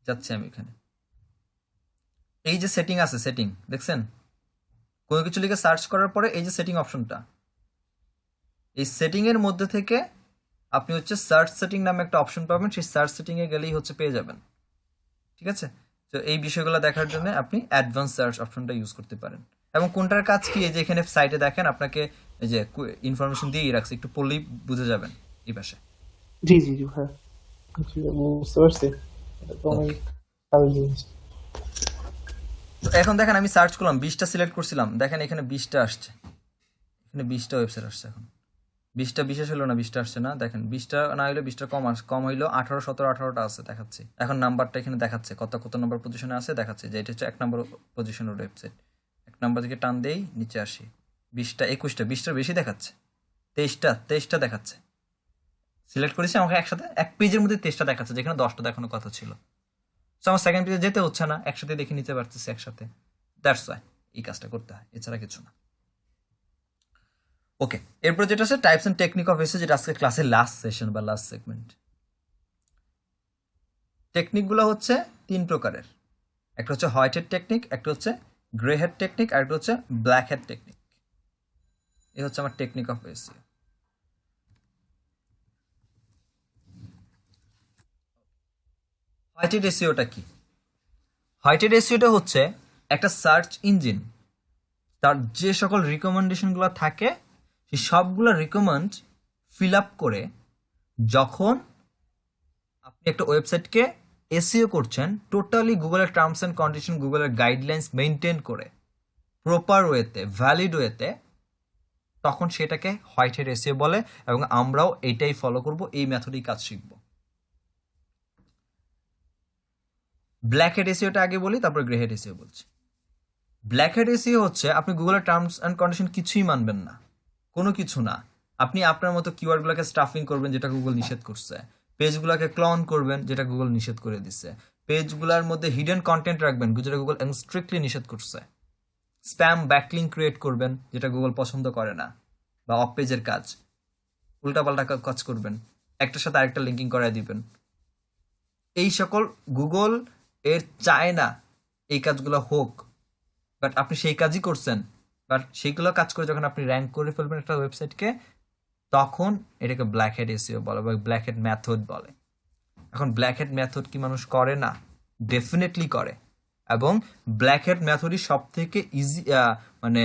যাচ্ছি আমি এখানে। এই যে সেটিং আছে, সেটিং দেখছেন, কোনো কিছু লিখে সার্চ করার পরে এই যে সেটিং অপশনটা, এই সেটিং এর মধ্যে থেকে আপনি হচ্ছে সার্চ সেটিং নামে একটা অপশন পাবেন, সেই সার্চ সেটিং এ গেলেই হচ্ছে পেয়ে যাবেন। ঠিক আছে, তো এই বিষয়গুলো দেখার জন্য আপনি অ্যাডভান্স সার্চ অপশনটা ইউজ করতে পারেন। এবং কোনটার কাজ কি, এই যে এখানে সাইটে দেখেন আপনাকে এই যে ইনফরমেশন দিয়েই রাখছে, একটু পড়লেই বুঝে যাবেন এই পাশে। জি জি জি হ্যাঁ, বুঝতে পারছি। এটা তো অনেক ভালো জিনিস। তো এখন দেখেন আমি সার্চ করলাম, 20টা সিলেক্ট করছিলাম, দেখেন এখানে 20টা আসছে, এখানে 20টা ওয়েবসাইট আসছে। এখন 20টা বিশেষ হলো না, 20টা আসছে না, দেখেন 20টা না হইলে 20টা কম হইলো, 18 17 18টা আছে দেখাচ্ছে। এখন নাম্বারটা এখানে দেখাচ্ছে কত নম্বর পজিশনে আছে, দেখাচ্ছে যে এটা হচ্ছে 1 নম্বর পজিশনের ওয়েবসাইট। 1 নম্বর থেকে টান দেই নিচে আসি, 20টা 21টা, 20টার বেশি দেখাচ্ছে, 23টা দেখাচ্ছে। সিলেক্ট করেছি, আমাকে একসাথে এক পেজের মধ্যে 23টা দেখাচ্ছে, যেখানে 10টা দেখানোর কথা ছিল। তো আমার সেকেন্ড পেজে যেতে হচ্ছে না, একসাথে দেখে নিতে পারতেছি একসাথে। দ্যাটস ওয়াই এই কাজটা করতে হয়, এছাড়া কিছু না। ওকে, এরপর যেটা আছে types and technique of SEO, যেটা আজকে ক্লাসের লাস্ট সেশন বা লাস্ট সেগমেন্ট। টেকনিকগুলো হচ্ছে 3 প্রকারের, একটা হচ্ছে হোয়াইট হেড টেকনিক, একটা হচ্ছে গ্রে হেড টেকনিক, আর একটা হচ্ছে ব্ল্যাক হেড টেকনিক। এই হচ্ছে আমার technique of SEO. White head এসইওটা কি? হোয়াইট হেড এসইওটা হচ্ছে একটা সার্চ ইঞ্জিন, তার যে সকল রিকমেন্ডেশনগুলো থাকে সেই সবগুলো রিকমেন্ড ফিল আপ করে, যখন আপনি একটা ওয়েবসাইটকে এসইও করছেন টোটালি গুগলের টার্মস অ্যান্ড কন্ডিশন, গুগলের গাইডলাইন্স মেনটেন করে প্রপার ওয়েতে, ভ্যালিড ওয়েতে, তখন সেটাকে হোয়াইট হেড এসইও বলে। এবং আমরাও এইটাই ফলো করব, এই মেথডেই কাজ শিখব। ব্ল্যাক হেড এসিওটা আগে বলি, তারপর গ্রে হেড এসিও বলছি। ব্ল্যাক হেড এসিও হচ্ছে আপনি গুগলের টার্মস অ্যান্ড কন্ডিশন কিছুই মানবেন না, কোনো কিছু না। আপনি আপনার মতো কিওয়ার্ডগুলোকে স্টাফিং করবেন, যেটা গুগল নিষেধ করছে। পেজগুলোকে ক্লন করবেন, যেটা গুগল নিষেধ করে দিচ্ছে। পেজগুলোর মধ্যে হিডেন কন্টেন্ট রাখবেন, যেটা গুগল স্ট্রিক্টলি নিষেধ করছে। স্প্যাম ব্যাকলিঙ্ক ক্রিয়েট করবেন, যেটা গুগল পছন্দ করে না, বা অফ পেজের কাজ, উল্টাপাল্টা কাজ করবেন, একটার সাথে আরেকটা লিঙ্কিং করায় দিবেন। এই সকল গুগল এর চায় না এই কাজগুলো হোক, বাট আপনি সেই কাজই করছেন। বাট সেইগুলো কাজ করে যখন আপনি র্যাঙ্ক করে ফেলবেন একটা ওয়েবসাইটকে, তখন এটাকে ব্ল্যাক হেড এসইও বলে বা ব্ল্যাক হেড মেথড বলে। এখন ব্ল্যাক হেড মেথড কি মানুষ করে না? ডেফিনেটলি করে। এবং ব্ল্যাক হেড মেথডই সব থেকে ইজি, মানে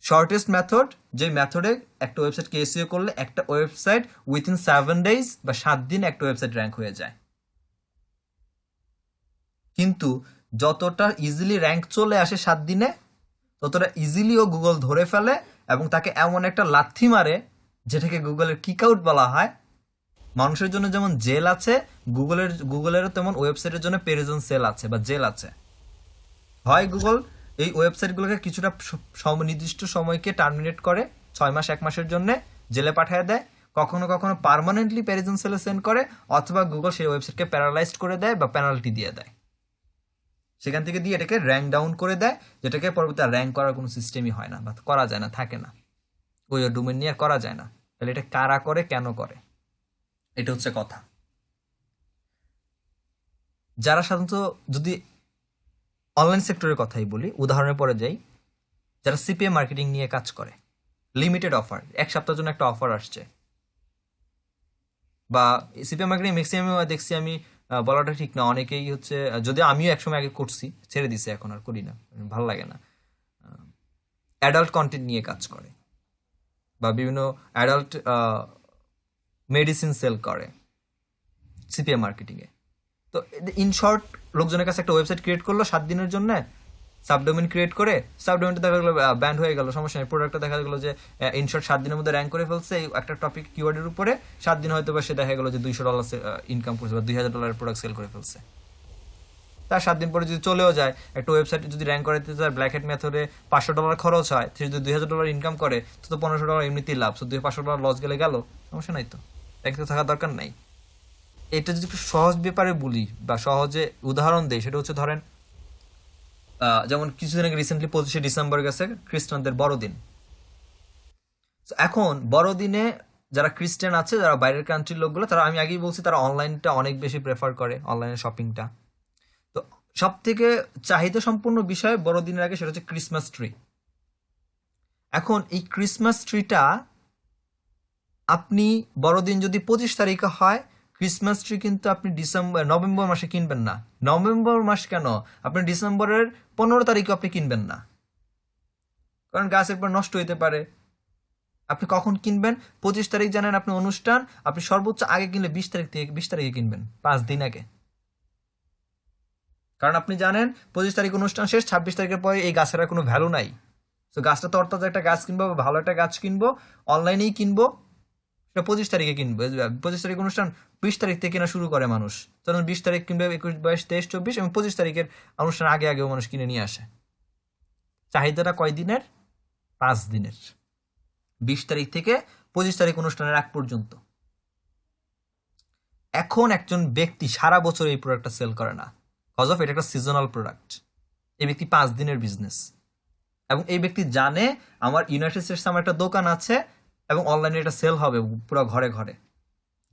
শর্টেস্ট মেথড, যে মেথডে একটা ওয়েবসাইটকে এসইও করলে একটা ওয়েবসাইট উইথিন 7 days বা 7 দিন একটা ওয়েবসাইট র্যাঙ্ক হয়ে যায়। কিন্তু যতটা ইজিলি র্যাঙ্ক চলে আসে 7 দিনে, ততটা ইজিলিও গুগল ধরে ফেলে এবং তাকে এমন একটা লাথি মারে, যেটাকে গুগলের কিক আউট বলা হয়। মানুষের জন্য যেমন জেল আছে, গুগলেরও তেমন ওয়েবসাইটের জন্য পেরিজন সেল আছে বা জেল আছে। হয় গুগল এই ওয়েবসাইটগুলোকে কিছুটা নির্দিষ্ট সময়কে টার্মিনেট করে, 6 মাস 1 মাসের জন্য জেলে পাঠিয়ে দেয়, কখনো কখনো পার্মানেন্টলি পেরিজন সেলে সেন্ড করে, অথবা গুগল সেই ওয়েবসাইটকে প্যারালাইজড করে দেয় বা পেনাল্টি দিয়ে দেয়। সেখান থেকে দিয়ে এটাকে র্যাঙ্ক ডাউন করে দেয়, যেটাকে পরবর্তী র্যাঙ্ক করার কোনো সিস্টেমই হয় না বা করা যায় না, থাকে না, ওই ডোমেন নিয়ে আর করা যায় না। তাহলে এটা কারা করে, কেন করে, এটা হচ্ছে কথা। যারা সাধারণত, যদি অনলাইন সেক্টরের কথাই বলি, উদাহরণের পরে যাই, যারা সিপিএ মার্কেটিং নিয়ে কাজ করে, লিমিটেড অফার, 1 সপ্তাহের জন্য একটা অফার আসছে, বা সিপিএ মার্কেটিং ম্যাক্সিমাম দেখছি আমি, বলাটা ঠিক না, অনেকেই হচ্ছে, যদি আমিও একসময় আগে করছি, ছেড়ে দিছি, এখন আর করি না, ভালো লাগে না। অ্যাডাল্ট কন্টেন্ট নিয়ে কাজ করে, বা বিভিন্ন অ্যাডাল্ট মেডিসিন সেল করে সিপিএ মার্কেটিংয়ে। তো ইন শর্ট, লোকজনের কাছে একটা ওয়েবসাইট ক্রিয়েট করলো 7 দিনের জন্য, সাবডোমেন ক্রিয়েট করে, সাবডোমেনটা দেখা গেলো ব্যান্ড হয়ে গেল, সমস্যা নেই। প্রোডাক্টটা দেখা গেলো যে ইন শর্ট 7 দিনের মধ্যে র্যাঙ্ক করে ফেলছে এই একটা টপিক কিওয়ার্ডের উপরে, 7 দিন হয়তো বা সে দেখা গেলো যে $200 ইনকাম করছে বা $2000 প্রোডাক্ট সেল করে ফেলছে। তার 7 দিন পরে যদি চলেও যায়, একটা ওয়েবসাইট যদি র্যাঙ্ক করাতে চায় ব্ল্যাক হেড মেথডে, $500 খরচ হয়, সে যদি $2000 ইনকাম করে, তো $1500 এমনিতেই লাভ। শুধু $500 লস গেলে গেল, সমস্যা নাই, তো একটু থাকার দরকার নাই। এটা যদি একটু সহজ ব্যাপারে বলি বা সহজে উদাহরণ দেই, সেটা হচ্ছে ধরেন, যেমন কিছুদিন আগে রিসেন্টলি 25শে ডিসেম্বর গেছে খ্রিস্টানদের বড়দিন। এখন বড়দিনে যারা খ্রিস্টান আছে, যারা বাইরের কান্ট্রির লোকগুলো, তারা, আমি আগেই বলছি, তারা অনলাইনটা অনেক বেশি প্রেফার করে, অনলাইনে শপিংটা। তো সব থেকে চাহিদা সম্পূর্ণ বিষয় বড়দিনের আগে, সেটা হচ্ছে ক্রিসমাস ট্রি। এখন এই ক্রিসমাস ট্রিটা আপনি বড়দিন যদি 25 তারিখে হয়, ক্রিসমাস ট্রি কিন্তু আপনি নভেম্বর মাসে কিনবেন না। নভেম্বর মাস কেন, আপনি ডিসেম্বরের 15 তারিখে আপনি কিনবেন না, কারণ গাছের পর নষ্ট হইতে পারে। আপনি কখন কিনবেন? 25 তারিখ জানেন আপনি অনুষ্ঠান, আপনি সর্বোচ্চ আগে কিনলে 20 তারিখে কিনবেন, 5 দিন আগে। কারণ আপনি জানেন 25 তারিখ অনুষ্ঠান শেষ, 26 তারিখের পরে এই গাছের আর কোনো ভ্যালু নাই। তো গাছটা তরতাজা একটা গাছ কিনবো বা ভালো একটা গাছ কিনবো, অনলাইনেই কিনবো, সেটা 25 তারিখে কিনবো। 25 তারিখ অনুষ্ঠান, 20 তারিখ থেকে কেনা শুরু করে মানুষ, তখন 20 তারিখ কিনবে, 21, 22, 23, 24 এবং 25 তারিখের অনুষ্ঠান আগে আগেও মানুষ কিনে নিয়ে আসে। চাহিদাটা কয় দিনের? 5 দিনের, 20 তারিখ থেকে 25 তারিখ অনুষ্ঠানের আগ পর্যন্ত। এখন একজন ব্যক্তি সারা বছর এই প্রোডাক্টটা সেল করে না, কজ অফ এটা একটা সিজনাল প্রোডাক্ট। এই ব্যক্তি 5 দিনের বিজনেস, এবং এই ব্যক্তি জানে আমার ইউনাইটেড স্টেটস আমার একটা দোকান আছে এবং অনলাইনে এটা সেল হবে পুরো ঘরে ঘরে।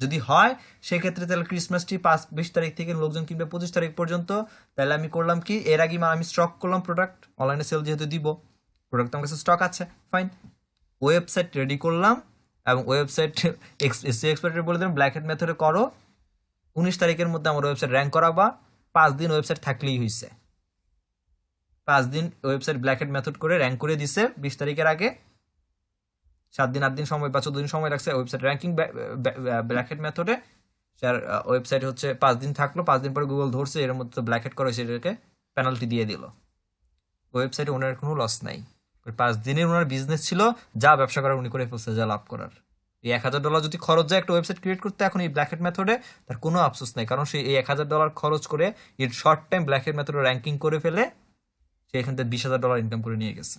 যদি হয় সেক্ষেত্রে তাহলে ক্রিসমাস ট্রি 20 তারিখ থেকে লোকজন কিনবে 25 তারিখ পর্যন্ত। তাহলে আমি করলাম কি, এর আগে আমি স্টক করলাম প্রোডাক্ট, অনলাইনে সেল যেহেতু দিব, প্রোডাক্ট আমার কাছে স্টক আছে, ফাইন। ওয়েবসাইট রেডি করলাম এবং ওয়েবসাইট এসইও এক্সপার্টরে বলে দিলাম ব্ল্যাক হেড মেথডে করো, 19 তারিখের মধ্যে আমার ওয়েবসাইট র্যাঙ্ক করাবা। 5 দিন ওয়েবসাইট থাকলেই হয়েছে, 5 দিন ওয়েবসাইট ব্ল্যাক হেড মেথড করে র্যাঙ্ক করে দিছে 20 তারিখের আগে। 7 দিন 8 দিন সময় বা 14 দিন সময় লাগছে ওয়েবসাইট র্যাঙ্কিং ব্ল্যাক হেড মেথডে। ওয়েবসাইট হচ্ছে 5 দিন থাকলো, 5 দিন পরে গুগল ধরছে, এর মধ্যে তো ব্ল্যাক হেড করা হয়েছে, এটাকে পেনাল্টি দিয়ে দিল। ওয়েবসাইটে ওনার কোনো লস নাই, 5 দিনের ওনার বিজনেস ছিল, যা ব্যবসা করার উনি করে ফেলছে, যা লাভ করার। এই $1000 যদি খরচ যায় একটা ওয়েবসাইট ক্রিয়েট করতে, এখন এই ব্ল্যাক হ্যাট মেথডে তার কোনো আফসোস নাই, কারণ সে এই $1000 খরচ করে এর শর্ট টাইম ব্ল্যাক হ্যাট মেথডে র্যাঙ্কিং করে ফেলে সে এখান থেকে $20,000 ইনকাম করে নিয়ে গেছে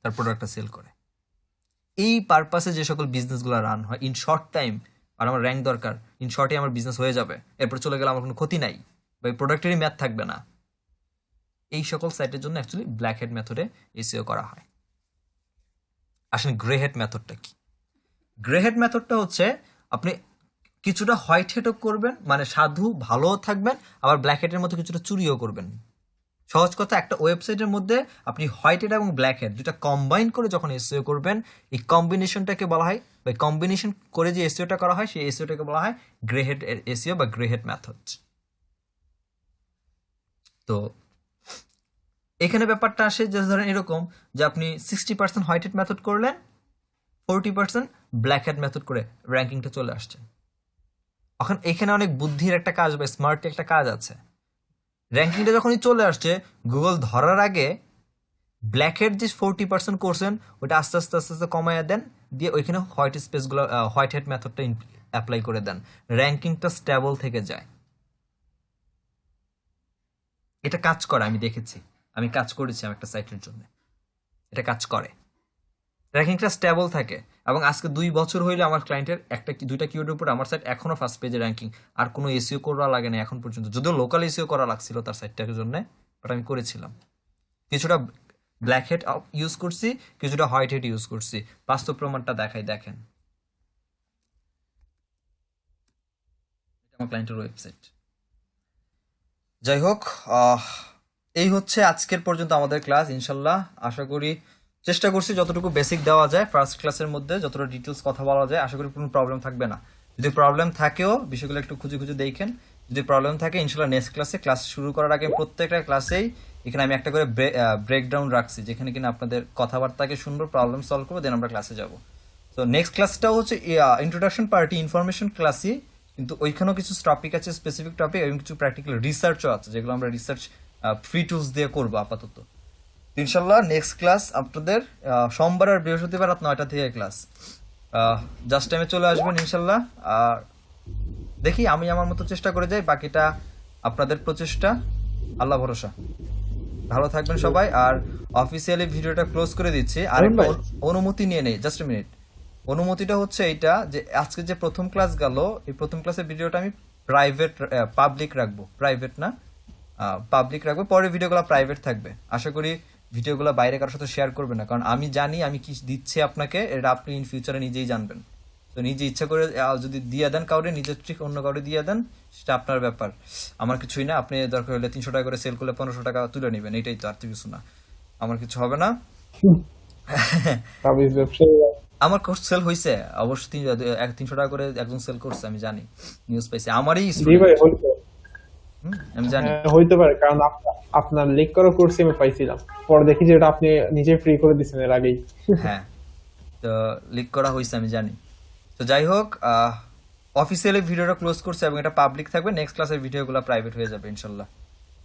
তার প্রোডাক্টটা সেল করে। এই পারপাসে যে সকল বিজনেসগুলো রান হয় ইন শর্ট টাইম, আর আমার র্যাঙ্ক দরকার, ইন শর্টে আমার বিজনেস হয়ে যাবে, এরপর চলে গেলে আমার কোনো ক্ষতি নাই বা এই প্রোডাক্টেরই ম্যাথ থাকবে না, এই সকল সাইটের জন্য অ্যাকচুয়ালি ব্ল্যাক হেড মেথডে এসইও করা হয়। আসলে গ্রে হেড মেথডটা কি? গ্রে হেড মেথডটা হচ্ছে আপনি কিছুটা হোয়াইট হেডও করবেন, মানে সাধু ভালোও থাকবেন, আবার ব্ল্যাক হেডের মধ্যে কিছুটা চুরিও করবেন। সহজ কথা, একটা ওয়েবসাইটের মধ্যে আপনি হোয়াইট হেড এবং ব্ল্যাক হেড দুটা কম্বাইন করে যখন এসইও করবেন, এই কম্বিনেশনটাকে বলা হয়, বা কম্বিনেশন করে যে এসইওটা করা হয় সেই এসইওটাকে বলা হয় গ্রে হেড এসইও বা গ্রে হেড মেথড। তো এখানে ব্যাপারটা আসে যে ধরেন এরকম যে আপনি 60% হোয়াইট হেড মেথড করলেন, 40% ব্ল্যাক হেড মেথড করে র্যাঙ্কিংটা চলে আসছে। এখন এখানে অনেক বুদ্ধির একটা কাজ বা স্মার্ট একটা কাজ আছে। র্যাঙ্কিংটা যখনই চলে আসছে, গুগল ধরার আগে ব্ল্যাক হেড যে 40% করছেন ওটা আস্তে আস্তে আস্তে আস্তে কমাইয়া দেন, দিয়ে ওইখানে হোয়াইট স্পেসগুলো হোয়াইট হেড মেথডটা অ্যাপ্লাই করে দেন, র্যাঙ্কিংটা স্টেবল থেকে যায়। এটা কাজ করে, আমি দেখেছি, আমি কাজ করেছি আমি একটা সাইটের জন্য, এটা কাজ করে, র্যাঙ্কিংটা স্টেবল থাকে। এবং আজকে 2 বছর হইলে আমার ক্লায়েন্টের দুইটা কিওয়ার্ডের উপর আমার সাইট এখনো ফার্স্ট পেজে র্যাঙ্কিং, আর কোনো এসইও করা লাগে না এখন পর্যন্ত, যদিও লোকাল এসইও করা লাগছিল তার সাইটটার জন্য, বাট আমি করেছিলাম। কিছুটা ব্ল্যাক হেড ইউজ করছি, কিছুটা হোয়াইট হেড ইউজ করছি, বাস্তব প্রমাণটা দেখাই, দেখেন আমার ক্লায়েন্টের ওয়েবসাইট। যাই হোক, এই হচ্ছে আজকের পর্যন্ত আমাদের ক্লাস। ইনশাল্লাহ আশা করি চেষ্টা করছি যতটুকু বেসিক দেওয়া যায়, ফার্স্ট ক্লাসের মধ্যে যতটা ডিটেলস কথা বলা যায়, আশা করি কোনো প্রবলেম থাকবে না। যদি প্রবলেম থাকেও বিষয়গুলো একটু খুঁজে খুঁজে দেখেন, যদি প্রবলেম থাকে ইনশাল্লাহ নেক্সট ক্লাসে, ক্লাস শুরু করার আগে প্রত্যেকটা ক্লাসেই এখানে আমি একটা করে ব্রেকডাউন রাখছি, যেখানে কিনা আপনাদের কথাবার্তাকে শুনবো, প্রবলেম সলভ করবো, দেন আমরা ক্লাসে যাব। তো নেক্সট ক্লাসটাও হচ্ছে ইন্ট্রোডাকশন পার্টি ইনফরমেশন ক্লাসই, কিন্তু ওইখানেও কিছু টপিক আছে, স্পেসিফিক টপিক, এবং কিছু প্র্যাকটিক্যাল রিসার্চও আছে, যেগুলো আমরা রিসার্চ ফ্রি টুলস দিয়ে করবো আপাতত। ইনশাল্লাহ নেক্সট ক্লাস আপনাদের সোমবার আর বৃহস্পতিবার রাত 9টা থেকে ক্লাস, জাস্ট টাইমে চলে আসবেন ইনশাল্লাহ। আর দেখি আমি আমার মতো চেষ্টা করে যাই, বাকিটা আপনাদের প্রচেষ্টা, আল্লাহ ভরসা। ভালো থাকবেন সবাই। আর অফিসিয়ালি ভিডিওটা ক্লোজ করে দিচ্ছি, আর অনুমতি নিয়ে নেই, জাস্ট মিনিট। অনুমতিটা হচ্ছে এইটা যে আজকে যে প্রথম ক্লাস গেল, এই প্রথম ক্লাসের ভিডিওটা আমি পাবলিক রাখবো, প্রাইভেট না, পাবলিক রাখবো। পরের ভিডিওগুলো প্রাইভেট থাকবে। আশা করি ভিডিওগুলো বাইরে কারোর সাথে শেয়ার করবে না, কারণ আমি জানি আমি কি দিচ্ছি আপনাকে, এটা আপনি ইন ফিউচারে নিজেই জানবেন। তো নিজে ইচ্ছা করে যদি দিয়ে দেন কাউরে, নিজের ট্রিক অন্য কাউরে দিয়ে দেন, সেটা আপনার ব্যাপার, আমার কিছুই না। আপনি দরকার হলে 300 টাকা করে সেল করলে 1500 টাকা তুলে নেবেন, এটাই তো, আর তো কিছু না, আমার কিছু হবে না। আমার কোর্স সেল হয়েছে অবশ্য, 300 টাকা করে একজন সেল করছে, আমি জানি, নিউজ পাইছি, আমারই আমি জানি। হইতে পারে, কারণ আপনার লিক করা কোর্স আমি পাইছিলাম, পরে দেখি যে এটা আপনি নিজে ফ্রি করে দিয়েছেন এর আগেই। হ্যাঁ, তো লিক করা হয়েছে আমি জানি। তো যাই হোক, অফিসিয়ালি ভিডিওটা ক্লোজ করছে এবং এটা পাবলিক থাকবে, নেক্সট ক্লাসের ভিডিওগুলো প্রাইভেট হয়ে যাবে ইনশাল্লাহ।